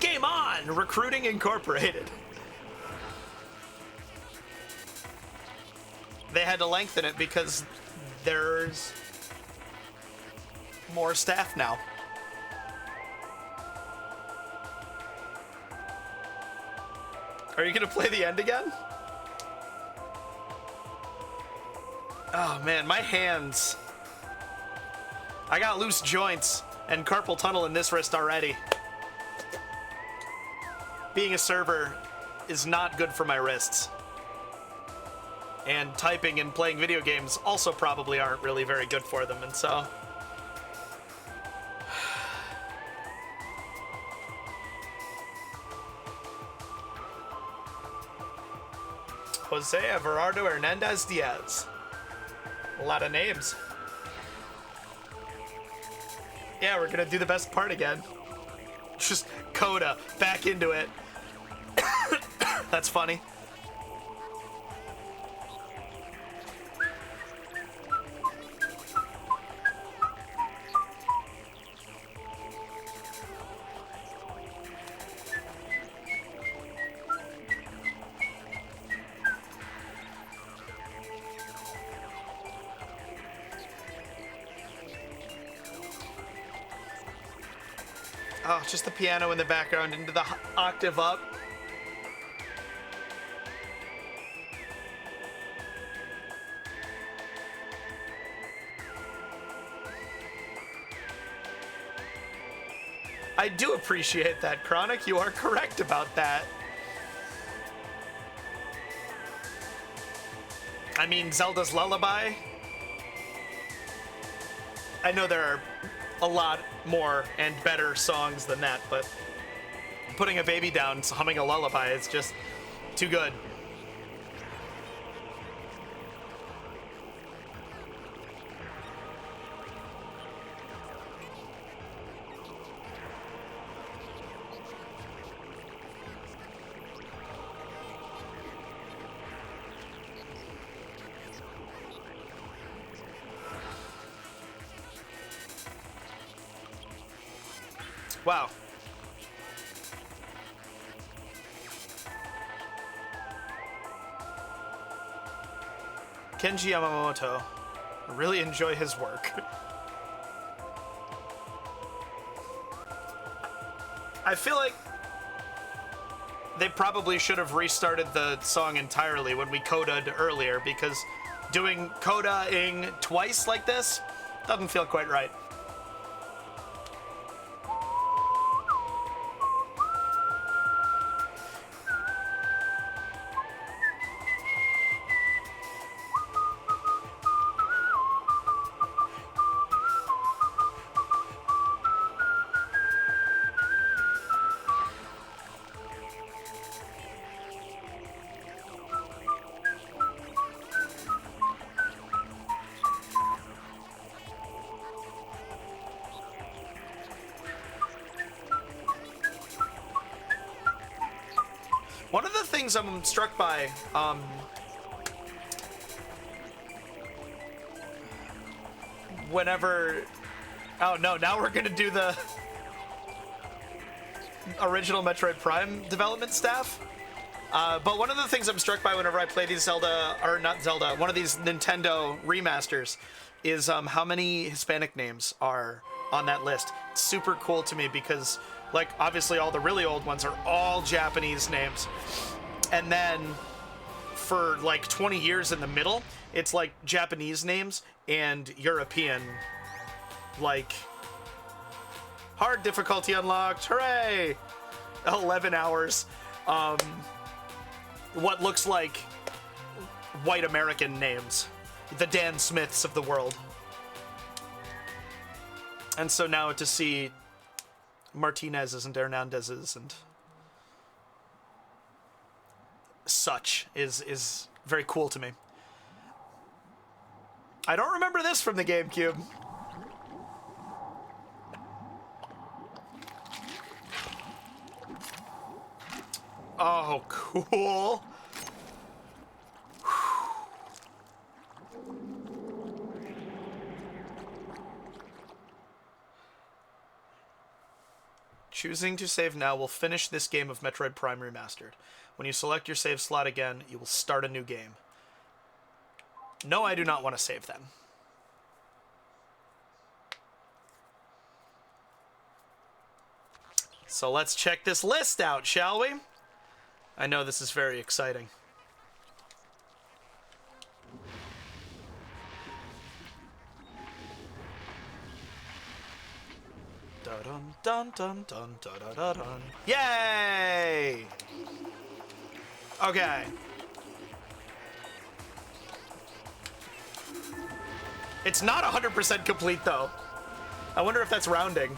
Game on! Recruiting Incorporated. They had to lengthen it because there's more staff now. Are you gonna play the end again? Oh man, my hands. I got loose joints and carpal tunnel in this wrist already. Being a server is not good for my wrists. And typing and playing video games also probably aren't really very good for them, and so... Jose Everardo Hernandez Diaz. A lot of names. Yeah, we're gonna do the best part again. Just Coda, back into it. That's funny. Oh, just the piano in the background into the octave up. I do appreciate that, Chronic. You are correct about that. I mean, Zelda's Lullaby. I know there are a lot more and better songs than that, but putting a baby down humming a lullaby is just too good. Wow. Kenji Yamamoto. I really enjoy his work. I feel like they probably should have restarted the song entirely when we codaed earlier, because doing coda-ing twice like this doesn't feel quite right. One of the things I'm struck by, whenever... Oh no, now we're gonna do the original Metroid Prime development staff. But one of the things I'm struck by whenever I play these Zelda, or not Zelda, one of these Nintendo remasters, is how many Hispanic names are on that list. It's super cool to me because, like, obviously all the really old ones are all Japanese names. And then for like 20 years in the middle, it's like Japanese names and European, like, hard difficulty unlocked, hooray! 11 hours. What looks like white American names. The Dan Smiths of the world. And so now to see Martinez's and Hernandez's and such is very cool to me. I don't remember this from the GameCube. Oh, cool. Choosing to save now will finish this game of Metroid Prime Remastered. When you select your save slot again, you will start a new game. No, I do not want to save them. So let's check this list out, shall we? I know this is very exciting. Dun dun dun dun dun dun dun dun. Yay! Okay. It's not 100% complete though. I wonder if that's rounding.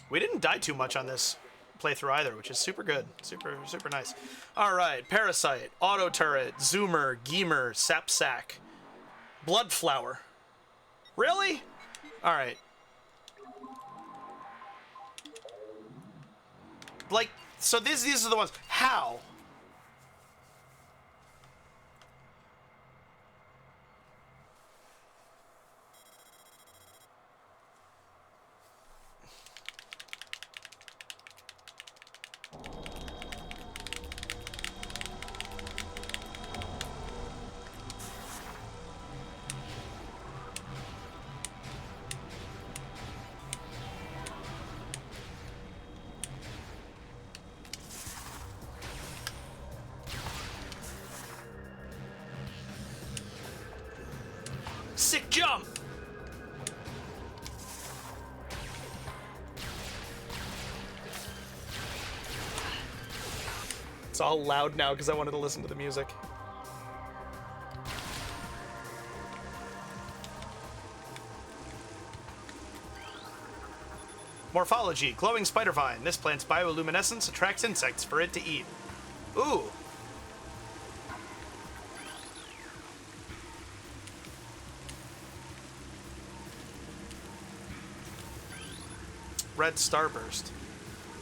We didn't die too much on this playthrough either, which is super good. Super nice. All right, Parasite, Auto Turret, Zoomer, Geemer, Sapsack, Bloodflower. Really? All right. Like, so these are the ones. How? Sick jump! It's all loud now because I wanted to listen to the music. Morphology, glowing spider vine. This plant's bioluminescence attracts insects for it to eat. Ooh. Red starburst.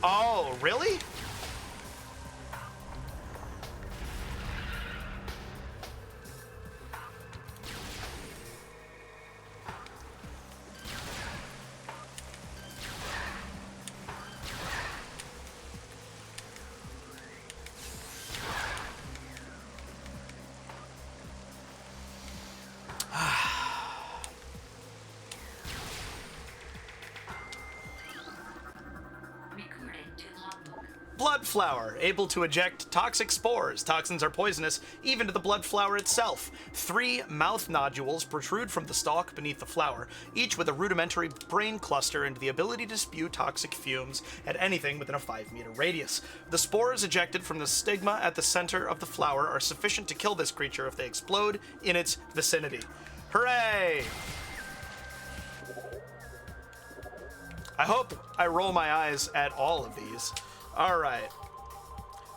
Oh, really? Recording to logbook. Blood flower, able to eject toxic spores. Toxins are poisonous, even to the blood flower itself. 3 mouth nodules protrude from the stalk beneath the flower, each with a rudimentary brain cluster and the ability to spew toxic fumes at anything within a 5-meter radius. The spores ejected from the stigma at the center of the flower are sufficient to kill this creature if they explode in its vicinity. Hooray! I hope I roll my eyes at all of these. All right.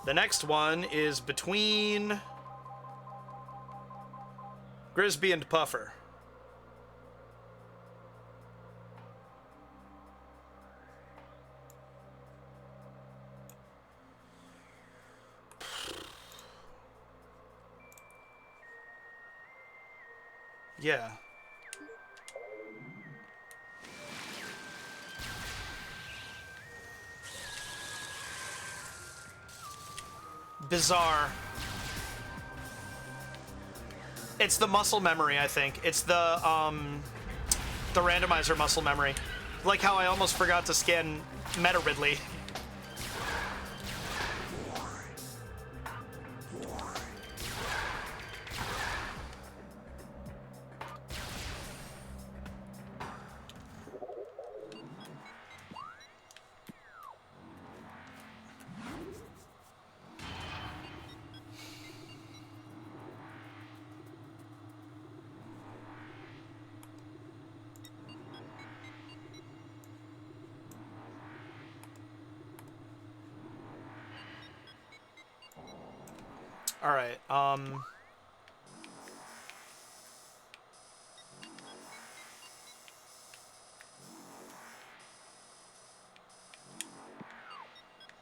The next one is between Grisby and Puffer. Yeah. Bizarre. It's the muscle memory, I think. It's the randomizer muscle memory. Like how I almost forgot to scan Meta Ridley. All right.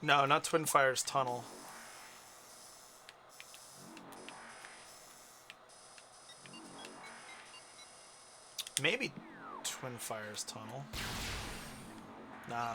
No, not Twin Fires Tunnel. Maybe Twin Fires Tunnel. Nah.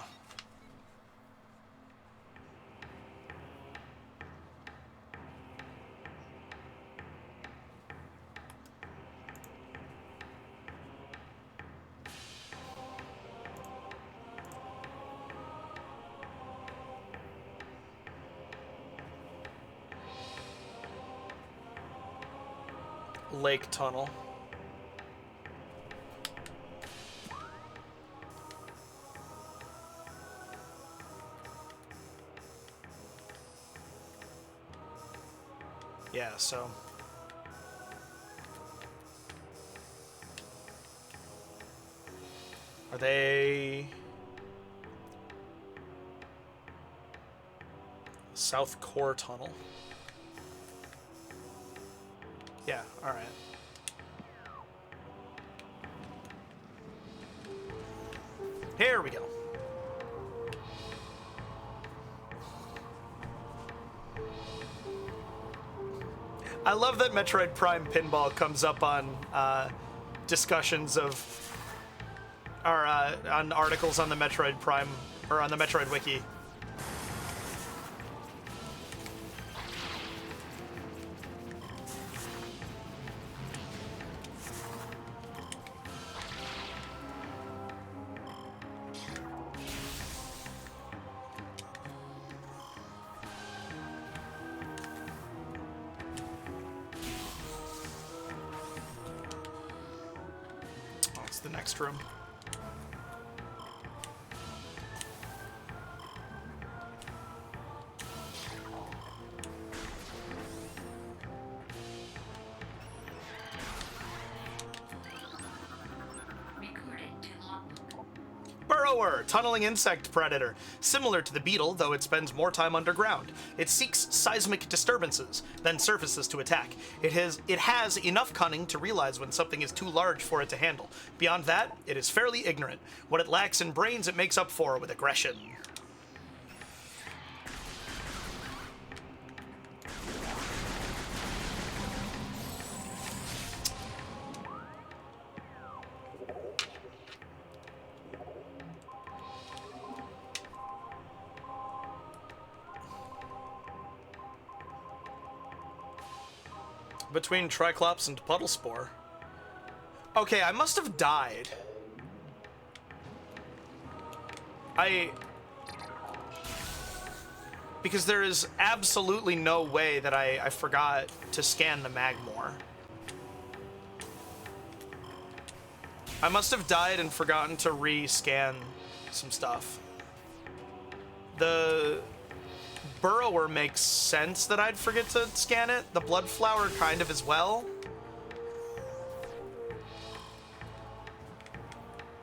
Lake Tunnel. Yeah, so are they South Core Tunnel? Yeah, all right. Here we go. I love that Metroid Prime Pinball comes up on discussions of, or on articles on the Metroid Prime, or on the Metroid Wiki. The next room. Recorded to logbook. Burrower, tunneling insect predator. Similar to the beetle, though it spends more time underground. It seeks seismic disturbances, then surfaces to attack. It has enough cunning to realize when something is too large for it to handle. Beyond that, it is fairly ignorant. What it lacks in brains, it makes up for with aggression. Between Triclops and Puddlespore. Okay, I must have died. Because there is absolutely no way that I forgot to scan the Magmor. I must have died and forgotten to re-scan some stuff. The Burrower makes sense that I'd forget to scan it. The Bloodflower kind of as well.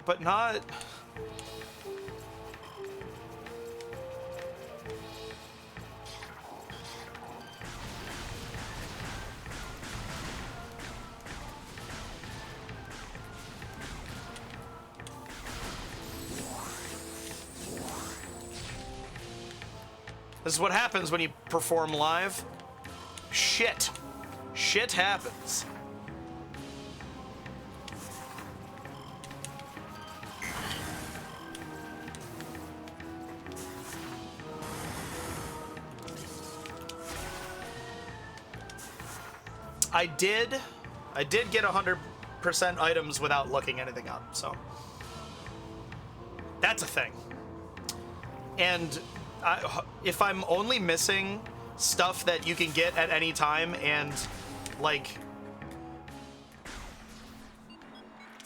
But not... This is what happens when you perform live. Shit. Shit happens. I did get 100% items without looking anything up, so that's a thing. And if I'm only missing stuff that you can get at any time, and like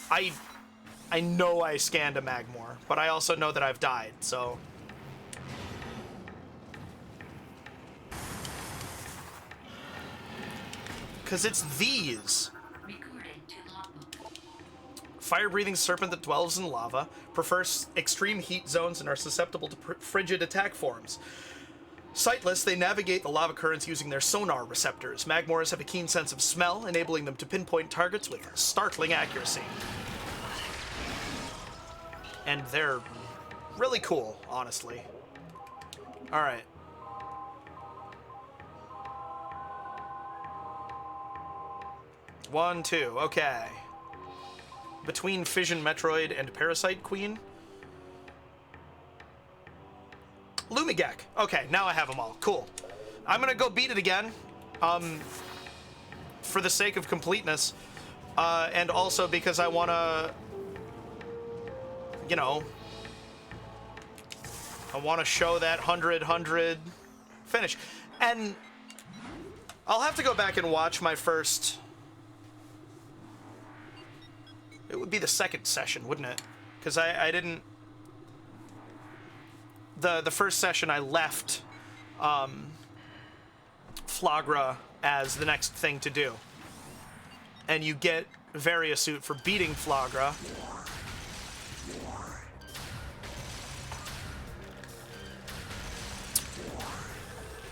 I know I scanned a Magmor, but I also know that I've died, so because it's these. Recorded to logbook. Fire-breathing serpent that dwells in lava, prefers extreme heat zones, and are susceptible to frigid attack forms. Sightless, they navigate the lava currents using their sonar receptors. Magmors have a keen sense of smell, enabling them to pinpoint targets with startling accuracy. And they're really cool, honestly. Alright. One, two, okay. Between Fission Metroid and Parasite Queen. Lumigek. Okay, now I have them all. Cool. I'm gonna go beat it again. For the sake of completeness. And also because I wanna... You know... I wanna show that 100 finish. And... I'll have to go back and watch my first... It would be the second session, wouldn't it? Because I didn't... The first session I left Flagra as the next thing to do. And you get Variasuit for beating Flagra.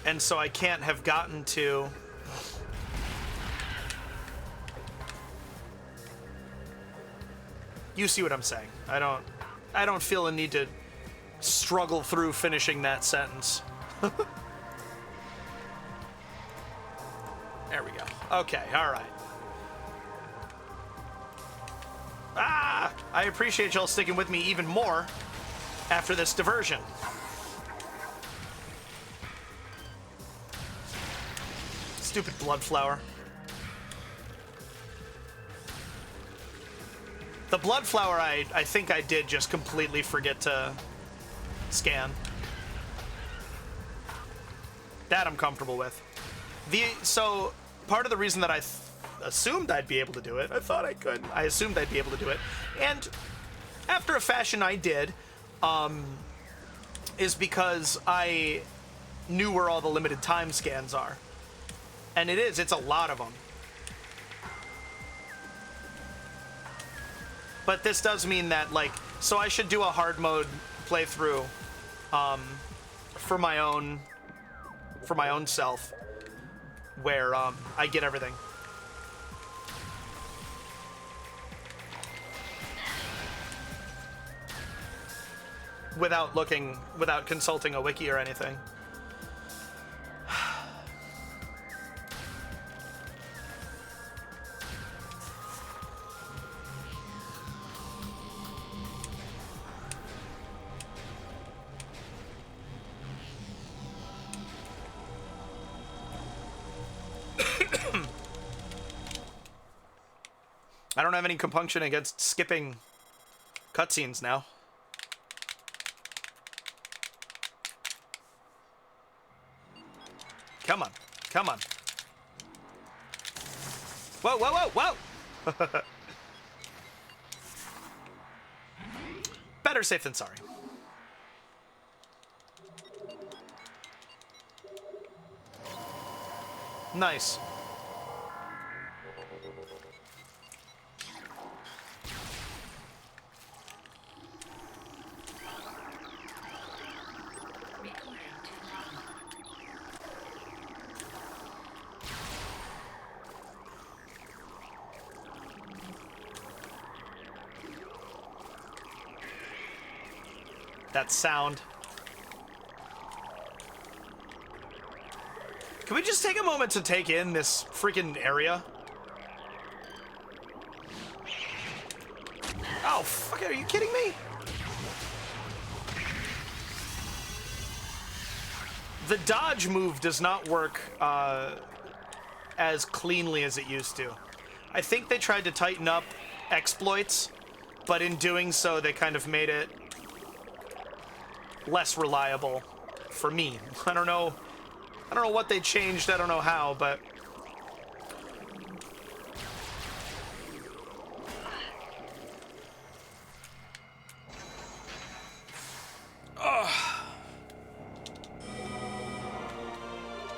And so I can't have gotten to... You see what I'm saying. I don't feel a need to struggle through finishing that sentence. There we go. Okay, all right. Ah! I appreciate y'all sticking with me even more after this diversion. Stupid blood flower. The blood flower I think I did just completely forget to scan. That I'm comfortable with. So part of the reason that I assumed I'd be able to do it, I thought I could. I assumed I'd be able to do it, and after a fashion I did, is because I knew where all the limited time scans are, and it's a lot of them. But this does mean that, like, so I should do a hard mode playthrough, for my own self, where I get everything. Without consulting a wiki or anything. I don't have any compunction against skipping cutscenes now. Come on. Come on. Whoa, whoa, whoa, whoa! Better safe than sorry. Nice. That sound. Can we just take a moment to take in this freaking area? Oh, fuck, are you kidding me? The dodge move does not work as cleanly as it used to. I think they tried to tighten up exploits, but in doing so, they kind of made it less reliable for me. I don't know what they changed, I don't know how, but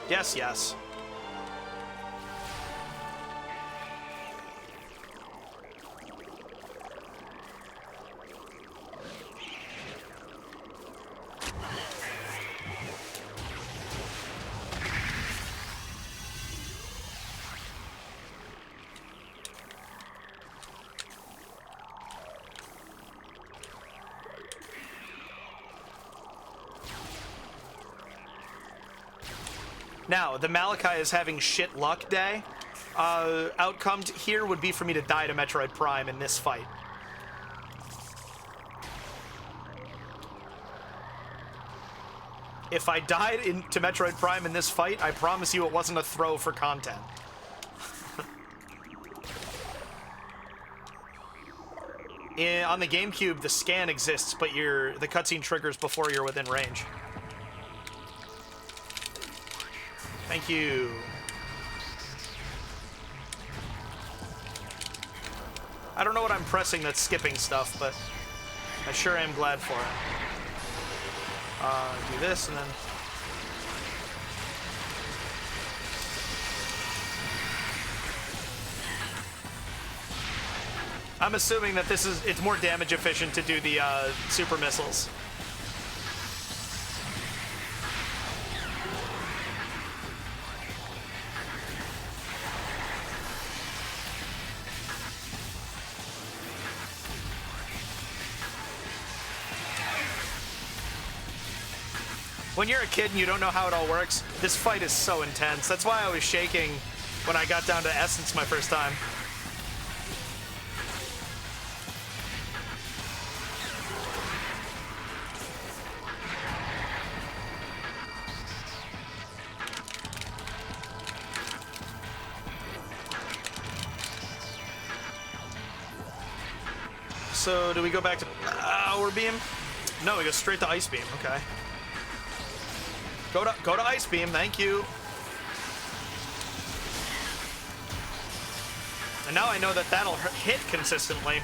yes, yes. Now, the Malachi is having shit luck day. Outcome here would be for me to die to Metroid Prime in this fight. If I died to Metroid Prime in this fight, I promise you it wasn't a throw for content. On the GameCube, the scan exists, but the cutscene triggers before you're within range. Thank you. I don't know what I'm pressing that's skipping stuff, but I sure am glad for it. Do this and then... I'm assuming that it's more damage efficient to do the super missiles. When you're a kid and you don't know how it all works, this fight is so intense. That's why I was shaking when I got down to Essence my first time. So, do we go back to Power Beam? No, we go straight to Ice Beam. Okay. Go to Ice Beam. Thank you. And now I know that that'll hit consistently.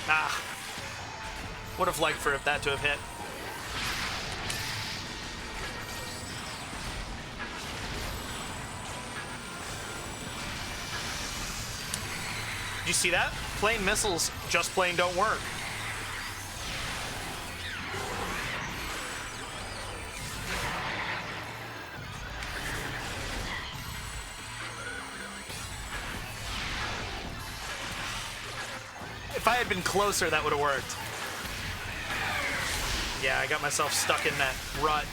Ah. Would have liked for that to have hit. Did you see that? Plain missiles just plain don't work. If I had been closer, that would have worked. Yeah, I got myself stuck in that rut.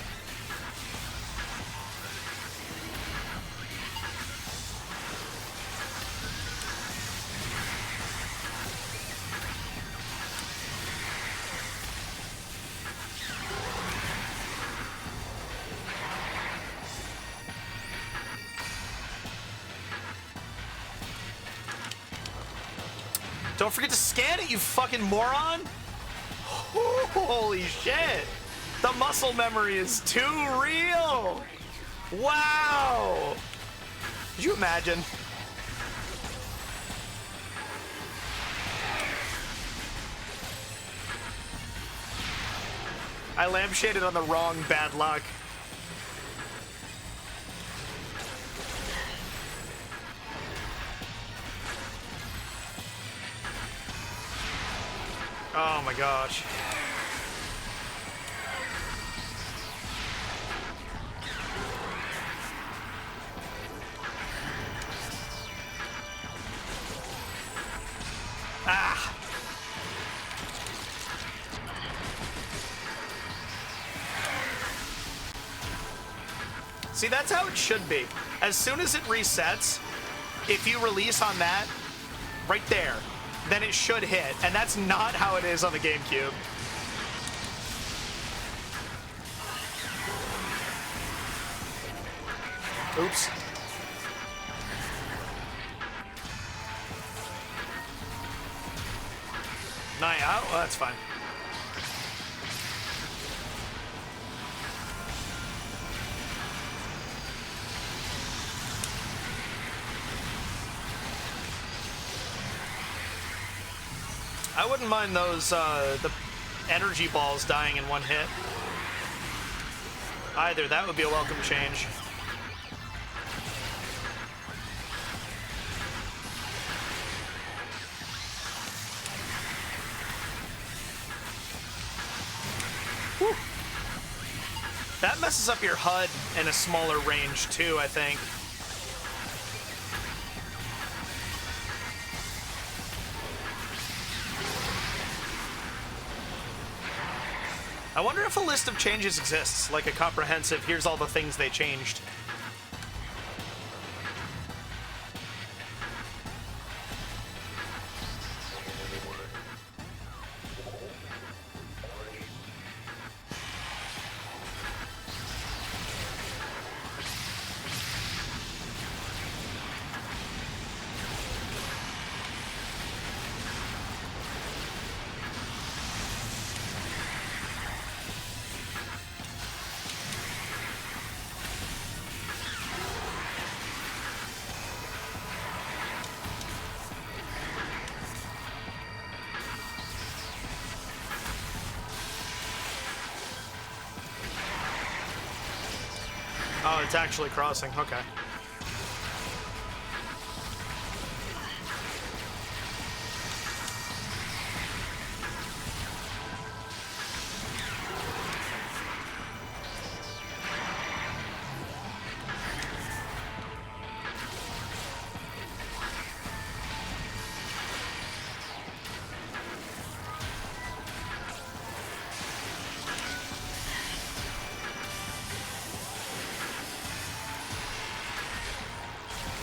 Don't forget to scan it, you fucking moron! Holy shit! The muscle memory is too real! Wow! Could you imagine? I lampshaded on the wrong bad luck. Oh my gosh. Ah. See, that's how it should be. As soon as it resets, if you release on that, right there, then it should hit. And that's not how it is on the GameCube. Oops. Naya, well, that's fine. I wouldn't mind those, the energy balls dying in one hit. Either, that would be a welcome change. Whew. That messes up your HUD in a smaller range too, I think. I wonder if a list of changes exists, like a comprehensive, here's all the things they changed. Oh, it's actually crossing. Okay.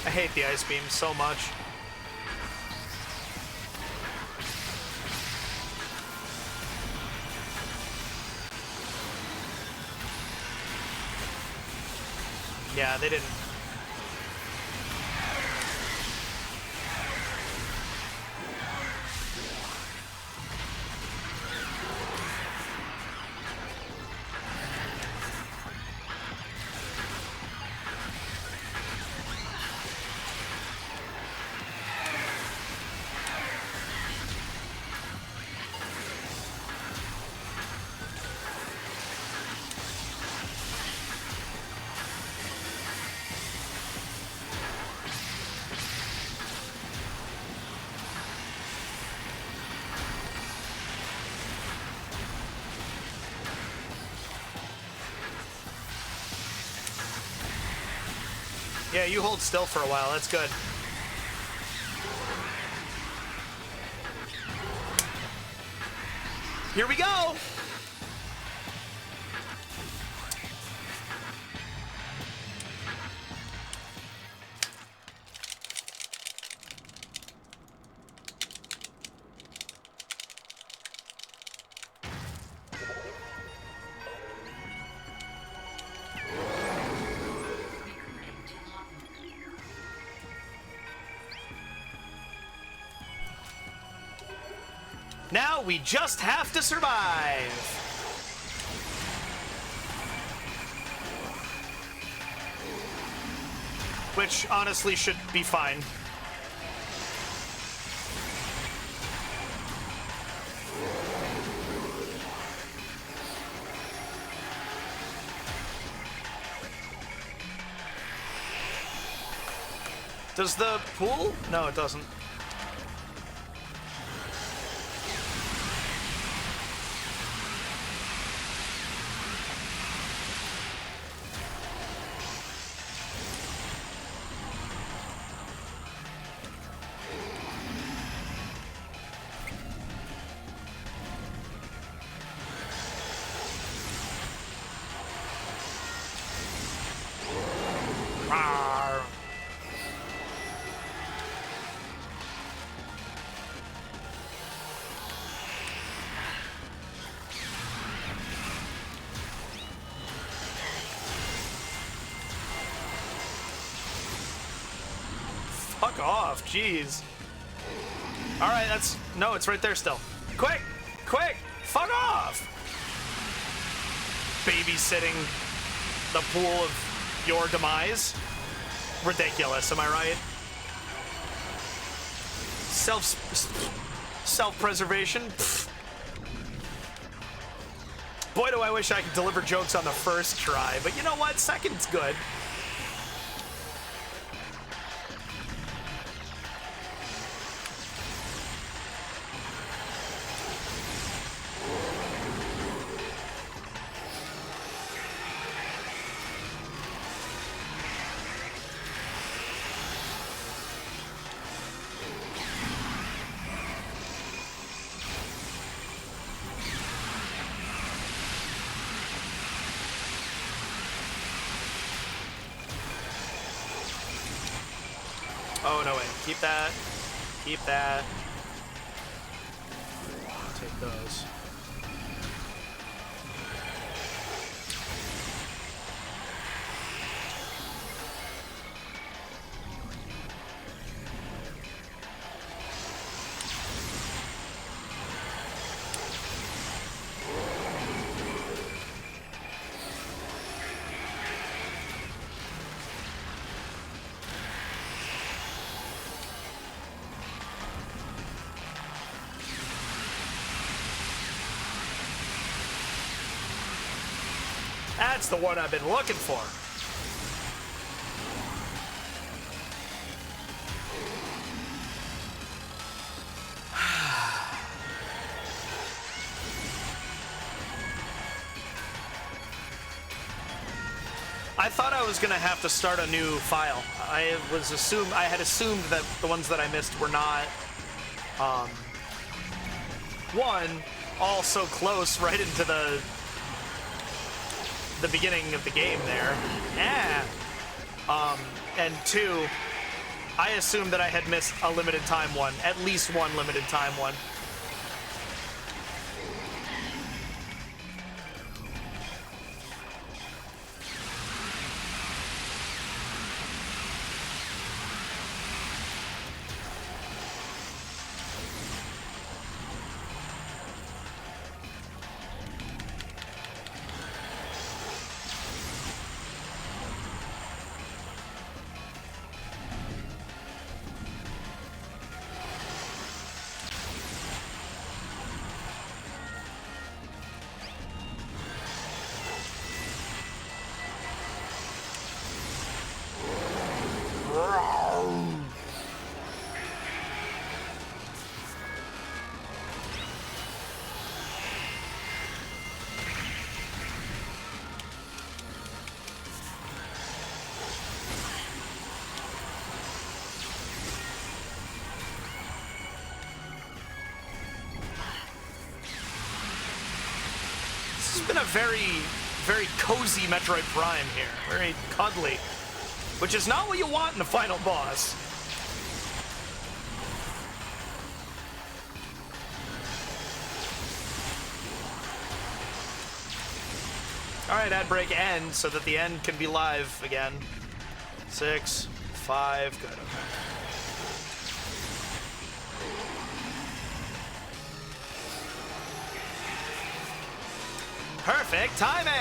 I hate the ice beam so much. Yeah, they didn't. Yeah, you hold still for a while. That's good. Here we go. Recording to logbook. Now we just have to survive. Which honestly should be fine. Does the pool? No, it doesn't. Rawr. Fuck off, jeez. All right, that's no, it's right there still. Quick, quick, fuck off. Babysitting the pool of your demise. Ridiculous, am I right? Self-preservation. Pfft. Boy, do I wish I could deliver jokes on the first try, but you know what? Second's good. Oh, no, wait. Keep that. Keep that. Take those. That's the one I've been looking for. I thought I was gonna have to start a new file. I had assumed that the ones that I missed were not one, all so close right into the beginning of the game there. And two, I assumed that I had missed a limited time one, at least one limited time one. This has been a very, very cozy Metroid Prime here. Very cuddly. Which is not what you want in the final boss. Alright, ad break end so that the end can be live again. 6, 5, good, okay. Perfect timing!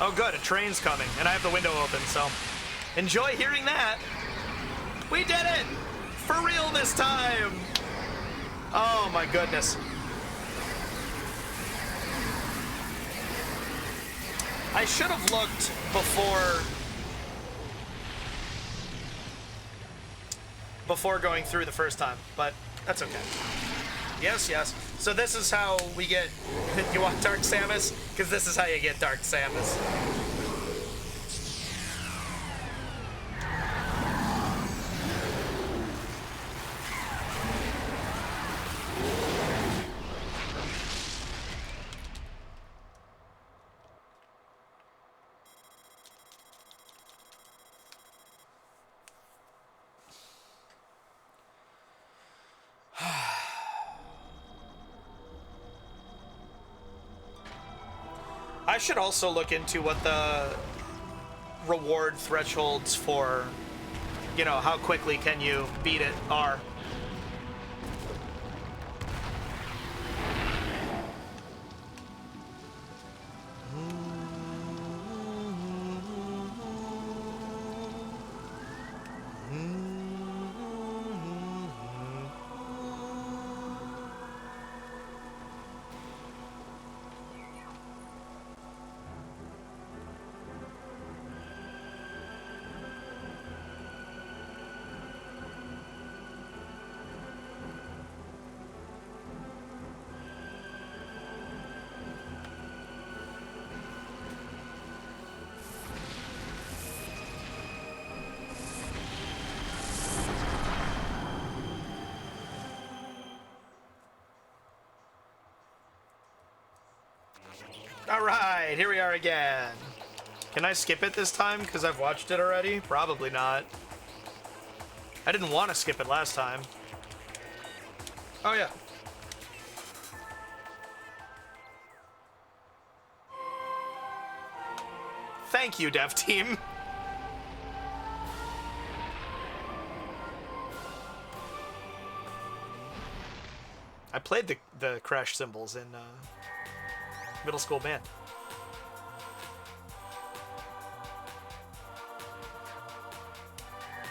Oh good, a train's coming, and I have the window open, so enjoy hearing that. We did it! For real this time! Oh my goodness. I should have looked before going through the first time, but that's okay. Yes, yes. So this is how we get... You want Dark Samus? Because this is how you get Dark Samus. I should also look into what the reward thresholds for, you know, how quickly can you beat it are. Alright, here we are again. Can I skip it this time because I've watched it already? Probably not. I didn't want to skip it last time. Oh yeah. Thank you, dev team. I played the crash cymbals in middle school band.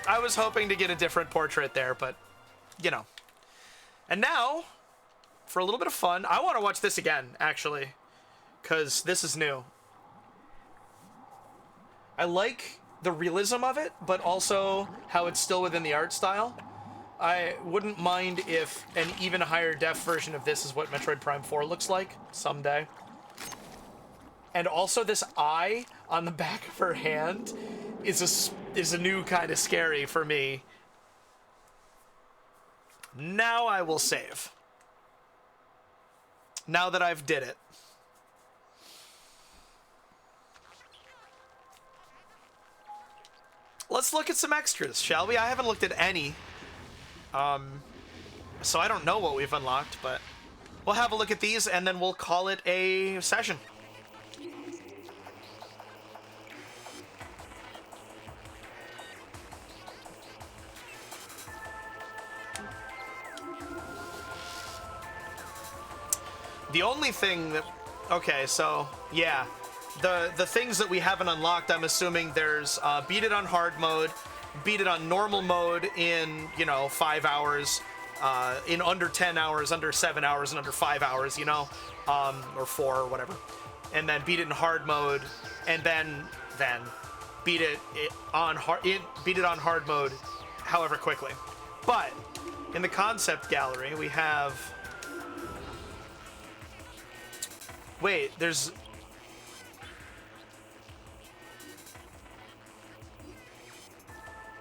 I was hoping to get a different portrait there, but, you know. And now, for a little bit of fun, I want to watch this again, actually, because this is new. I like the realism of it, but also how it's still within the art style. I wouldn't mind if an even higher def version of this is what Metroid Prime 4 looks like someday. And also this eye on the back of her hand is a new kind of scary for me. Now I will save. Now that I've did it. let's look at some extras, shall we? I haven't looked at any. So I don't know what we've unlocked, but we'll have a look at these and then we'll call it a session. The only thing that... Okay, so, yeah. The things that we haven't unlocked, I'm assuming there's beat it on hard mode, beat it on normal mode in, 5 hours, in under 10 hours, under 7 hours, and under 5 hours, or 4 or whatever. And then beat it in hard mode, and then beat it on hard mode however quickly. But in the concept gallery, we have... Wait, there's...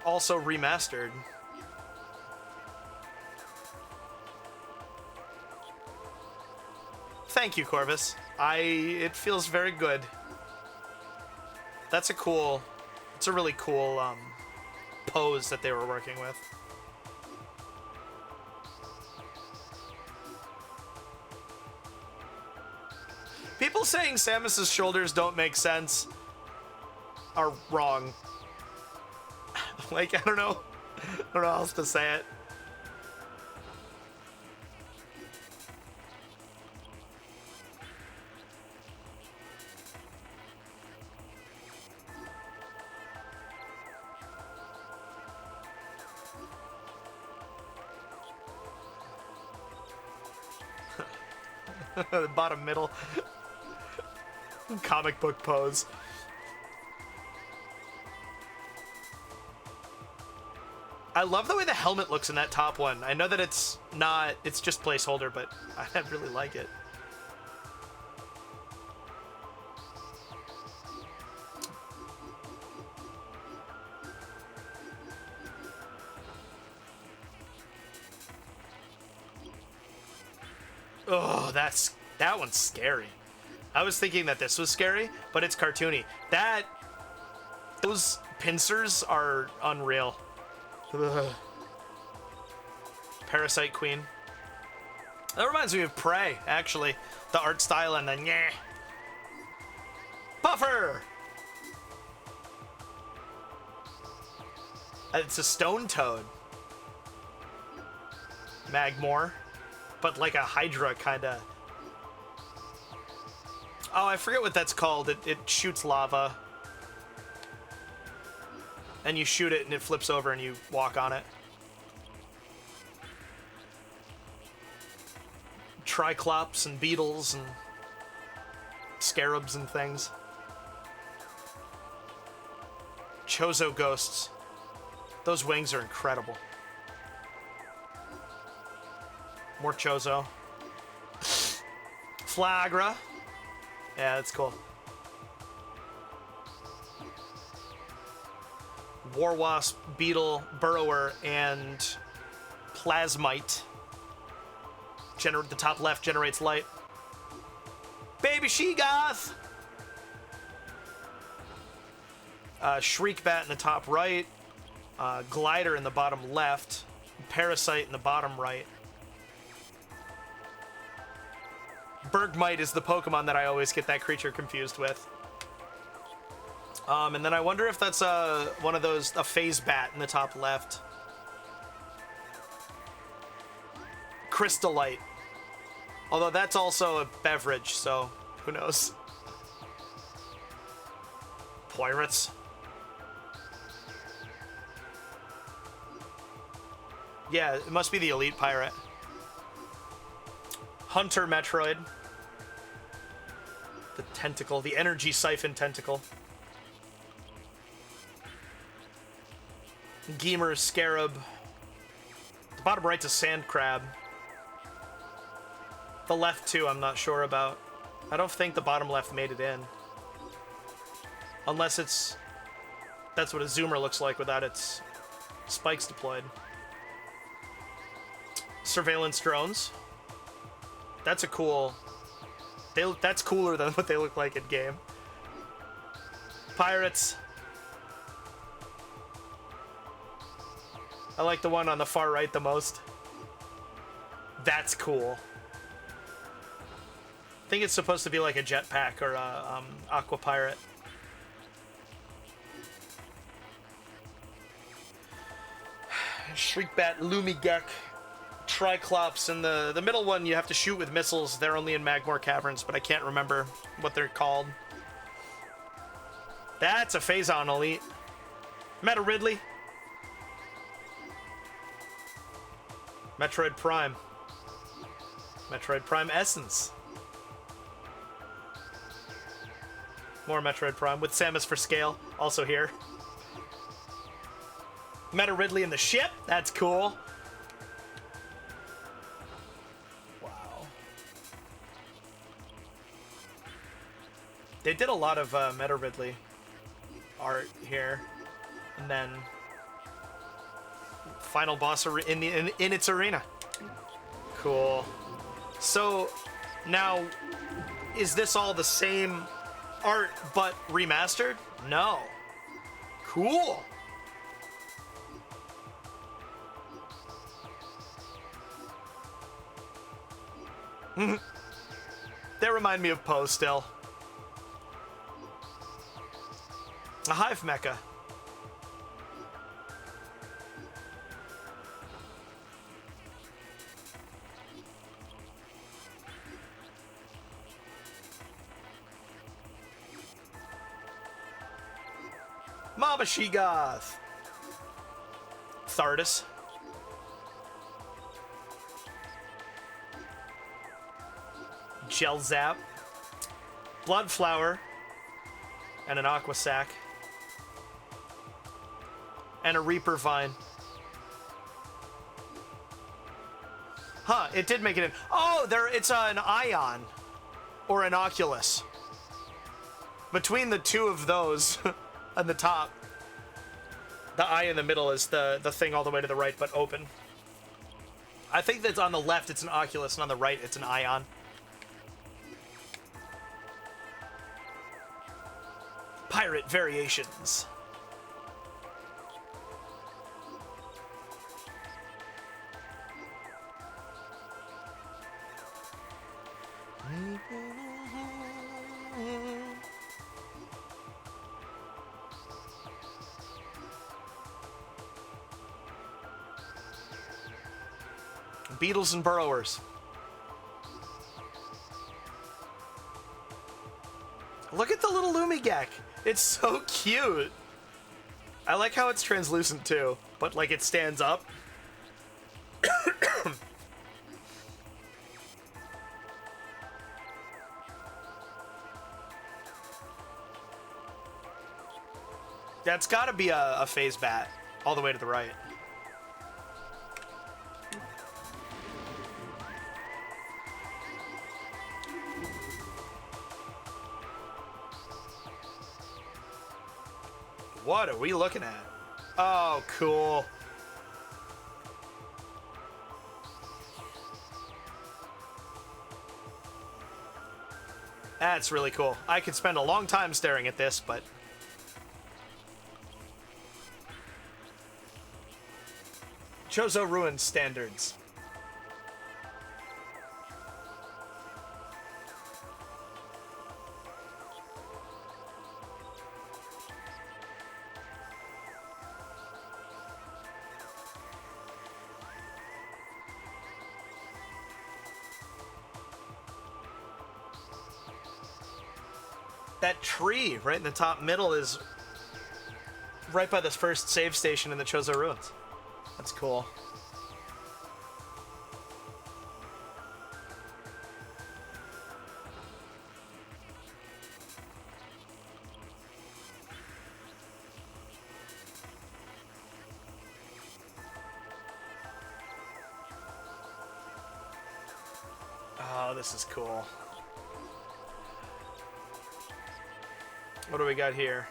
Also remastered. Thank you, Corvus. It feels very good. It's a really cool pose that they were working with. People saying Samus's shoulders don't make sense are wrong. Like, I don't know how else to say it. The bottom middle. Comic book pose. I love the way the helmet looks in that top one. I know that it's just placeholder, but I really like it. Oh, that one's scary. I was thinking that this was scary, but it's cartoony. Those pincers are unreal. Ugh. Parasite Queen. That reminds me of Prey, actually. The art style and then yeah. Puffer! It's a stone toad. Magmore. But like a Hydra kinda. Oh, I forget what that's called. It shoots lava. And you shoot it and it flips over and you walk on it. Triclops and beetles and scarabs and things. Chozo ghosts. Those wings are incredible. More Chozo. Flagra. Yeah, that's cool. Warwasp, Beetle, Burrower, and Plasmite. The top left generates light. Baby Sheegoth! Shriekbat in the top right. Glider in the bottom left. Parasite in the bottom right. Bergmite is the Pokemon that I always get that creature confused with. And then I wonder if that's one of those, a phase bat in the top left. Crystallite. Although that's also a beverage, so who knows. Pirates. Yeah, it must be the Elite Pirate. Hunter Metroid. The tentacle, the energy siphon tentacle. Geemer, Scarab. The bottom right's a sand crab. The left two I'm not sure about. I don't think the bottom left made it in. Unless that's what a zoomer looks like without its spikes deployed. Surveillance drones. That's a cool... That's cooler than what they look like in game. Pirates. I like the one on the far right the most. That's cool. I think it's supposed to be like a jetpack or a aqua pirate. Shriekbat, Lumigek, Triclops, and the middle one you have to shoot with missiles. They're only in Magmor Caverns, but I can't remember what they're called. That's a Phazon Elite. Meta Ridley. Metroid Prime. Metroid Prime Essence. More Metroid Prime with Samus for scale, also here. Meta Ridley in the ship, that's cool. Wow. They did a lot of Meta Ridley art here, and then final boss in its arena. Cool. So now, is this all the same art but remastered? No. Cool. They remind me of Poe still. A Hive Mecha. Mama Sheegoth. Thardus. Gelzap. Bloodflower. And an Aqua Sac. And a Reaper Vine. Huh, it did make it in. Oh, it's an Ion. Or an Oculus. Between the two of those on the top, the eye in the middle is the thing all the way to the right, but open. I think that's on the left, it's an Oculus, and on the right, it's an Ion. Pirate variations. Beetles and burrowers. Look at the little Lumigek. It's so cute. I like how it's translucent too, but like it stands up. That's gotta be a phase bat all the way to the right. What are we looking at? Oh, cool. That's really cool. I could spend a long time staring at this, but... Chozo Ruins standards. That tree right in the top middle is right by this first save station in the Chozo Ruins. That's cool. Oh, this is cool. What do we got here?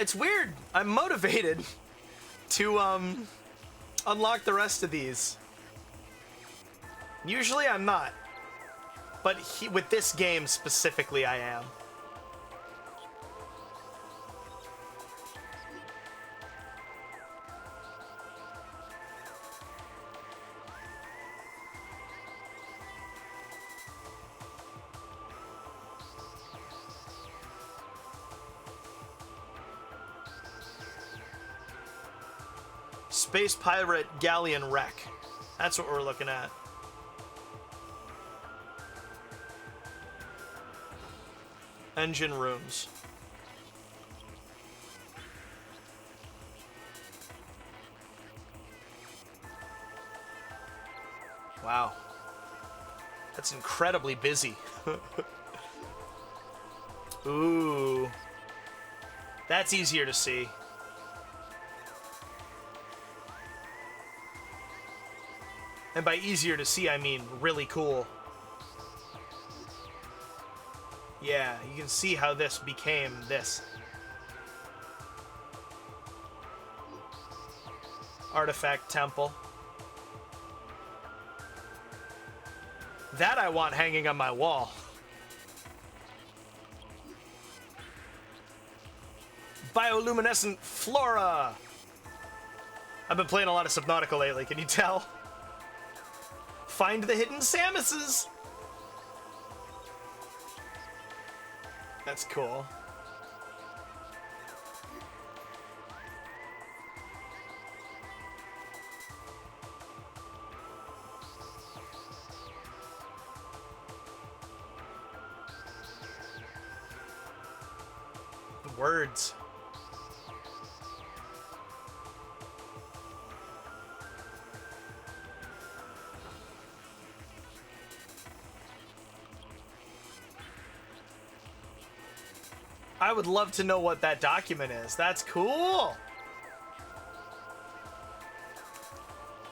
it's weird. I'm motivated to unlock the rest of these. Usually I'm not, but with this game specifically, I am. Space Pirate Galleon Wreck. That's what we're looking at. Engine rooms. Wow. That's incredibly busy. Ooh. That's easier to see. And by easier to see, I mean really cool. Yeah, you can see how this became this. Artifact Temple. That I want hanging on my wall. Bioluminescent flora. I've been playing a lot of Subnautica lately, can you tell? Find the hidden Samuses. That's cool. The words. I would love to know what that document is. That's cool.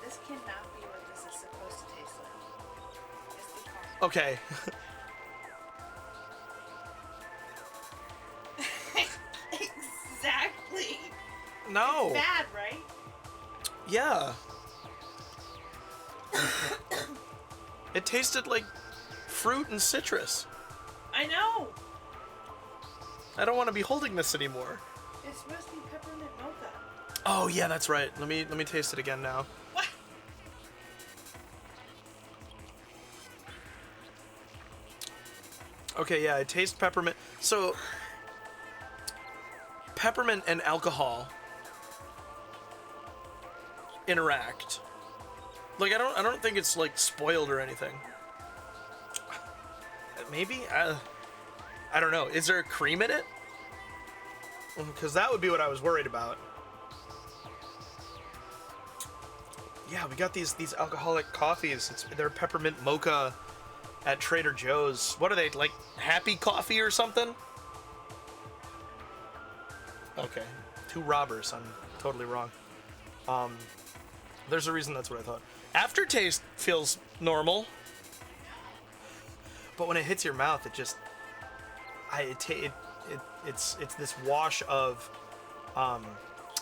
This cannot be what this is supposed to taste like. It's the coffee. Okay. Exactly. No. Bad, right? Yeah. It tasted like fruit and citrus. I know. I don't want to be holding this anymore. It's supposed to be peppermint mocha. Oh yeah, that's right. Let me taste it again now. What? Okay, yeah, I taste peppermint. So peppermint and alcohol interact. Like I don't think it's like spoiled or anything. Maybe I don't know. Is there cream in it? Because that would be what I was worried about. Yeah, we got these alcoholic coffees. They're peppermint mocha at Trader Joe's. What are they, like Happy Coffee or something? Okay. Two robbers. I'm totally wrong. There's a reason that's what I thought. Aftertaste feels normal. But when it hits your mouth, it just... It's this wash of...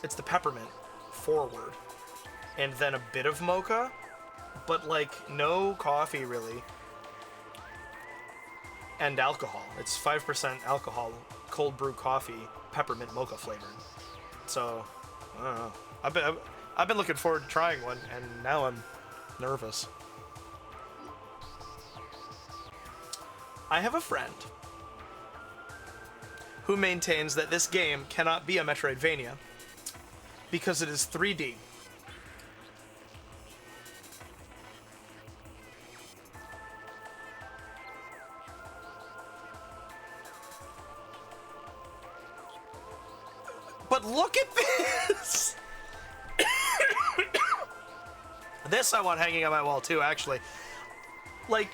it's the peppermint forward. And then a bit of mocha. But, like, no coffee, really. And alcohol. It's 5% alcohol, cold brew coffee, peppermint mocha flavored. So, I don't know. I've been looking forward to trying one, and now I'm nervous. I have a friend who maintains that this game cannot be a Metroidvania because it is 3D. But look at this! This I want hanging on my wall too, actually. Like,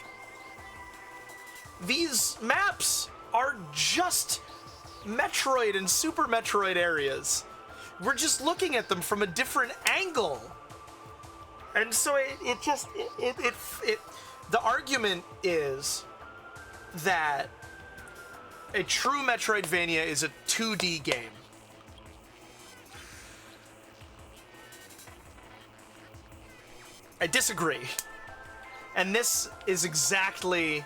these maps are just Metroid and Super Metroid areas. We're just looking at them from a different angle. And so the argument is that a true Metroidvania is a 2D game. I disagree. And this is exactly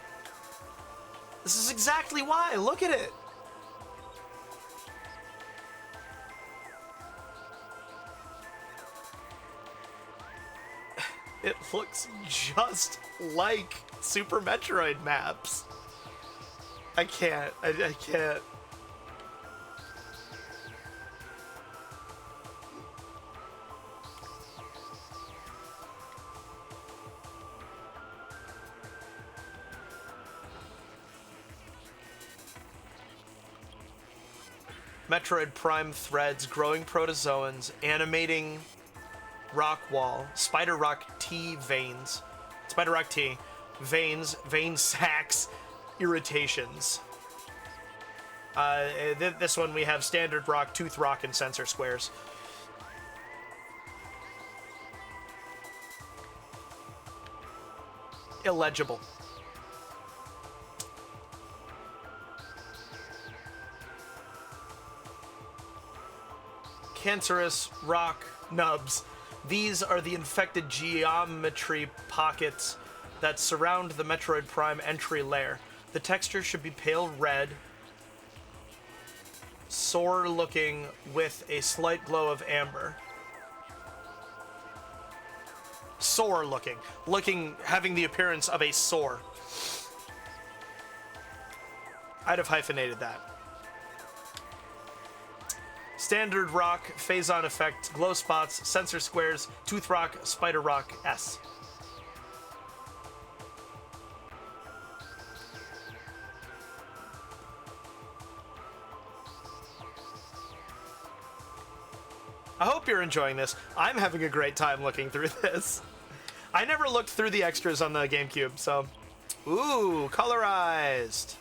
why. Look at it. It looks just like Super Metroid maps. I can't. I can't. Metroid Prime threads, growing protozoans, animating rock wall, Spider Rock T veins, Spider Rock T, veins, vein sacs, irritations. This one we have standard rock, tooth rock, and sensor squares. Illegible. Cancerous rock nubs. These are the infected geometry pockets that surround the Metroid Prime entry layer. The texture should be pale red, sore looking with a slight glow of amber. Sore looking, having the appearance of a sore. I'd have hyphenated that. Standard rock, phase-on effect, glow spots, sensor squares, tooth rock, spider rock, S. I hope you're enjoying this. I'm having a great time looking through this. I never looked through the extras on the GameCube, so... Ooh, colorized.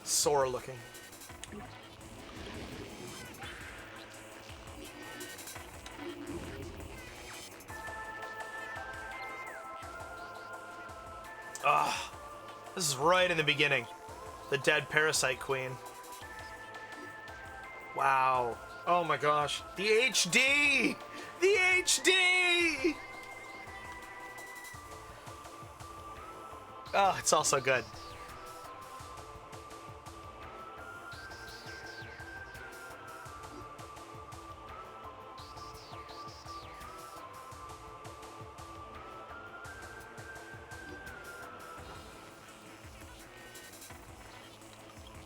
Sore looking. Ah, this is right in the beginning. The dead parasite queen. Wow. Oh my gosh. The HD! The HD! Oh, it's all so good.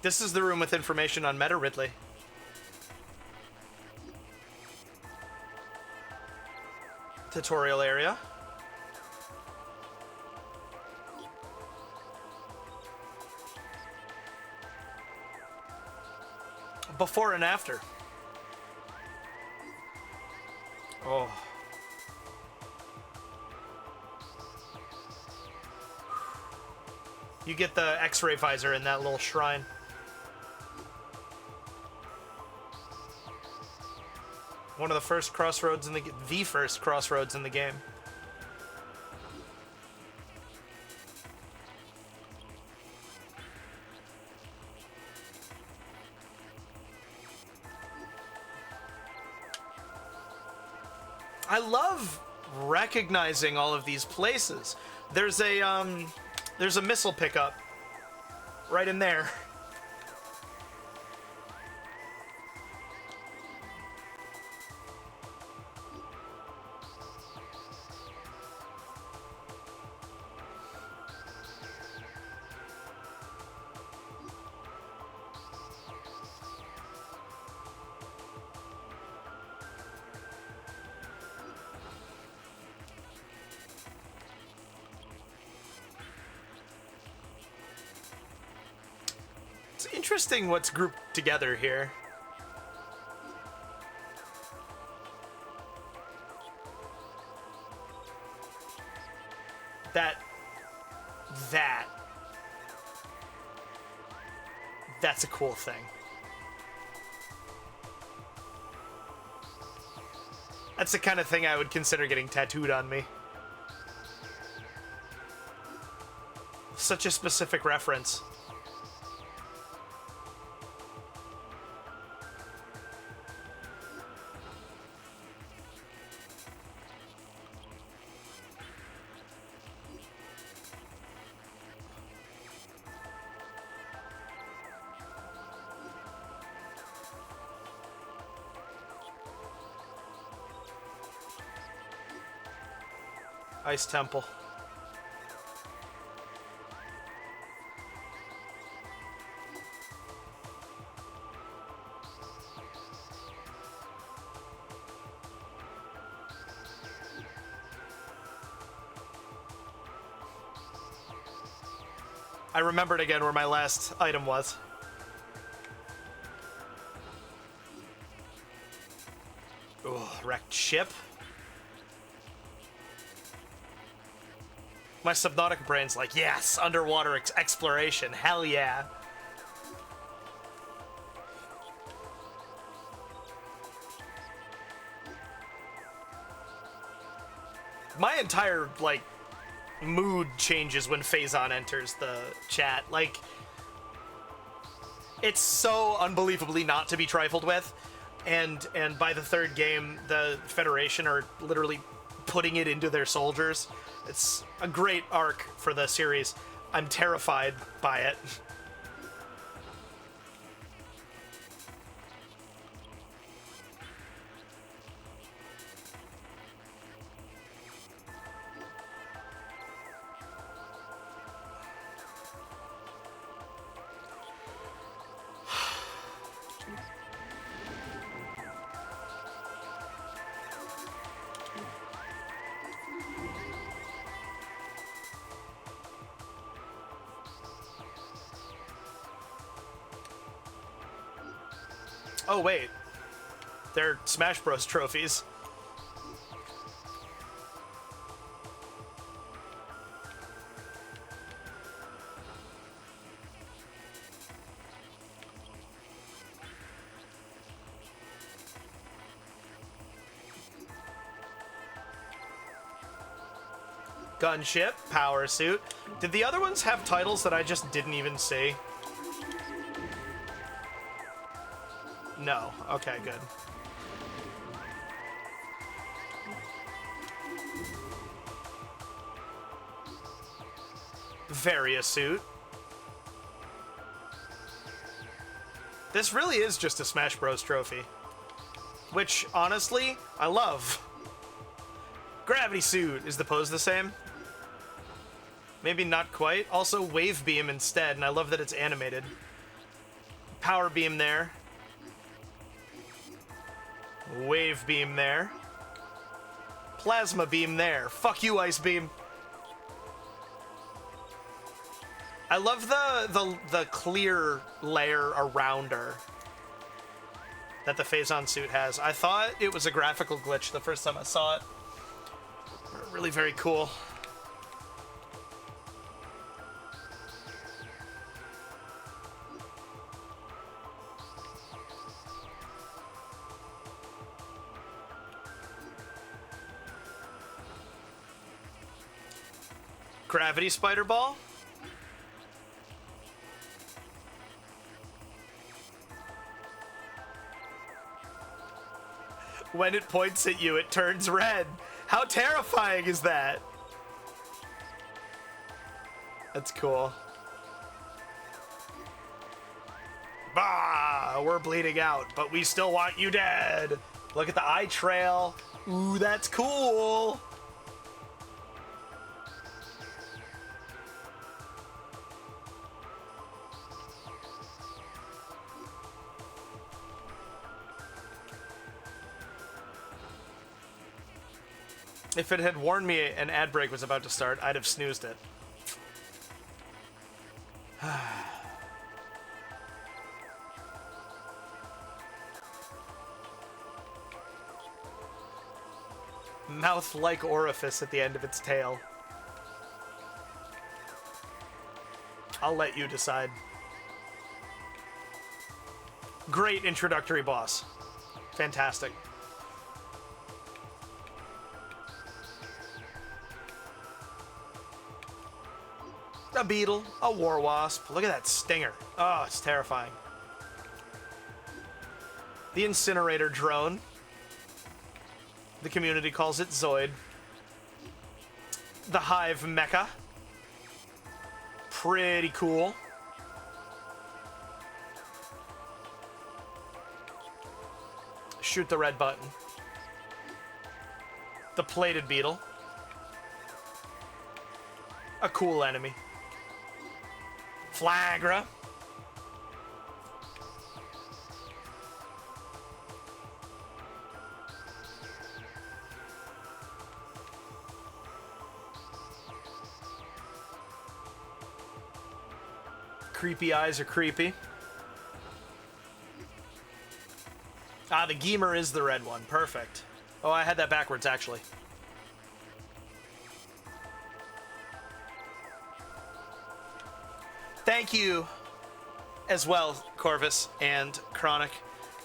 This is the room with information on Meta Ridley. Tutorial area. Before and after. Oh. You get the X-ray visor in that little shrine. One of the first crossroads in the first crossroads in the game. I love recognizing all of these places. There's a missile pickup right in there. interesting what's grouped together here. That's a cool thing. That's the kind of thing I would consider getting tattooed on me. Such a specific reference. Ice Temple. I remembered again where my last item was. Ugh, wrecked ship. My Subnautica brain's like, yes, underwater exploration, hell yeah. My entire, like, mood changes when Phazon enters the chat. Like, it's so unbelievably not to be trifled with. And by the third game, the Federation are literally putting it into their soldiers. It's a great arc for the series. I'm terrified by it. Oh, wait. They're Smash Bros. Trophies. Gunship, Power Suit. Did the other ones have titles that I just didn't even see? No. Okay, good. Varia Suit. This really is just a Smash Bros. Trophy. Which, honestly, I love. Gravity Suit. Is the pose the same? Maybe not quite. Also, Wave Beam instead, and I love that it's animated. Power Beam there. Wave Beam there. Plasma Beam there. Fuck you, Ice Beam. I love the clear layer around her that the Phazon suit has. I thought it was a graphical glitch the first time I saw it. Really very cool. Gravity Spider Ball. When it points at you, it turns red. How terrifying is that? That's cool. Bah! We're bleeding out, but we still want you dead. Look at the eye trail. Ooh, that's cool. If it had warned me an ad break was about to start, I'd have snoozed it. mouth-like orifice at the end of its tail. I'll let you decide. Great introductory boss. Fantastic. A beetle, a war wasp. Look at that stinger. Oh, it's terrifying. The incinerator drone. The community calls it Zoid. The hive mecha. Pretty cool. Shoot the red button. The plated beetle. A cool enemy. Flagra. Creepy eyes are creepy. Ah, the Geemer is the red one. Perfect. Oh, I had that backwards, actually. Thank you as well, Corvus and Chronic.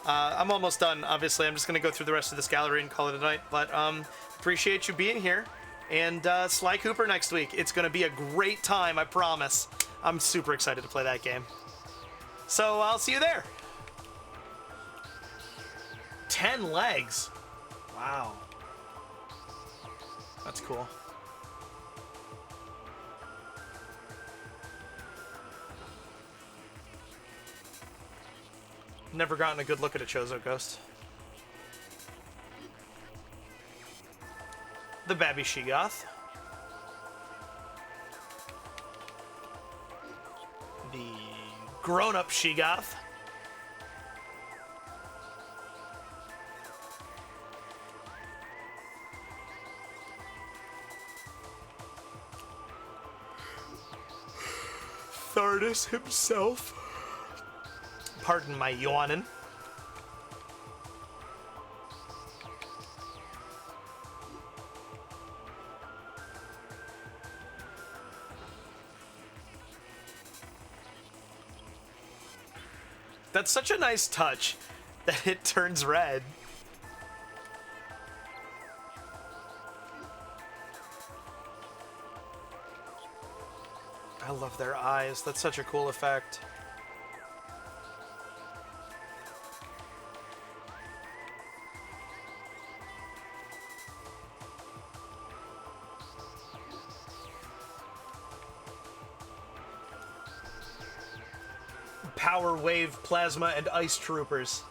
I'm almost done, obviously. I'm just going to go through the rest of this gallery and call it a night. But appreciate you being here. And Sly Cooper next week. It's going to be a great time, I promise. I'm super excited to play that game. So I'll see you there. 10 legs. Wow. That's cool. Never gotten a good look at a Chozo Ghost. The Babby Sheegoth. The grown-up Sheegoth. Thardus himself. Pardon my yawning. That's such a nice touch that it turns red. I love their eyes. That's such a cool effect. Power Wave, Plasma, and Ice Troopers.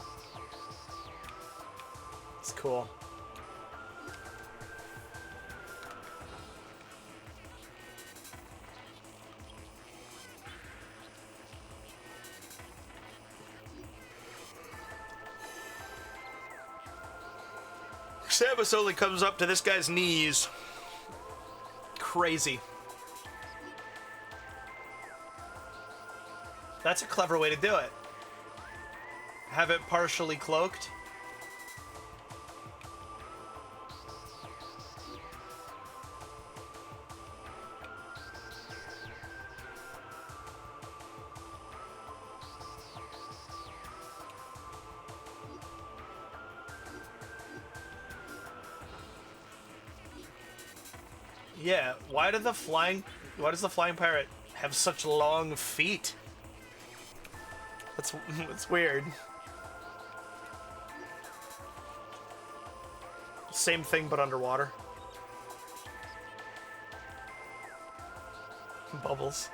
It's cool. Samus only comes up to this guy's knees. Crazy. That's a clever way to do it. Have it partially cloaked. Yeah, why does the flying pirate have such long feet? That's weird. Same thing, but underwater. Bubbles.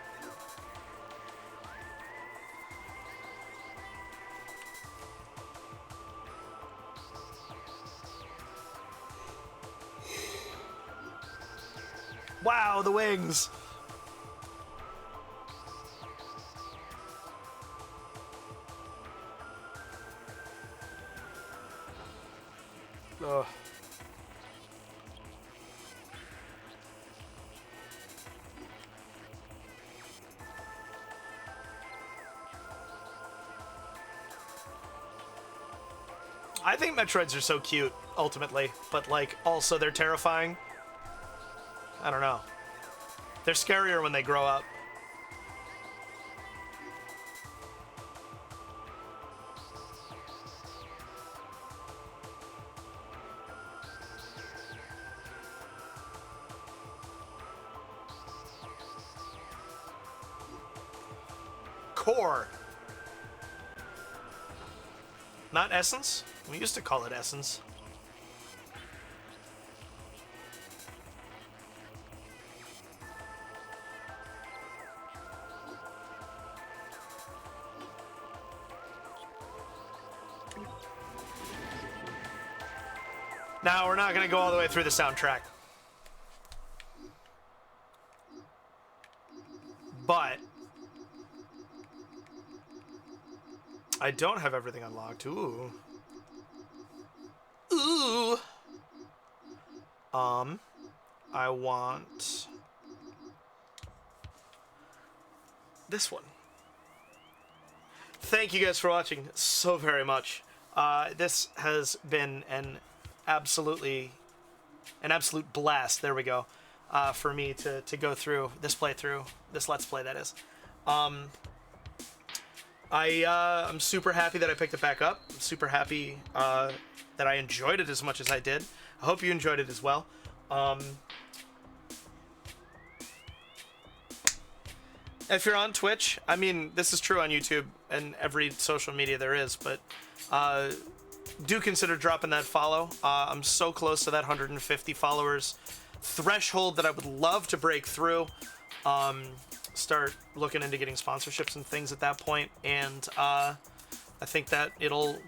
Wow, the wings! Ugh. I think Metroids are so cute, ultimately, but, like, also they're terrifying. I don't know. They're scarier when they grow up. Core. Not Essence? We used to call it Essence. Now, we're not going to go all the way through the soundtrack. But I don't have everything unlocked. Ooh. Ooh. I want this one. Thank you guys for watching so very much. This has been an absolute blast. There we go. For me to go through this playthrough, this Let's Play, that is. I'm super happy that I picked it back up. I'm super happy that I enjoyed it as much as I did. I hope you enjoyed it as well. If you're on Twitch, I mean, this is true on YouTube and every social media there is, but do consider dropping that follow. I'm so close to that 150 followers threshold that I would love to break through. Start looking into getting sponsorships and things at that point, and I think that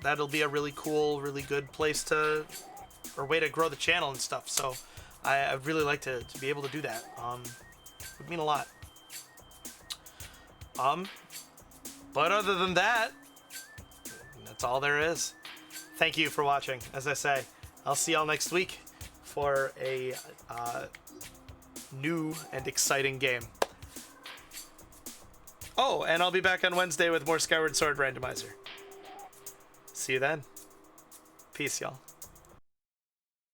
that'll be a really cool, really good place or way to grow the channel and stuff. So I'd really like to be able to do that. It would mean a lot. But other than that, that's all there is. Thank you for watching. As I say, I'll see y'all next week for a new and exciting game. Oh, and I'll be back on Wednesday with more Skyward Sword Randomizer. See you then. Peace, y'all.